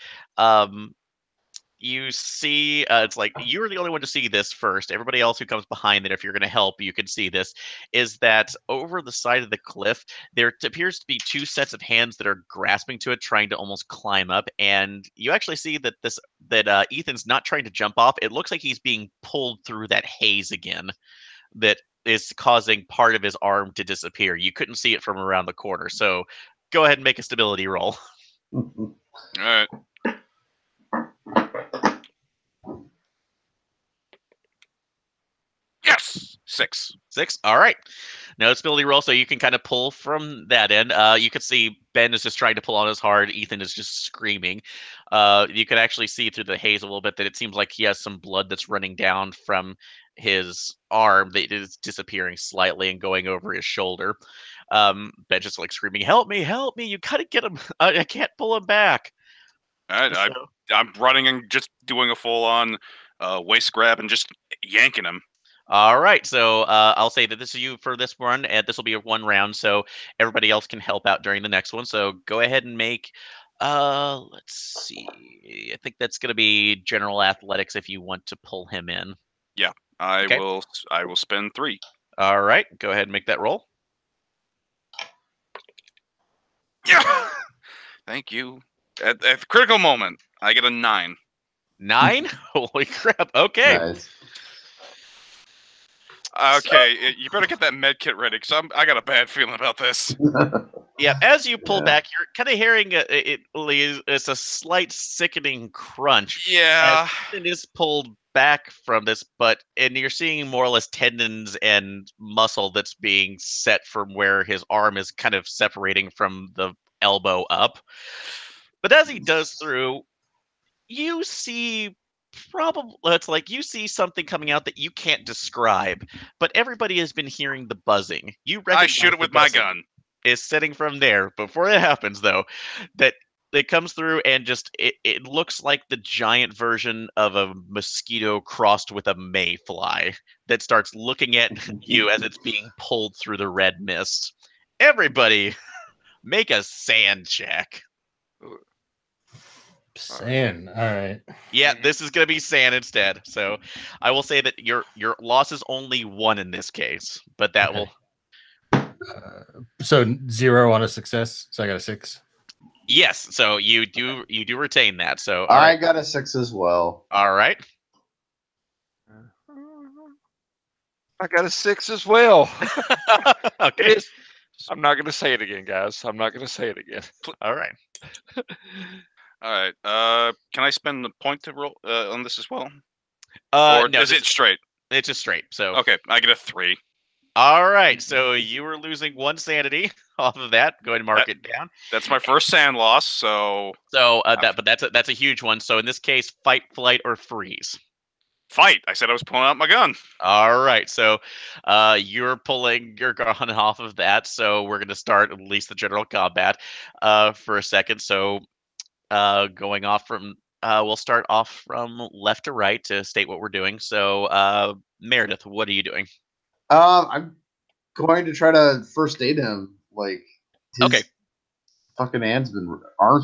you see it's like you're the only one to see this first. Everybody else who comes behind it, if you're going to help, you can see this. Is that over the side of the cliff? There appears to be two sets of hands that are grasping to it, trying to almost climb up. And you actually see that Ethan's not trying to jump off. It looks like he's being pulled through that haze again. That is causing part of his arm to disappear. You couldn't see it from around the corner. So go ahead and make a stability roll. All right. Yes, 6. 6. All right. No stability roll, so you can kind of pull from that end. You can see Ben is just trying to pull on as hard. Ethan is just screaming. You can actually see through the haze a little bit that it seems like he has some blood that's running down from his arm that is disappearing slightly and going over his shoulder. Ben just like screaming, "Help me! Help me! You gotta get him! I can't pull him back." All right, So- I'm running and just doing a full-on waist grab and just yanking him. All right, so I'll say that this is you for this one, and this will be a 1 round, so everybody else can help out during the next one. So go ahead and make, let's see, I think that's going to be general athletics if you want to pull him in. Yeah, I Okay. will spend 3. All right, go ahead and make that roll. Yeah, thank you. At the critical moment, I get a 9. 9? Holy crap! Okay. Nice. Okay, you better get that med kit ready because I got a bad feeling about this. Yeah, as you pull Yeah. back, you're kind of hearing it's a slight sickening crunch. Yeah. It is pulled back from this, and you're seeing more or less tendons and muscle that's being set from where his arm is kind of separating from the elbow up. But as he does through, you see it's like you see something coming out that you can't describe, but everybody has been hearing the buzzing. You I recognize shoot it the with my buzzing gun. is sitting from there. Before that happens, though, that it comes through and just it looks like the giant version of a mosquito crossed with a mayfly that starts looking at you as it's being pulled through the red mist. Everybody, make a sand check. Sand. All right. Yeah, this is going to be sand instead. So I will say that your loss is only 1 in this case, but that Okay. will. So 0 on a success. So I got a 6. Yes, so you do retain that. So all I right. got a 6 as well. All right. I got a 6 as well. Okay. I'm not going to say it again, guys. I'm not going to say it again. All right. All right. Can I spend the point to roll on this as well? No, is it straight? It's just straight. So Okay, I get a 3. all right. So you were losing 1 sanity off of that. Go ahead and mark it down. That's my first sand loss. So that's a huge one. So in this case, fight, flight, or freeze. Fight. I said I was pulling out my gun. All right. So you're pulling your gun off of that. So we're going to start at least the general combat for a second. So going off from we'll start off from left to right to state what we're doing. So Meredith, what are you doing? I'm going to try to first aid him. Like his fucking arms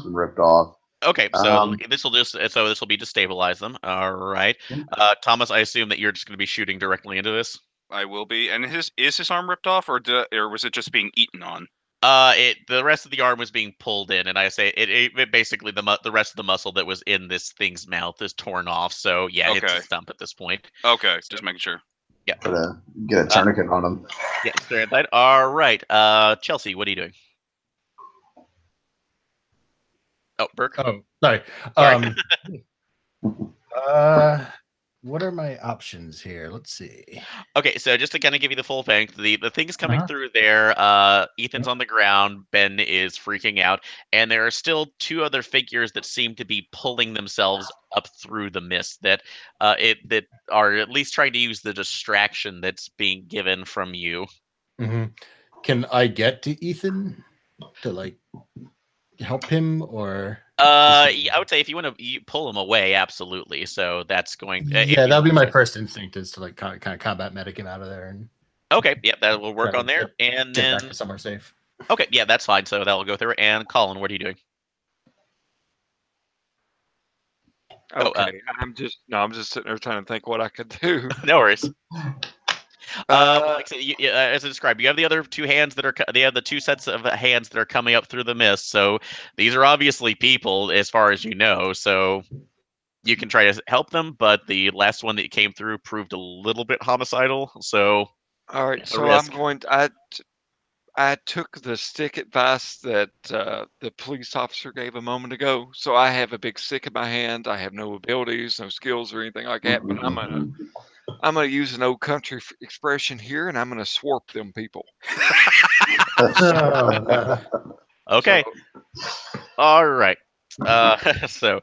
been ripped off. Okay, so this will be to stabilize them. All right, Thomas, I assume that you're just going to be shooting directly into this. I will be. And is his arm ripped off, or was it just being eaten on? The rest of the arm was being pulled in, and I say it basically the rest of the muscle that was in this thing's mouth is torn off. So yeah, it's a stump at this point. Okay, just making sure. Yeah, get a tourniquet on him. Yeah, straight inside. All right, Chelsea, what are you doing? Oh, Burke. Oh, sorry. What are my options here? Let's see. Okay, so just to kind of give you the full thing, the things coming through there, Ethan's on the ground, Ben is freaking out, and there are still 2 other figures that seem to be pulling themselves up through the mist that are at least trying to use the distraction that's being given from you. Mm-hmm. Can I get to Ethan to like help him, or I would say if you want to pull him away, absolutely. So that's going. That'll be my first instinct, is to like kind of combat medic him out of there. And okay, yeah, that will work on there, and get then back to somewhere safe. Okay, yeah, that's fine. So that will go through. And Colin, what are you doing? Okay, I'm just sitting there trying to think what I could do. No worries. Like I said, as I described, you have the other 2 hands that are. They have the 2 sets of hands that are coming up through the mist. So these are obviously people, as far as you know. So you can try to help them, but the last one that came through proved a little bit homicidal. So all right, so I'm going. I took the stick advice that the police officer gave a moment ago. So I have a big stick in my hand. I have no abilities, no skills, or anything like that. But I'm gonna use an old country expression here, and I'm gonna swarp them people. Okay. All right. So,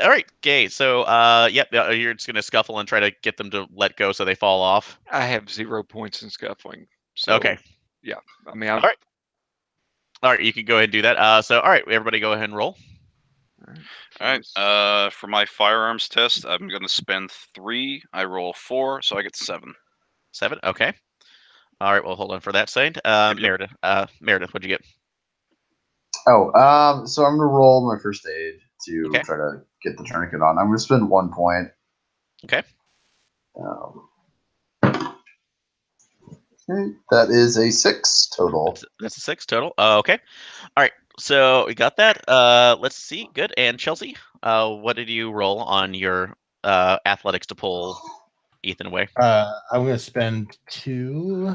all right, okay. So, yep, you're just gonna scuffle and try to get them to let go so they fall off. I have 0 points in scuffling. So, okay. Yeah. I mean, all right. All right, you can go ahead and do that. So, all right, everybody, go ahead and roll. All right. For my firearms test, I'm going to spend 3. I roll 4, so I get 7. 7. Okay. All right. Well, hold on for that second. Meredith. Meredith, what'd you get? Oh, so I'm gonna roll my first aid to try to get the tourniquet on. I'm gonna spend 1 point. Okay. Okay, that is a 6 total. That's a 6 total. Okay. All right. So we got that. Let's see. Good. And Chelsea, what did you roll on your athletics to pull Ethan away? I'm going to spend 2.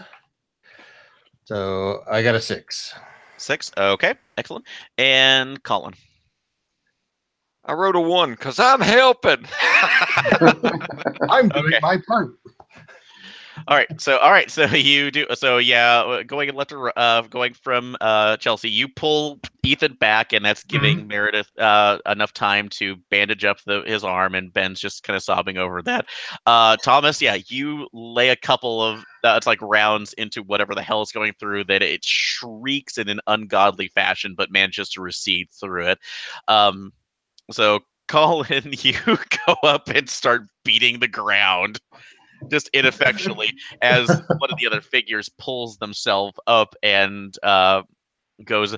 So I got a 6. 6. Okay. Excellent. And Colin. I wrote a 1 because I'm helping. I'm doing my part. All right. So you do. So yeah, going left to going from Chelsea, you pull Ethan back, and that's giving Meredith enough time to bandage up his arm, and Ben's just kind of sobbing over that. Thomas, yeah, you lay a couple of it's like rounds into whatever the hell is going through that. It shrieks in an ungodly fashion, but manages to recede through it. So Colin, you go up and start beating the ground. Just ineffectually, as one of the other figures pulls themselves up and goes,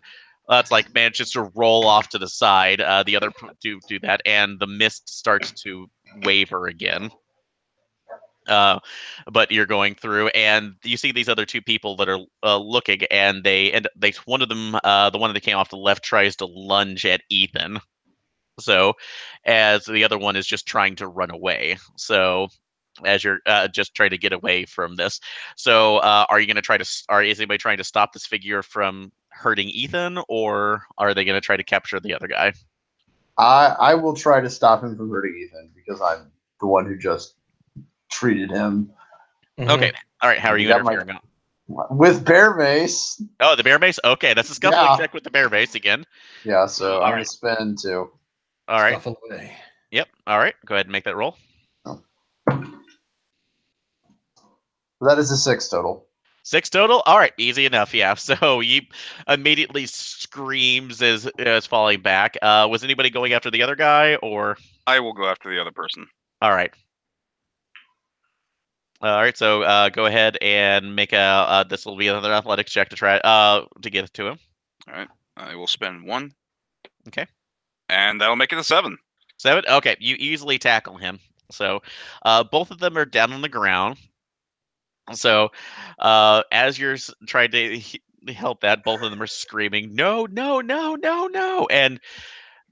That's like manages to roll off to the side. The other do that, and the mist starts to waver again. But you're going through, and you see these other two people that are looking, and one of them, the one that came off the left, tries to lunge at Ethan. So, as the other one is just trying to run away. So, as you're just trying to get away from this. So, are you going to try to? Is anybody trying to stop this figure from hurting Ethan, or are they going to try to capture the other guy? I will try to stop him from hurting Ethan because I'm the one who just treated him. Okay. All right. How are you interfering? With bear mace. Oh, the bear mace? Okay, that's a scuffling check with the bear mace again. Yeah, so I'm going to spend 2. All right. Scuffle away. Yep. All right. Go ahead and make that roll. Oh. That is a 6 total. 6 total? All right. Easy enough. Yeah. So he immediately screams as falling back. Was anybody going after the other guy, or? I will go after the other person. All right. All right. So go ahead and make a. This will be another athletics check to try to get to him. All right. I will spend 1. Okay. And that'll make it a 7. 7? Okay. You easily tackle him. So both of them are down on the ground. So as you're trying to help that, both of them are screaming, no, no, no, no, no. And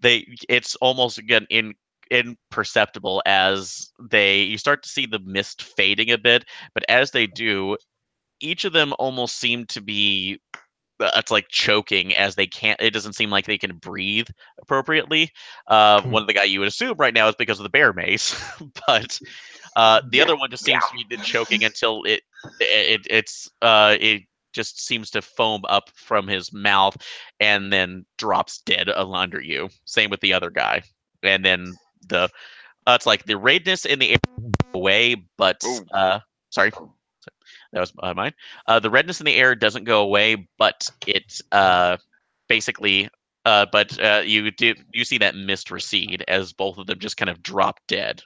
it's almost, again, imperceptible as you start to see the mist fading a bit. But as they do, each of them almost seem to be it's like choking as they can't. It doesn't seem like they can breathe appropriately. One of the guy you would assume right now is because of the bear mace, but the other one just seems to be choking until it just seems to foam up from his mouth and then drops dead under you. Same with the other guy, and then it's like the redness in the air away, but sorry. That was mine. The redness in the air doesn't go away, but it basically. But you see that mist recede as both of them just kind of drop dead.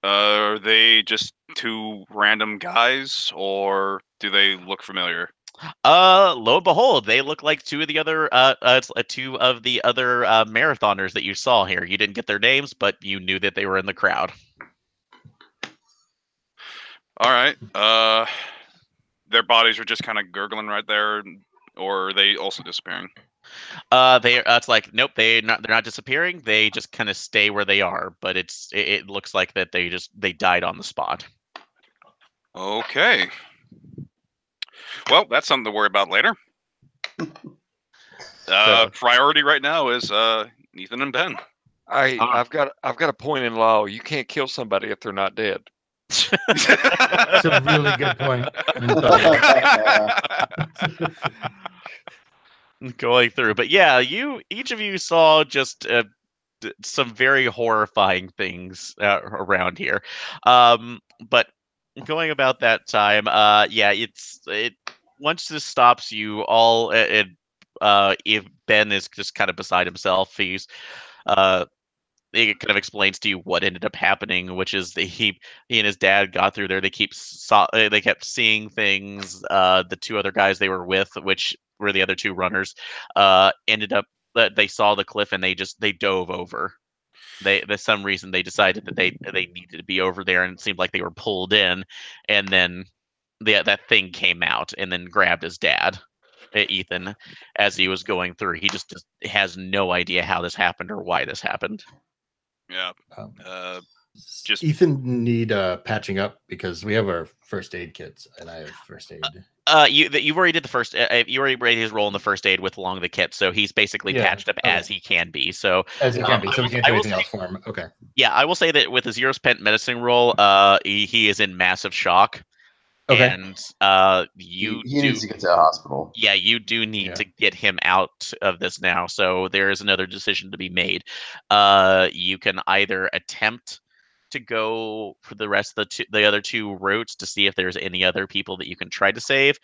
Are they just 2 random guys, or do they look familiar? Lo and behold, they look like two of the other marathoners that you saw here. You didn't get their names, but you knew that they were in the crowd. All right. Their bodies are just kind of gurgling right there, or are they also disappearing? It's like nope, they're not disappearing. They just kind of stay where they are. But it looks like that they died on the spot. Okay. Well, that's something to worry about later. Priority right now is Ethan and Ben. I've got a point in law. You can't kill somebody if they're not dead. That's a really good point. Going through, but yeah, each of you saw just some very horrifying things around here. But going about that time, yeah, it once this stops you all, if Ben is just kind of beside himself, it kind of explains to you what ended up happening, which is that he and his dad got through there. They kept seeing things. The 2 other guys they were with, which were the other 2 runners, ended up they saw the cliff and they dove over. For some reason they decided that they needed to be over there, and it seemed like they were pulled in, and then that thing came out and then grabbed his dad, Ethan, as he was going through. He just has no idea how this happened or why this happened. Yeah. Just Ethan need patching up because we have our first aid kits, and I have first aid. You already did the first. You already made his role in the first aid with along the kit, so he's basically patched up as he can be. So as he can be, so we can't do anything else for him. Okay. Yeah, I will say that with his 0 spent medicine roll, he is in massive shock. Okay. And he needs to get to the hospital. Yeah, you do need to get him out of this now. So there is another decision to be made. You can either attempt to go for the rest of the other 2 routes to see if there's any other people that you can try to save,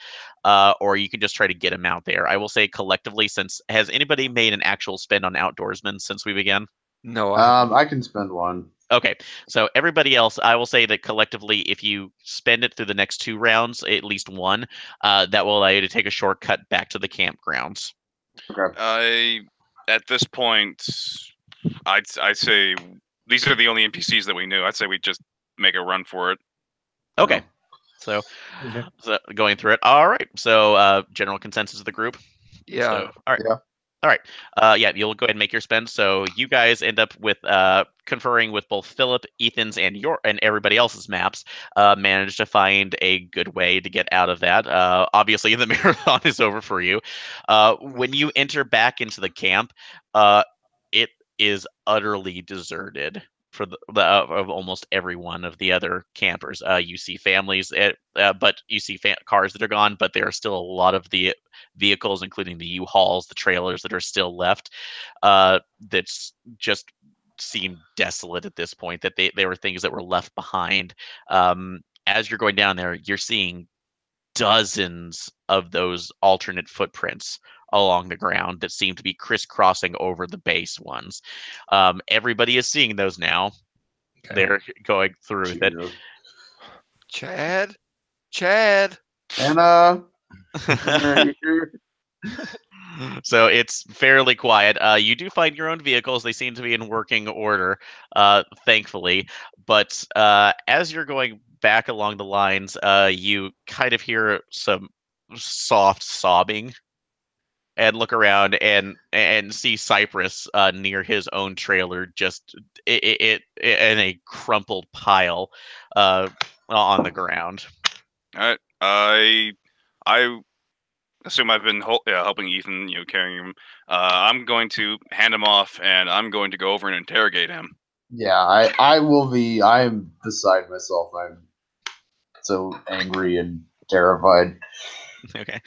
or you can just try to get him out there. I will say collectively, has anybody made an actual spend on outdoorsmen since we began? No. I can spend 1. Okay, so everybody else, I will say that collectively, if you spend it through the next 2 rounds, at least 1, that will allow you to take a shortcut back to the campgrounds. Okay. At this point, I'd say these are the only NPCs that we knew. I'd say we just make a run for it. Okay. So going through it. All right. So general consensus of the group. Yeah. So, all right. Yeah. All right. Yeah, you'll go ahead and make your spend. So you guys end up with conferring with both Philip, Ethan's, and everybody else's maps. Managed to find a good way to get out of that. Obviously, the marathon is over for you. When you enter back into the camp, it is utterly deserted for of almost every one of the other campers. You see families, but you see cars that are gone, but there are still a lot of the vehicles, including the U-Hauls, the trailers that are still left. That's just seem desolate at this point. That they were things that were left behind. As you're going down there, you're seeing dozens of those alternate footprints along the ground that seem to be crisscrossing over the base ones. Everybody is seeing those now. Okay. They're going through with it. Chad. Anna, are you here? So it's fairly quiet. You do find your own vehicles. They seem to be in working order, thankfully. But as you're going back along the lines, you kind of hear some soft sobbing and look around and see Cyprus near his own trailer, just in a crumpled pile on the ground. All right. I assume I've been helping Ethan, carrying him. I'm going to hand him off, and I'm going to go over and interrogate him. Yeah, I will be. I am beside myself. I'm so angry and terrified. Okay.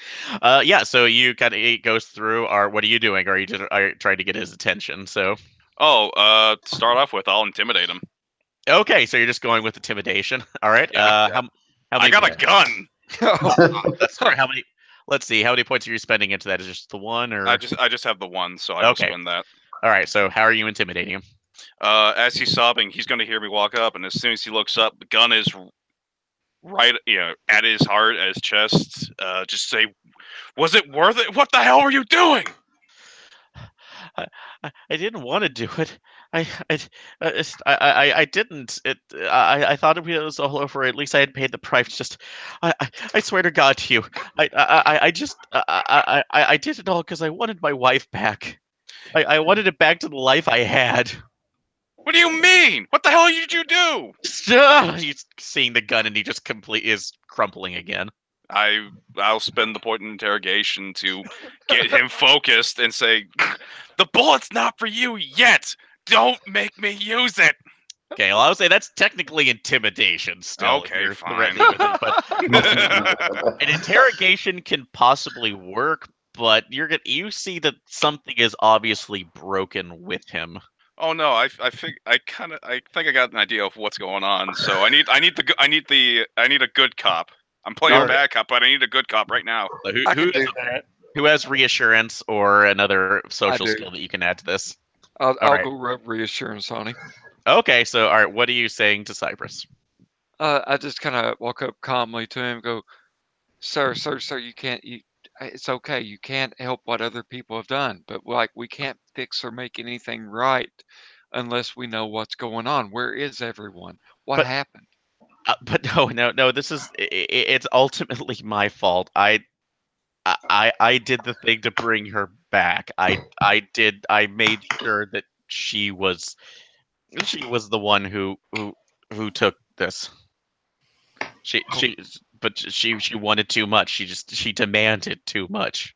Yeah, so you kind of it goes through. Or what are you doing? Are you trying to get his attention? So. To start off with, I'll intimidate him. Okay, so you're just going with intimidation. All right. Yeah. How many? I got a gun. That's fair. How many? Let's see. How many points are you spending into that? Is it just the one, or I just have the one, so I will spend that. All right. So how are you intimidating him? As he's sobbing, he's going to hear me walk up, and as soon as he looks up, the gun is right, at his heart, at his chest. Just say, "Was it worth it? What the hell were you doing?" I didn't want to do it. I didn't. I thought it was all over. At least I had paid the price. Just I swear to God to you, I did it all because I wanted my wife back. I wanted it back to the life I had. What do you mean? What the hell did you do? He's seeing the gun and he just is crumpling again. I'll spend the point in interrogation to get him focused and say, "The bullet's not for you yet. Don't make me use it." Okay, well, I would say that's technically intimidation still. Okay, fine. But an interrogation can possibly work, but you see that something is obviously broken with him. Oh no, I think I got an idea of what's going on. So I need a good cop. I'm playing a bad cop, but I need a good cop right now. So who has reassurance or another social I do. skill that you can add to this? I'll right. go rub reassurance on him. Okay, so all right, what are you saying to Cyprus? I just kind of walk up calmly to him and go, sir, you can't, it's okay. You can't help what other people have done, but we can't fix or make anything right unless we know what's going on. Where is everyone? What happened? But no, this is, it's ultimately my fault. I did the thing to bring her back. I made sure that she was the one who took this. She wanted too much. She demanded too much.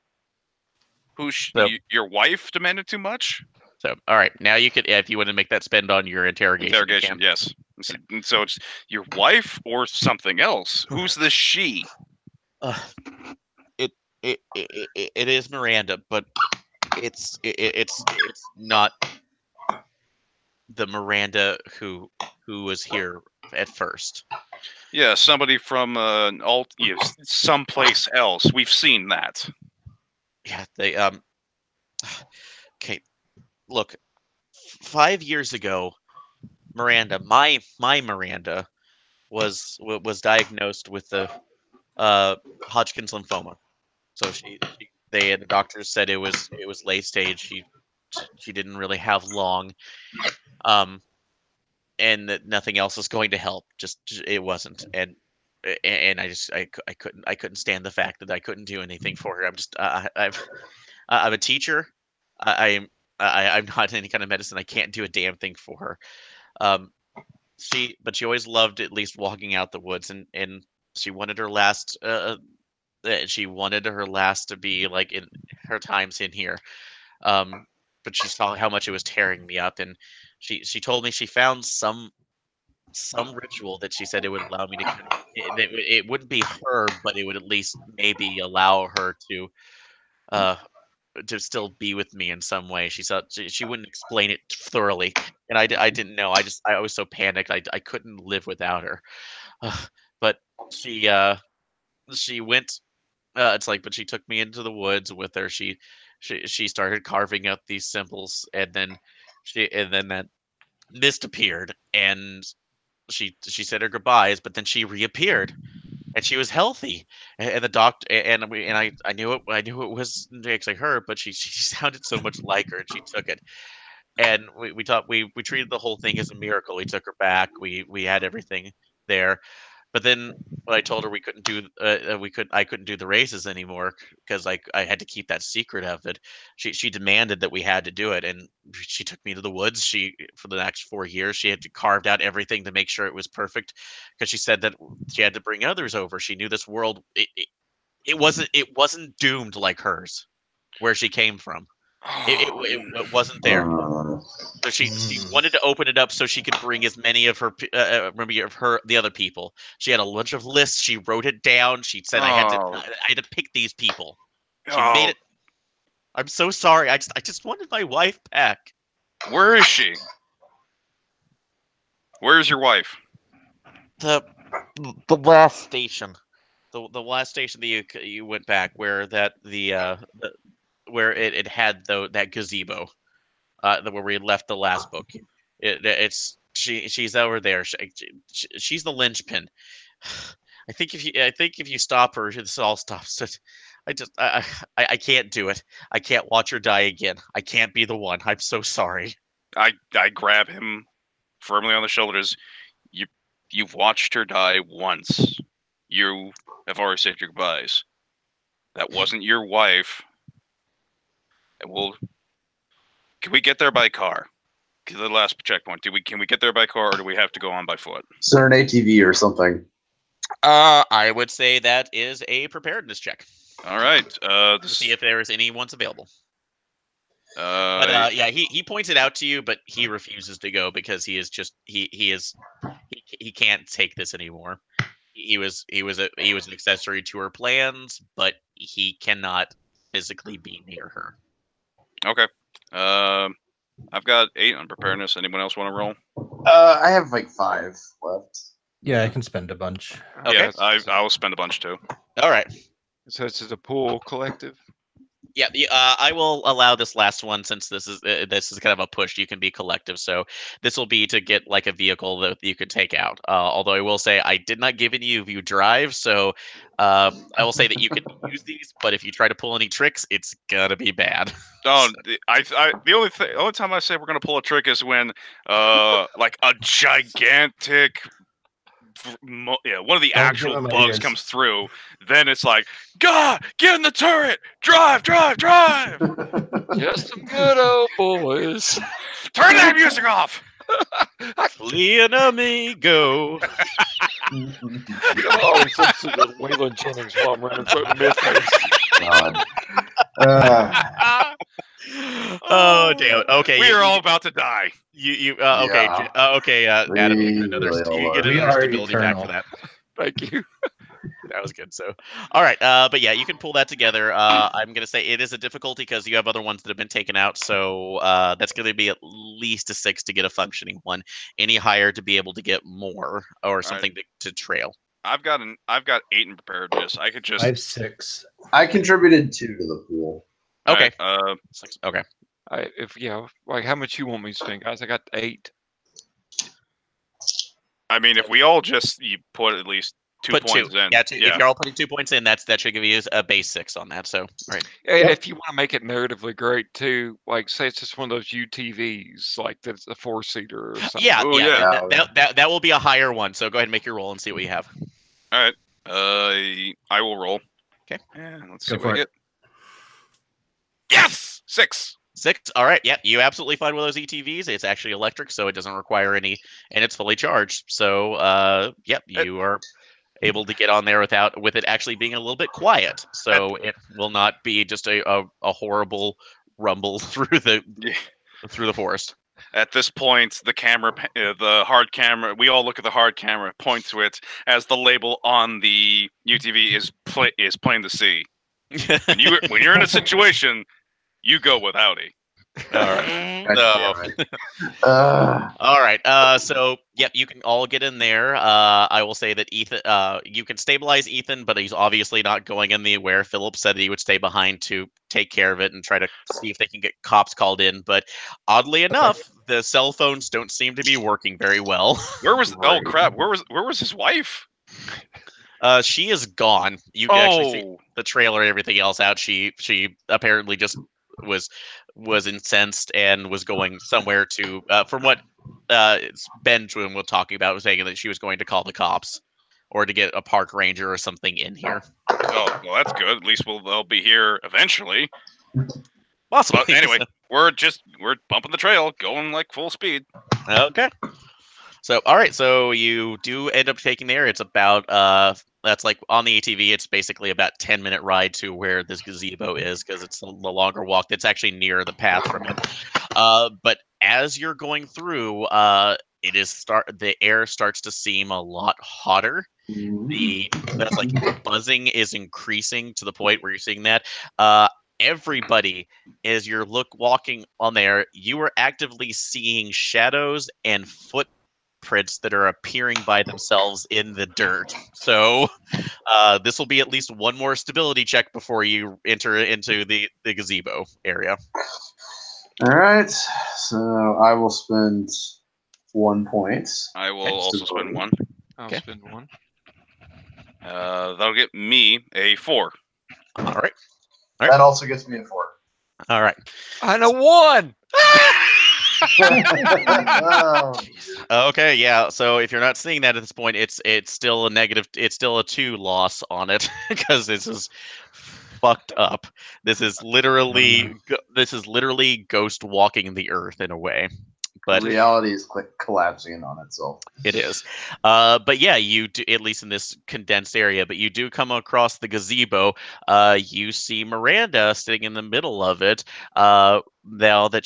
Your wife demanded too much? So all right, now you could, if you want to make that spend on your interrogation. Interrogation, yes. And so it's your wife or something else. Who's the she? It is Miranda, but it's not the Miranda who was here at first. Yeah, somebody from someplace else. We've seen that. Yeah, they okay. Look, 5 years ago, Miranda, my Miranda, was diagnosed with the Hodgkin's lymphoma. So the doctors said it was late stage. She didn't really have long, and that nothing else was going to help. Just it wasn't, and I couldn't stand the fact that I couldn't do anything for her. I'm a teacher. I, I'm not in any kind of medicine. I can't do a damn thing for her. Um, but she always loved at least walking out the woods, and she wanted her last she wanted her last to be like in her times in here. Um, but she saw how much it was tearing me up, and she told me she found some ritual that she said it would allow me to kind of it wouldn't be her, but it would at least maybe allow her uh to still be with me in some way. She said she wouldn't explain it thoroughly, and I didn't know. I was so panicked. I couldn't live without her. But she she went. It's like, but she took me into the woods with her. She started carving up these symbols, and then that mist appeared, and she said her goodbyes, but then she reappeared, and she was healthy. And the doctor and I knew it was actually her, but she sounded so much like her, and she took it. And we thought we treated the whole thing as a miracle. We took her back. We had everything there. But then when I told her I couldn't do the races anymore because I had to keep that secret of it. She demanded that we had to do it, and she took me to the woods. She For the next 4 years she had to carved out everything to make sure it was perfect because she said that she had to bring others over. She knew this world it wasn't doomed like hers, where she came from. It wasn't there. So she wanted to open it up so she could bring as many of her remember of her the other people. She had a bunch of lists. She wrote it down. She said Oh. I had to pick these people. She Oh, made it. I'm so sorry. I just wanted my wife back. where is she? Where's your wife? The the last station. The last station that you went back where where it had that gazebo where we left the last book. She's over there. She's the linchpin. I think if you stop her, this all stops. I just I can't do it. I can't watch her die again. I can't be the one. I'm so sorry. I grab him firmly on the shoulders. You've watched her die once. You have already said your goodbyes. That wasn't your wife. And can we get there by car? The last checkpoint. Can we get there by car, or do we have to go on by foot? Is there an ATV or something? I would say that is a preparedness check All right. to see if there is any ones available. But yeah, he points it out to you, but he refuses to go because he can't take this anymore. He was an accessory to her plans, but he cannot physically be near her. Okay. I've got 8 on preparedness. Anyone else want to roll? I have like 5 left. Yeah, I can spend a bunch. Okay. Yeah, I will spend a bunch too. All right. So this is a pool collective. Yeah, I will allow this last one since this is kind of a push. You can be collective, so this will be to get like a vehicle that you could take out. Although I will say I did not give any of you drive, so I will say that you can use these, but if you try to pull any tricks, it's gonna be bad. Oh, the only time I say we're gonna pull a trick is when like a gigantic one of the actual bugs comes through. Then it's like, God, get in the turret, drive. Just some good old boys. Turn that music off. Leon amigo. Oh, it's the Waylon Jennings while I'm running through the midface. God. Oh damn! Okay, we are all about to die. Okay, Yeah. okay, Adam, you get Really another stability back for that. Thank you. That was good. So, all right, but yeah, you can pull that together. I'm gonna say it is a difficulty because you have other ones that have been taken out. So that's gonna be at least a 6 to get a functioning one. Any higher to be able to get more or something to trail. I've got 8 in preparedness. I could just. I have 6. I contributed 2 to the pool. Okay. Right, 6. Okay. Like how much you want me to spend, guys? I got 8. I mean, if we all just put at least 2 Put points 2. in. Yeah, 2. If you're all putting 2 points in, that should give you a base 6 on that. So, right. And Yep. if you want to make it narratively great too, like say it's just one of those UTVs, like that's a 4-seater or something. Yeah, Oh, yeah. yeah. That will be a higher one. So go ahead and make your roll and see what you have. All right. I will roll. Okay. And let's Go see what for I it. get. Yes! 6. 6. All right. Yeah, you absolutely find one of those ETVs. It's actually electric, so it doesn't require any, and it's fully charged. So, yep, you are able to get on there with it actually being a little bit quiet. So it will not be just a horrible rumble through the forest. At this point, the camera, the hard camera, we all look at the hard camera, point to it as the label on the UTV is plain to see. When you're in a situation, you go with howdy. All right. God So, damn it. all right. So, yep, you can all get in there. I will say that Ethan, you can stabilize Ethan, but he's obviously not going in the where Philip said he would stay behind to take care of it and try to see if they can get cops called in. But oddly enough, the cell phones don't seem to be working very well. Where was? Oh Great. crap! Where was his wife? She is gone. You can actually see the trailer and everything else out. She apparently just was incensed and was going somewhere to from what Benjamin was talking about, was saying that she was going to call the cops or to get a park ranger or something in here. Oh, well, that's good. At least they'll be here eventually. Possibly. But anyway, we're bumping the trail, going like full speed. Okay. So, all right. So you do end up taking there. It's about that's like on the ATV. It's basically about 10-minute ride to where this gazebo is because it's the longer walk. That's actually near the path from it. But as you're going through, the air starts to seem a lot hotter. That's like buzzing is increasing to the point where you're seeing that. Everybody, as you're walking on there, you are actively seeing shadows and footprints that are appearing by themselves in the dirt. So this will be at least one more stability check before you enter into the gazebo area. All right. So I will spend 1 point. I will also spend 1. I'll spend 1. That'll get me a 4. All right. That also gets me a 4. All right. And a 1. Oh, Okay, yeah. So if you're not seeing that at this point, it's still a negative. It's still a 2 loss on it because this is fucked up. This is literally ghost walking the earth in a way. But reality is collapsing in on itself. it is. But yeah, you do, at least in this condensed area, but you do come across the gazebo. You see Miranda sitting in the middle of it. Now that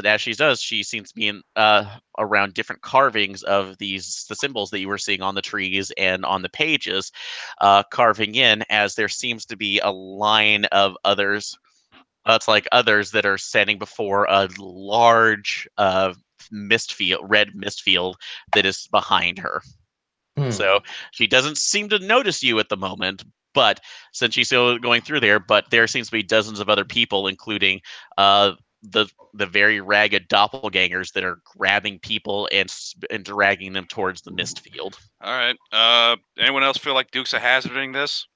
as she does, she seems to be in around different carvings of the symbols that you were seeing on the trees and on the pages, carving in as there seems to be a line of others. It's like others that are standing before a large red mist field that is behind her. So she doesn't seem to notice you at the moment, but since she's still going through there, but there seems to be dozens of other people, including the very ragged doppelgangers that are grabbing people and dragging them towards the mist field. All right. Anyone else feel like Duke's a hazarding this?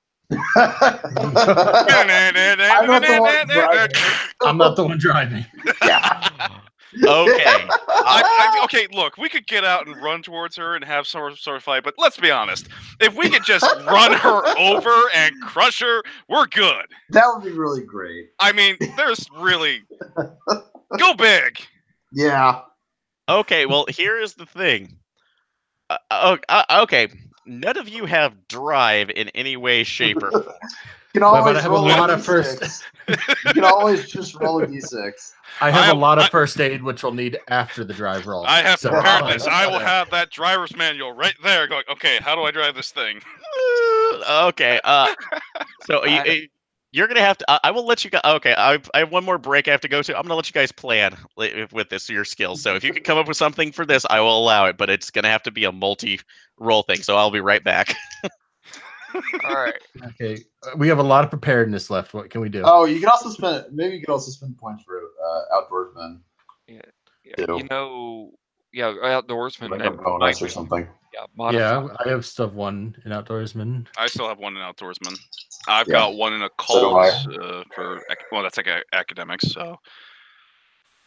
I'm not the one driving. Yeah. Okay. Okay, look, we could get out and run towards her and have some sort of fight, but let's be honest. If we could just run her over and crush her, we're good. That would be really great. I mean, there's really... Go big! Yeah. Okay, well, here is the thing. Okay, none of you have drive in any way, shape, or form. You can always But I have a roll lot of D6. first. You can always just roll a d6. I have a lot of first aid, which we'll need after the drive roll. I have So- prepared this. I will have that driver's manual right there going, okay, how do I drive this thing? Okay, so you're going to have to... I will let you guys... Okay, I have one more break I have to go to. I'm going to let you guys plan with this, your skills. So if you can come up with something for this, I will allow it, but it's going to have to be a multi-roll thing, so I'll be right back. All right. Okay, we have a lot of preparedness left. What can we do? Oh, you can also spend. Maybe you could also spend points for outdoorsmen. Yeah. Ew. You know, yeah, outdoorsmen. Like a bonus or something. Yeah, modify. I have stuff 1 in outdoorsman. I still have 1 in outdoorsman. I've Yeah. got 1 in So do occult I. for that's like academics. So,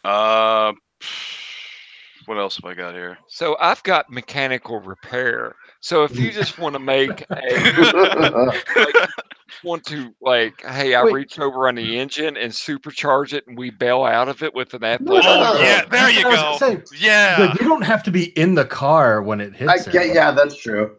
uh, what else have I got here? So I've got mechanical repair. So if you just want to make a want to hey, I Wait. reach over on the engine and supercharge it, and we bail out of it with an athletic. Oh yeah, there you I was go. gonna say, Yeah. like, you don't have to be in the car when it hits. Yeah, that's true.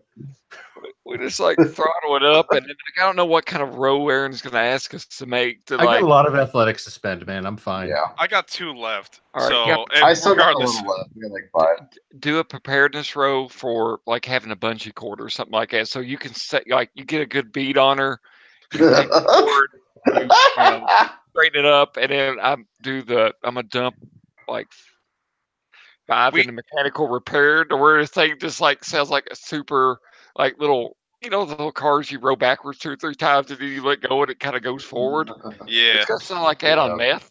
We just throttle it up, and I don't know what kind of row Aaron's going to ask us to make. I got a lot of athletics to spend, man. I'm fine. Yeah. I got 2 left. All right, So I still got a regardless, little left. I got like 5. do a preparedness row for having a bungee cord or something like that, so you can set you get a good beat on her. You take the cord, you straighten it up, and then I'm gonna dump 5 into mechanical repair, to where the thing just sounds like a super little, the little cars you row backwards 2 or 3 times and then you let go and it kind of goes forward. yeah. It's gonna sound like that on meth.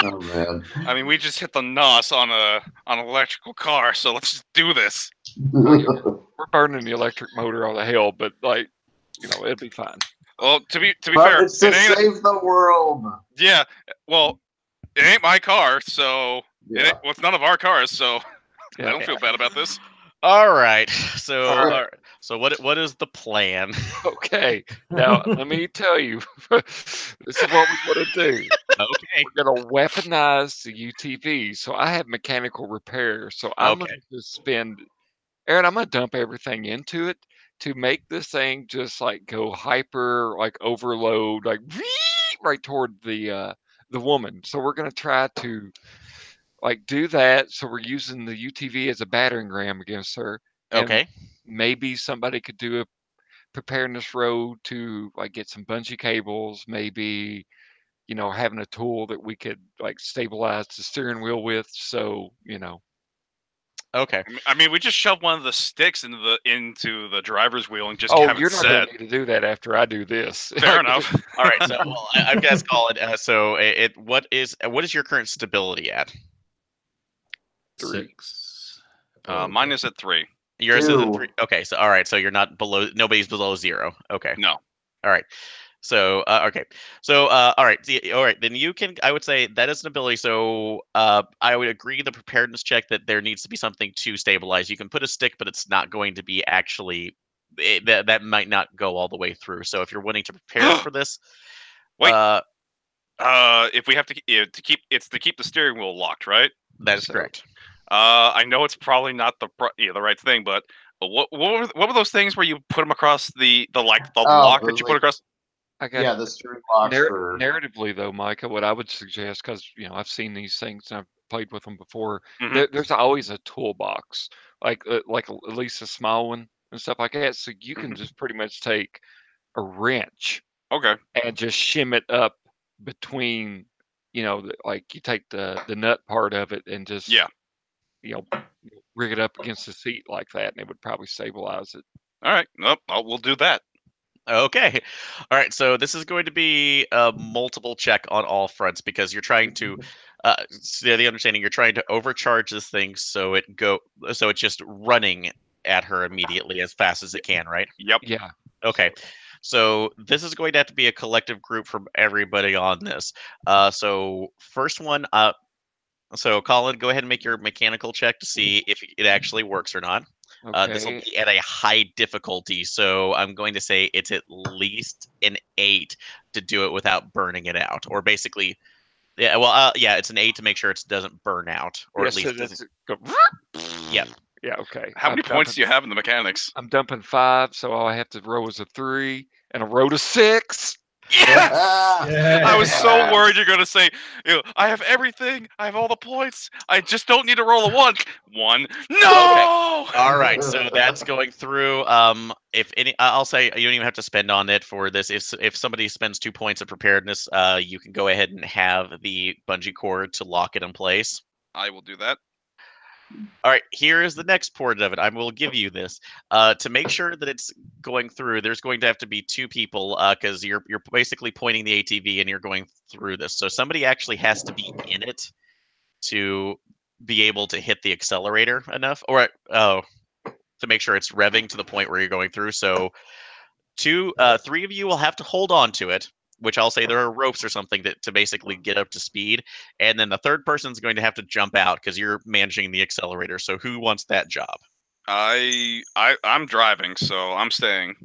Oh man. I mean, we just hit the NOS on an electrical car, so let's just do this. We're burning the electric motor on the hill, but it'll be fine. Well, to be But fair, it's to save the world. Yeah. Well, it ain't my car, so Yeah. it's none of our cars, so Yeah. I don't feel bad about this. All right. So, All right. so what is the plan? Okay, now let me tell you, this is what we want to do. Okay. We're going to weaponize the UTV. So I have mechanical repair. So I'm going to spend, Aaron, I'm going to dump everything into it to make this thing just go hyper, overload, right toward the woman. So we're going to try to do that. So we're using the UTV as a battering ram against her. And Okay. maybe somebody could do a preparedness row to get some bungee cables, maybe having a tool that we could stabilize the steering wheel with. So Okay. I mean, we just shove one of the sticks into the driver's wheel and just have you're it not set. going to need to do that after I do this. Fair enough. All right. So, well, I've got to call it. So, what is your current stability at? 3. 6. Mine is at 3. Yours is at 2. 3. Okay. So, all right. So you're not below. Nobody's below 0. Okay. No. All right. So, okay. So, all right. All right. Then you can. I would say that is an ability. So, I would agree the preparedness check that there needs to be something to stabilize. You can put a stick, but it's not going to be actually. That might not go all the way through. So, if you're wanting to prepare for this, Wait. If we have to keep the steering wheel locked, right? that is correct. I know it's probably not the right thing, but what were those things where you put them across the lock that you put across? I got the steering locks for narratively though, Micah. What I would suggest, because I've seen these things and I've played with them before. Mhm. There's always a toolbox, at least a small one and stuff like that. So you can just pretty much take a wrench, Okay. and just shim it up between, you take the nut part of it and just rig it up against the seat like that, and it would probably stabilize it. All right. Nope. We'll do that. Okay. All right. So this is going to be a multiple check on all fronts because you're trying to, the understanding you're trying to overcharge this thing so it's just running at her immediately as fast as it can, right? Yep. Yeah. Okay. So this is going to have to be a collective group from everybody on this. So first one, so Colin, go ahead and make your mechanical check to see if it actually works or not. This will Okay. be at a high difficulty, so I'm going to say it's at least an 8 to do it without burning it out, or basically, yeah. Well, yeah, it's an 8 to make sure it doesn't burn out, or at least doesn't. Yeah. Yeah. Okay. How many points do you have in the mechanics? I'm dumping 5, so all I have to row is a 3 and a row to 6. Yes! Yeah. I was so worried you're going to say, I have everything. I have all the points. I just don't need to roll a 1. 1. No! Okay. All right. So that's going through. If any, I'll say you don't even have to spend on it for this. If somebody spends 2 points of preparedness, you can go ahead and have the bungee cord to lock it in place. I will do that. All right, here is the next part of it. I will give you this. To make sure that it's going through, there's going to have to be 2 people because you're basically pointing the ATV and you're going through this. So somebody actually has to be in it to be able to hit the accelerator enough. Or to make sure it's revving to the point where you're going through. So 3 of you will have to hold on to it, which I'll say there are ropes or something to basically get up to speed. And then the third person's going to have to jump out because you're managing the accelerator. So who wants that job? I'm driving, so I'm staying.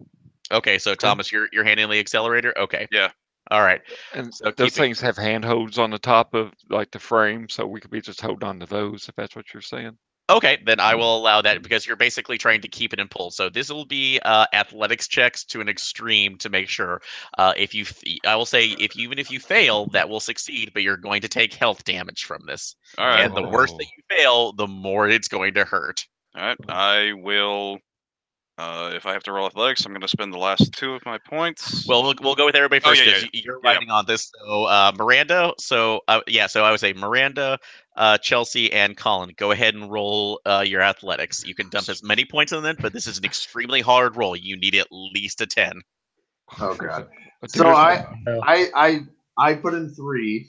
Okay, so Thomas, you're handling the accelerator? Okay. Yeah. All right. And So those things have handholds on the top of like the frame, so we could be just holding on to those if that's what you're saying. Okay, then I will allow that because you're basically trying to keep it in pull. So this will be athletics checks to an extreme to make sure. I will say even if you fail, that will succeed, but you're going to take health damage from this. All right. And the worse that you fail, the more it's going to hurt. All right. I will. If I have to roll athletics, I'm going to spend the last 2 of my points. Well, we'll go with everybody first because yeah. you're riding on this. So Miranda. So I would say Miranda, Chelsea, and Colin. Go ahead and roll your athletics. You can dump as many points on them, but this is an extremely hard roll. You need at least a 10. Oh god. But So there's I put in 3.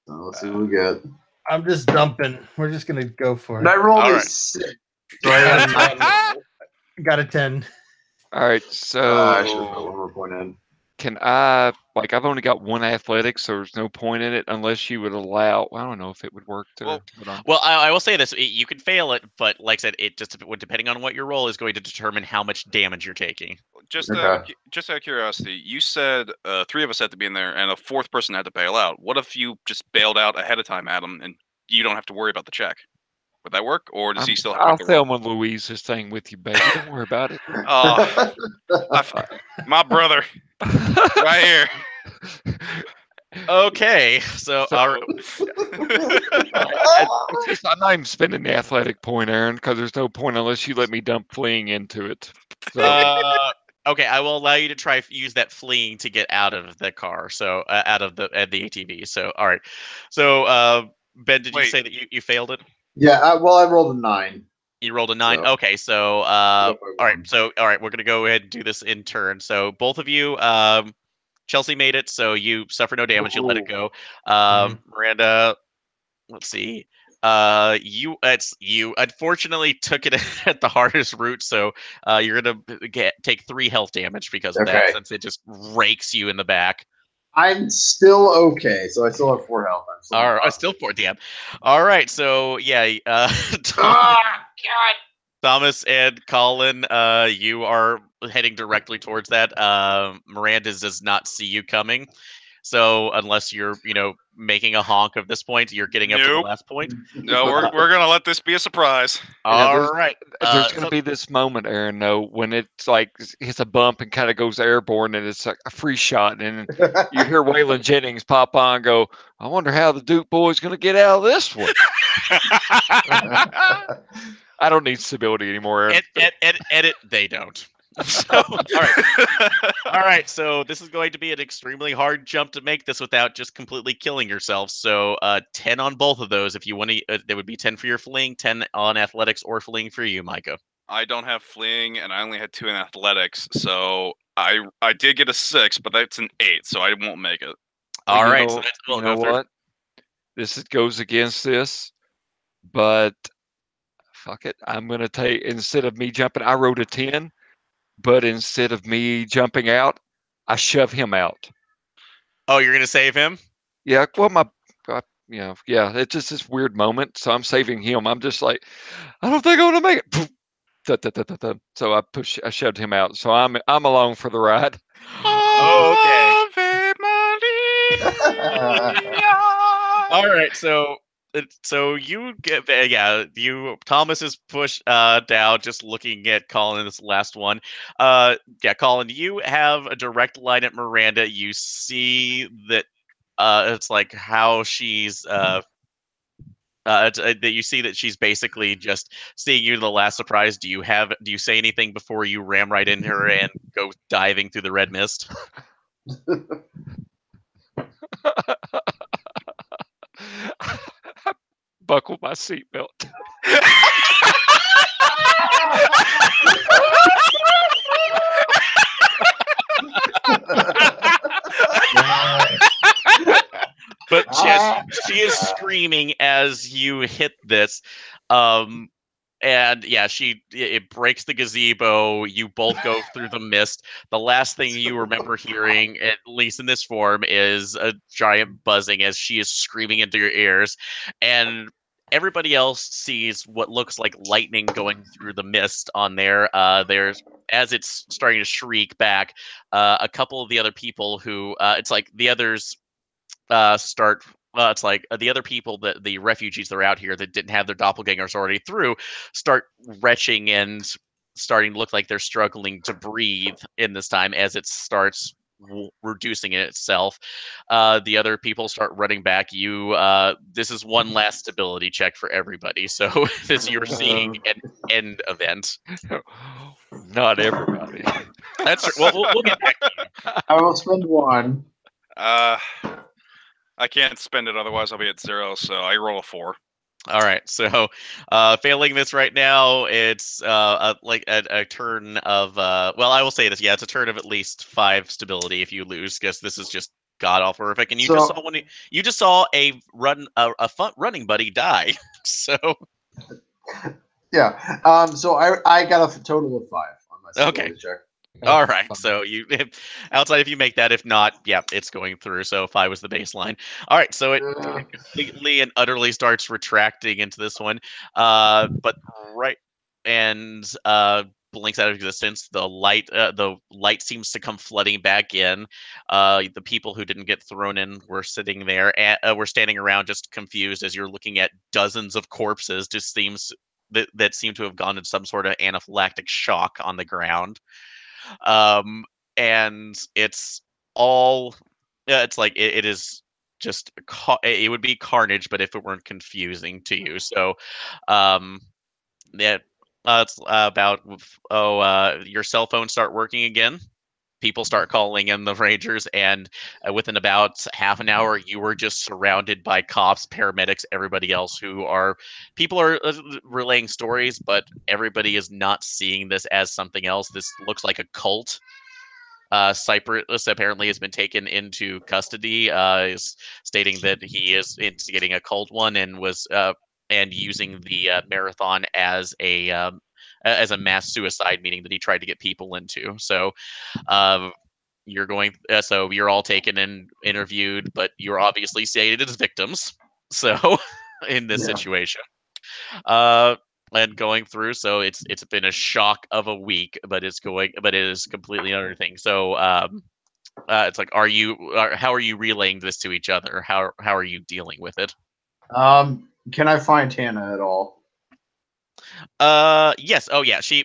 So let's see what we get. I'm just dumping. We're just gonna go for And it. I rolled All a right. 6. So I had Got a 10. all right. I should have put So one more point in. can I I've only got 1 athletics, so there's no point in it unless you would allow. I don't know if it would work to. Well, I will say this: you can fail it, but like I said, it just depending on what your roll is going to determine how much damage you're taking. Just Okay. out of curiosity, you said 3 of us had to be in there, and a 4th person had to bail out. What if you just bailed out ahead of time, Adam, and you don't have to worry about the check? Would that work, or does he still have to I'll make the roll? Thelma Louise this thing with you, baby. Don't worry about it. Oh, my brother, right here. Okay, so I'm not even spending the athletic point, Aaron, because there's no point unless you let me dump fleeing into it. So okay, I will allow you to use that fleeing to get out of the car. So out of the ATV. So all right. So Ben, did you say that you failed it? Yeah, I rolled a 9. You rolled a 9. So- Okay, so all right. So all right, we're gonna go ahead and do this in turn. So both of you, Chelsea made it, so you suffer no damage. You let it go. Miranda, let's see. You unfortunately took it at the hardest route, so you're gonna take 3 health damage because of that, since it just rakes you in the back. I'm still okay, so I still have 4 health. I'm still 4. Damn. All right, so yeah, Thomas and Colin, you are heading directly towards that. Miranda does not see you coming. So unless you're, making a honk of this point, you're getting up to the last point. No, we're gonna let this be a surprise. All right. There's going to be this moment, Aaron, though, when it's like hits a bump and kind of goes airborne, and it's like a free shot, and you hear Waylon Jennings pop on and go, "I wonder how the Duke boy's going to get out of this one." I don't need stability anymore, Aaron. Edit. They don't. So, all right. So this is going to be an extremely hard jump to make this without just completely killing yourself. So 10 on both of those. If you want to, there would be 10 for your fleeing, 10 on athletics, or fleeing for you, Micah. I don't have fleeing, and I only had 2 in athletics, so I did get a 6, but that's an 8, so I won't make it. All right. So that's you know what? This goes against this, but fuck it. I'm gonna take, instead of me jumping, I wrote a 10. But instead of me jumping out, I shove him out. Oh, you're gonna save him? Yeah. Well, yeah. It's just this weird moment, so I'm saving him. I'm just like, I don't think I'm gonna make it. So I shoved him out. So I'm along for the ride. Oh, okay. All right. So you get Thomas is pushed down just looking at Colin, this last one. Colin, you have a direct line at Miranda. You see that it's like how she's that you see that she's basically just seeing you to the last surprise. Do you say anything before you ram right into her and go diving through the red mist? Buckle my seatbelt. But she is screaming as you hit this, And yeah, it breaks the gazebo. You both go through the mist. The last thing you remember hearing, at least in this form, is a giant buzzing as she is screaming into your ears. And everybody else sees what looks like lightning going through the mist on there. There's as it's starting to shriek back, a couple of the other people who it's like the others start. It's like the other people, the refugees that are out here that didn't have their doppelgangers already through, start retching and starting to look like they're struggling to breathe in this time as it starts reducing in itself. The other people start running back. This is one last stability check for everybody. So this you're seeing an end event. Not everybody. That's well, we'll get back to you. I will spend 1. I can't spend it, otherwise I'll be at 0. So I roll a 4. All right, so failing this right now, it's a turn of well, I will say this, yeah, it's a turn of at least 5 stability if you lose, because this is just god awful horrific, and you just saw a fun running buddy die. So yeah, so I got a total of 5 on my stability check. All right, so outside if you make that, if not, yeah, it's going through. So 5 was the baseline. All right, so it completely and utterly starts retracting into this one, but right and blinks out of existence. The light seems to come flooding back in. The people who didn't get thrown in were sitting there, were standing around just confused as you're looking at dozens of corpses. Just seems that seem to have gone into some sort of anaphylactic shock on the ground. And it's all it's like it is just it would be carnage, but if it weren't confusing to you. So yeah, it's about your cell phones start working again. People start calling in the rangers, and within about half an hour you were just surrounded by cops, paramedics, everybody else people are relaying stories, but everybody is not seeing this as something else. This looks like a cult. Cyprus apparently has been taken into custody, is stating that he is instigating a cult one and was and using the marathon as a mass suicide, meaning that he tried to get people into. So so you're all taken and interviewed, but you're obviously stated as victims. So in this situation. And going through, so it's been a shock of a week, but it is completely another thing. So it's like, how are you relaying this to each other? How are you dealing with it? Can I find Hannah at all? Yes. Oh yeah. She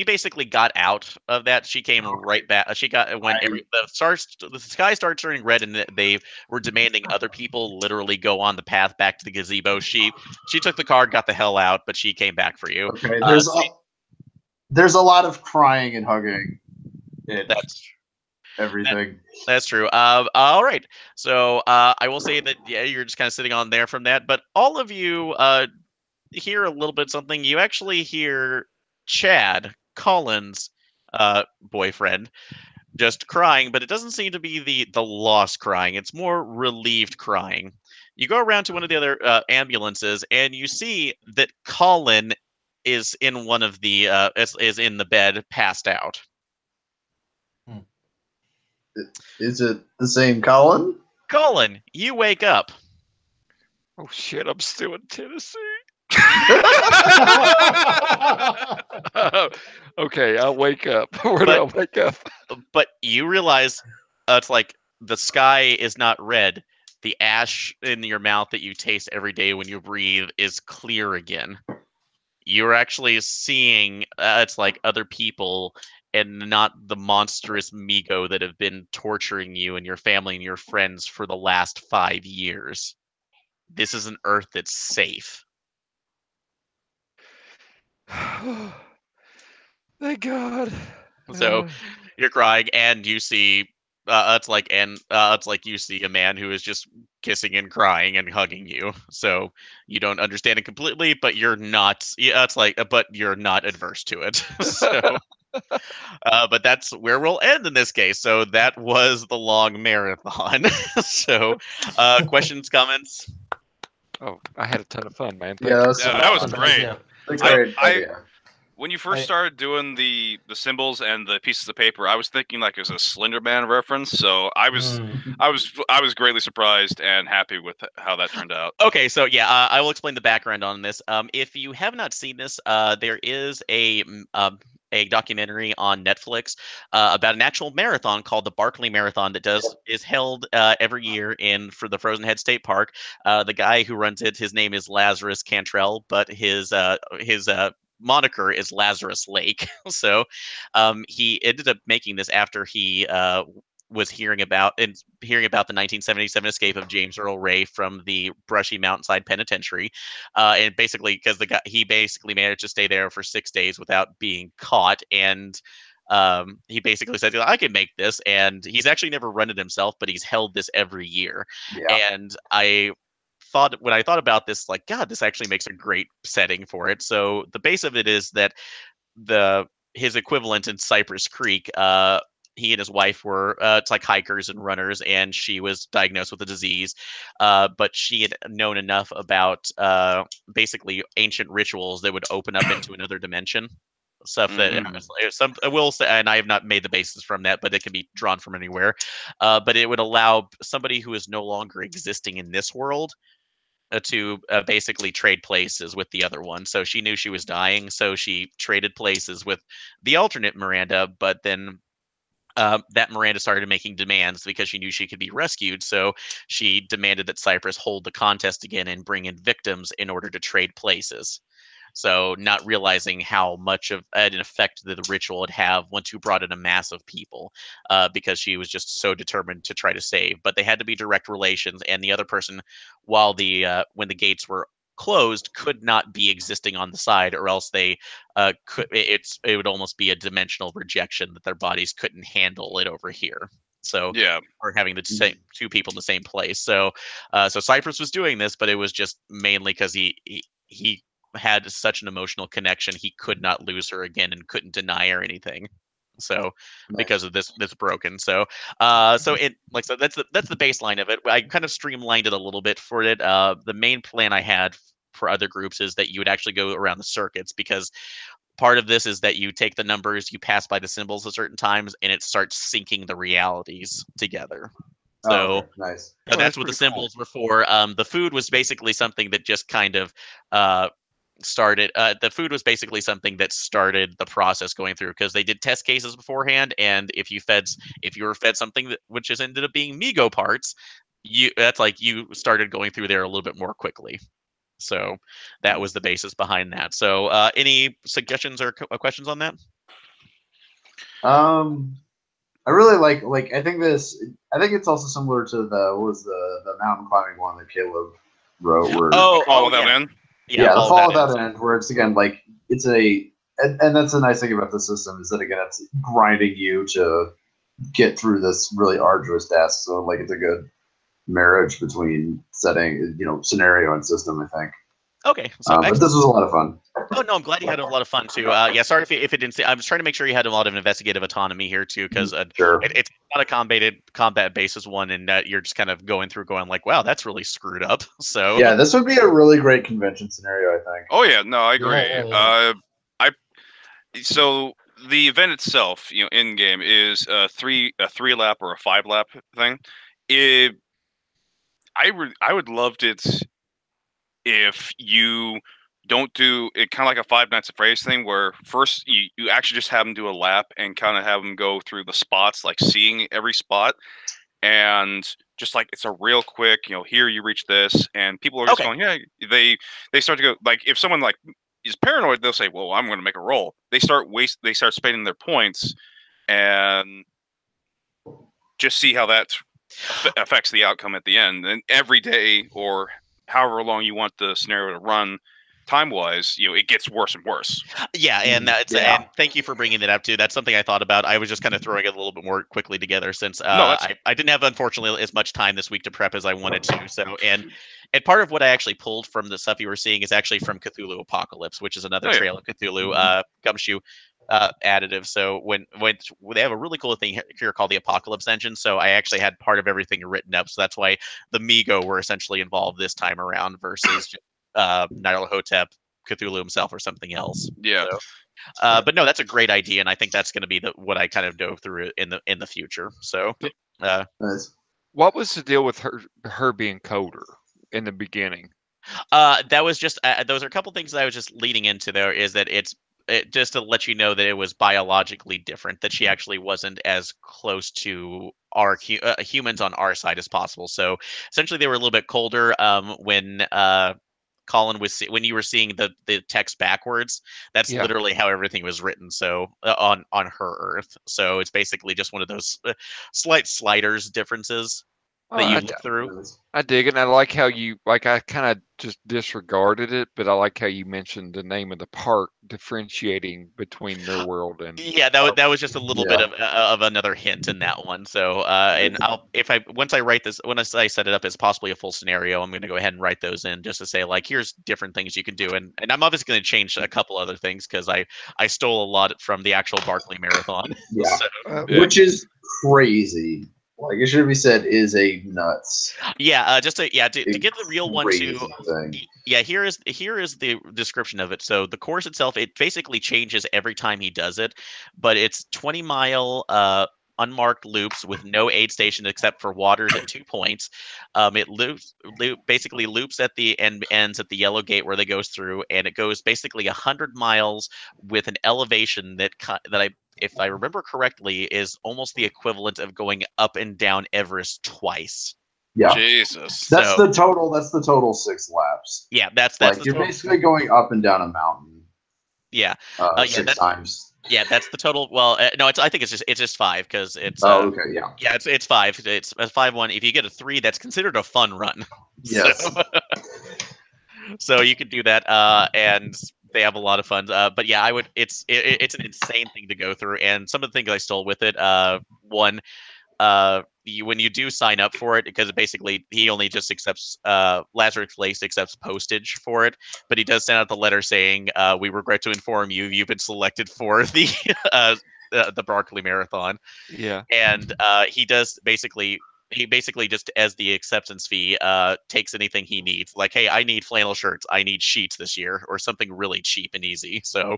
basically got out of that. She came right back. She got when the sky started turning red, and they were demanding other people literally go on the path back to the gazebo. She took the card, got the hell out, but she came back for you. Okay. There's a lot of crying and hugging. That's everything. That's true. All right. So I will say that you're just kind of sitting on there from that, but all of you hear a little bit something. You actually hear Chad, Colin's boyfriend, just crying, but it doesn't seem to be the lost crying. It's more relieved crying. You go around to one of the other ambulances, and you see that Colin is in one of the is in the bed, passed out. Is it the same Colin? Colin, you wake up. Oh shit! I'm still in Tennessee. Okay, I'll wake up. Where do I wake up? But you realize it's like the sky is not red. The ash in your mouth that you taste every day when you breathe is clear again. You're actually seeing it's like other people and not the monstrous Migo that have been torturing you and your family and your friends for the last 5 years. This is an Earth that's safe. Thank God. So you're crying, and you see it's like you see a man who is just kissing and crying and hugging you. So you don't understand it completely, but you're not. Yeah, it's like, but you're not adverse to it. So, but that's where we'll end in this case. So that was the long marathon. So, questions, comments? Oh, I had a ton of fun, man. Yeah, that was great. That's a great I idea. when you first started doing the symbols and the pieces of paper, I was thinking like it was a Slender Man reference. So I was greatly surprised and happy with how that turned out. Okay, so yeah, I will explain the background on this. If you have not seen this, there is a documentary on Netflix about an actual marathon called the Barkley Marathon that is held every year for the Frozen Head State Park. The guy who runs it, his name is Lazarus Cantrell, but his moniker is Lazarus Lake. So he ended up making this after he was hearing about the 1977 escape of James Earl Ray from the Brushy Mountainside Penitentiary, and basically because he basically managed to stay there for 6 days without being caught, and he basically said, "I can make this," and he's actually never run it himself, but he's held this every year. Yeah. And when I thought about this, like, God, this actually makes a great setting for it. So the base of it is that his equivalent in Cyprus Creek, he and his wife were it's like hikers and runners, and she was diagnosed with a disease, but she had known enough about basically ancient rituals that would open up into another dimension. Stuff that I will say, and I have not made the basis from that, but it can be drawn from anywhere. But it would allow somebody who is no longer existing in this world to basically trade places with the other one. So she knew she was dying, so she traded places with the alternate Miranda, but then that Miranda started making demands because she knew she could be rescued. So she demanded that Cyprus hold the contest again and bring in victims in order to trade places. So not realizing how much of an effect that the ritual would have once you brought in a mass of people, because she was just so determined to try to save. But they had to be direct relations, and the other person, while when the gates were closed, could not be existing on the side, or else they it would almost be a dimensional rejection that their bodies couldn't handle it over here. So Yeah. or having the same two people in the same place. So so Cyprus was doing this, but it was just mainly because he had such an emotional connection, he could not lose her again and couldn't deny her anything. So because of this broken. So so it like so that's the baseline of it. I kind of streamlined it a little bit for it. The main plan I had for other groups is that you would actually go around the circuits, because part of this is that you take the numbers, you pass by the symbols at certain times, and it starts syncing the realities together. So Okay, nice. that's what the symbols were for. The food was basically something that just kind of started the food was basically something that started the process going through, because they did test cases beforehand, and if you were fed something which has ended up being Migo parts, that's like you started going through there a little bit more quickly. So that was the basis behind that. So any suggestions or questions on that? I really like I think it's also similar to the mountain climbing one that Caleb wrote where Fall Without yeah. End. Yeah, the Fall Without End, where it's again like it's and that's the nice thing about the system is that again it's grinding you to get through this really arduous task. So like it's a good marriage between setting, scenario and system, I think. Okay, so but this was a lot of fun. Oh no, I'm glad you had a lot of fun too. Yeah, sorry if it didn't say. I was trying to make sure you had a lot of investigative autonomy here too, because Sure. it's not a combat basis one, and that you're just kind of going through, going like, wow, that's really screwed up. So Yeah, this would be a really great convention scenario, I think. Oh yeah, no, I agree. Yeah. So the event itself, in game is a 3-lap or a 5-lap thing. I would loved it if you don't do it kind of like a Five Nights at Freddy's thing, where first you actually just have them do a lap and kind of have them go through the spots, like seeing every spot, and just like it's a real quick, here you reach this, and people are just going, yeah. They start to go like, if someone like is paranoid, they'll say, well, I'm going to make a roll. They start spending their points, and just see how that affects the outcome at the end. And every day, or however long you want the scenario to run, time-wise, it gets worse and worse. Yeah, and and thank you for bringing that up too. That's something I thought about. I was just kind of throwing it a little bit more quickly together, since I didn't have, unfortunately, as much time this week to prep as I wanted to. So and part of what I actually pulled from the stuff you were seeing is actually from Cthulhu Apocalypse, which is another Trail of Cthulhu gumshoe additive. So when they have a really cool thing here called the Apocalypse Engine. So I actually had part of everything written up. So that's why the Migo were essentially involved this time around versus Nyarlathotep, Cthulhu himself or something else. Yeah. So, but no, that's a great idea, and I think that's going to be what I kind of go through in the future. So, Nice. What was the deal with her being colder in the beginning? that was just those are a couple things that I was just leading into there. Is that just to let you know that it was biologically different, that she actually wasn't as close to our humans on our side as possible. So essentially, they were a little bit colder when Colin was when you were seeing the text backwards. That's Yeah. literally how everything was written. So on her Earth. So it's basically just one of those slight sliders differences that you look through. Nice. I dig it. And I like how I kind of just disregarded it, but I like how you mentioned the name of the park differentiating between their world and Yeah, that was just a little bit Yeah. of another hint in that one. So, and once I write this, when I set it up as possibly a full scenario, I'm going to go ahead and write those in just to say like, here's different things you can do, and I'm obviously going to change a couple other things because I stole a lot from the actual Barkley Marathon. Yeah. So, Yeah. Which is crazy. Like it should be said, is a nuts. yeah, just to get the real one crazy too. thing. Yeah, here is the description of it. So the course itself, it basically changes every time he does it, but it's 20-mile unmarked loops with no aid station except for waters at 2 points. It basically loops at the end, ends at the yellow gate where they goes through, and it goes basically 100 miles with an elevation if I remember correctly, is almost the equivalent of going up and down Everest twice. Yeah. Jesus. That's So- the total. That's the total 6 laps. Yeah, that's Like the you're total. basically going up and down a mountain Yeah, 6 times. yeah, that's the total. Well, no, I think it's just 5 because it's Oh, okay, yeah. yeah, it's 5. It's a 5-1. If you get a 3, that's considered a fun run. Yes. So you could do that, and they have a lot of fun. But yeah, I would. It's an insane thing to go through, and some of the things I stole with it. One, when you do sign up for it, because basically he only just accepts Lazarus Place accepts postage for it, but he does send out the letter saying, "We regret to inform you, you've been selected for the Barkley Marathon." yeah. And he basically just as the acceptance fee takes anything he needs, like, hey, I need flannel shirts, I need sheets this year, or something really cheap and easy. So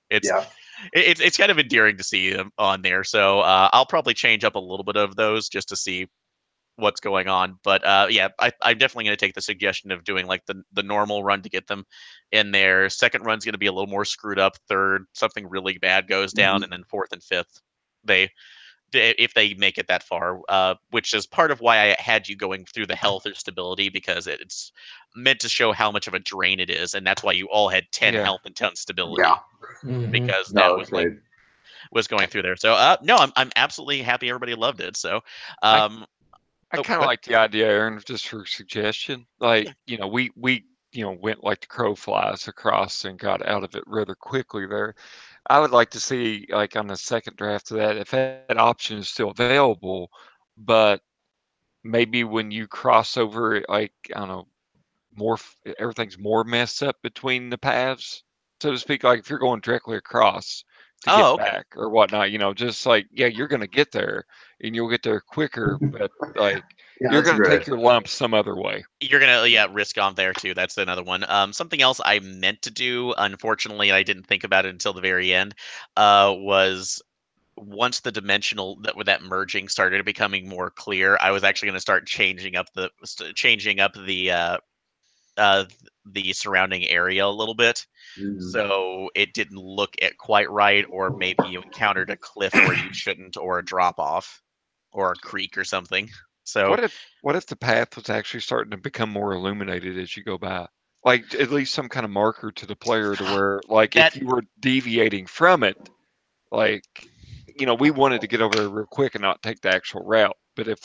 it's Yeah. it's kind of endearing to see him on there. So I'll probably change up a little bit of those just to see what's going on. But yeah, I'm definitely going to take the suggestion of doing like the normal run to get them in there. Second run's going to be a little more screwed up. Third, something really bad goes down, and then fourth and fifth, if they make it that far, which is part of why I had you going through the health or stability, because it's meant to show how much of a drain it is, and that's why you all had 10 Yeah. health and 10 stability, Yeah. because that No, was it's like great. was going through there. So no, I'm absolutely happy everybody loved it. So I um, kind of like the idea, Aaron, just for suggestion. Like, we went like the crow flies across and got out of it rather quickly there. I would like to see, like, on the second draft of that, if that option is still available, but maybe when you cross over, like, I don't know, everything's more messed up between the paths, so to speak. Like if you're going directly across to get oh, okay. back or whatnot, just like, yeah, you're going to get there and you'll get there quicker, but like Yeah, you're that's going to great. take your lumps some other way. You're gonna risk on there too. That's another one. Something else I meant to do, unfortunately, I didn't think about it until the very end. Was once the dimensional that merging started becoming more clear, I was actually going to start changing up uh, the surrounding area a little bit, Mhm. so it didn't look at quite right, or maybe you encountered a cliff where you shouldn't, or a drop off, or a creek or something. So What if the path was actually starting to become more illuminated as you go by? Like at least some kind of marker to the player to where, like, that if you were deviating from it, like, we wanted to get over there real quick and not take the actual route. But if,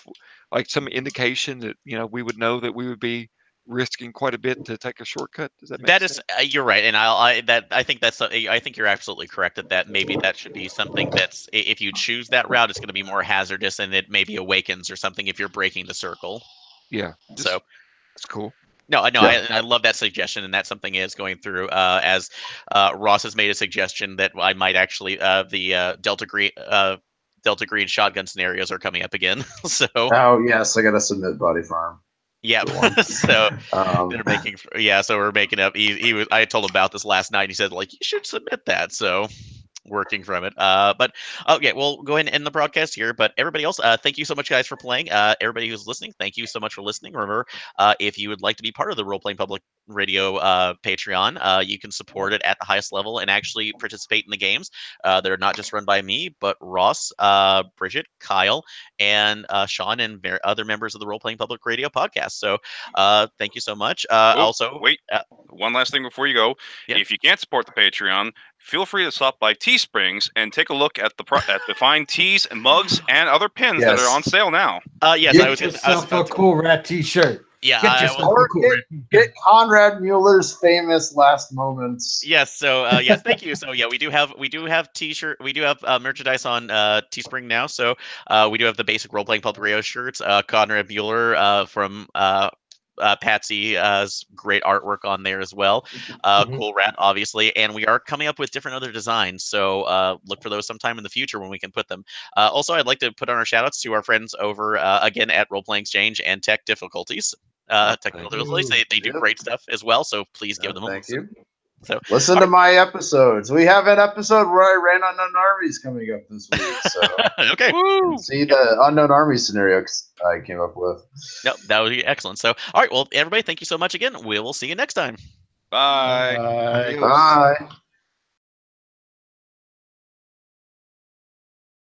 like, some indication that, we would know that we would be risking quite a bit to take a shortcut. Does that make that sense? is you're right, and I think that's I think you're absolutely correct that maybe that should be something that's if you choose that route, it's going to be more hazardous, and it maybe awakens or something if you're breaking the circle. Yeah, So that's cool. no, I know. Yeah. I love that suggestion, and that's something is going through. As Ross has made a suggestion that I might actually the Delta Green shotgun scenarios are coming up again. So Oh yes, I gotta submit Body Farm. Yeah. for one. So Um, they're making. Yeah. So we're making up. He was. I told him about this last night. He said like you should submit that. So working from it. But okay, we'll go ahead and end the broadcast here. But everybody else, thank you so much, guys, for playing. Everybody who's listening, thank you so much for listening. Remember, if you would like to be part of the Role Playing Public Radio Patreon, you can support it at the highest level and actually participate in the games. They're not just run by me, but Ross, Bridget, Kyle, and Sean, and other members of the Role Playing Public Radio podcast. So thank you so much. Also, wait, one last thing before you go. Yeah. If you can't support the Patreon, feel free to stop by Teesprings and take a look at the fine tees and mugs and other pins that are on sale now. Yes, Get I was yourself about a cool rat T-shirt. Yeah, Get I yourself was, a cool rat T-shirt. get Conrad Mueller's famous last moments. yes. So yes, thank you. So yeah, we do have t-shirt, we do have merchandise on Teespring now. So we do have the basic role playing public radio shirts. Conrad Mueller from Patsy's great artwork on there as well. Cool Rat, obviously, and we are coming up with different other designs. So look for those sometime in the future when we can put them. Also, I'd like to put on our shout outs to our friends over again at Role Playing Exchange and Tech Difficulties. Technical difficulties. They do Yep. great stuff as well. So please give them a Thank listen. you. So Listen to my episodes. We have an episode where I ran Unknown Armies coming up this week. So okay. see the Unknown Armies scenario I came up with. Yep, that would be excellent. So all right, well, everybody, thank you so much again. We will see you next time. Bye. Adios. Bye.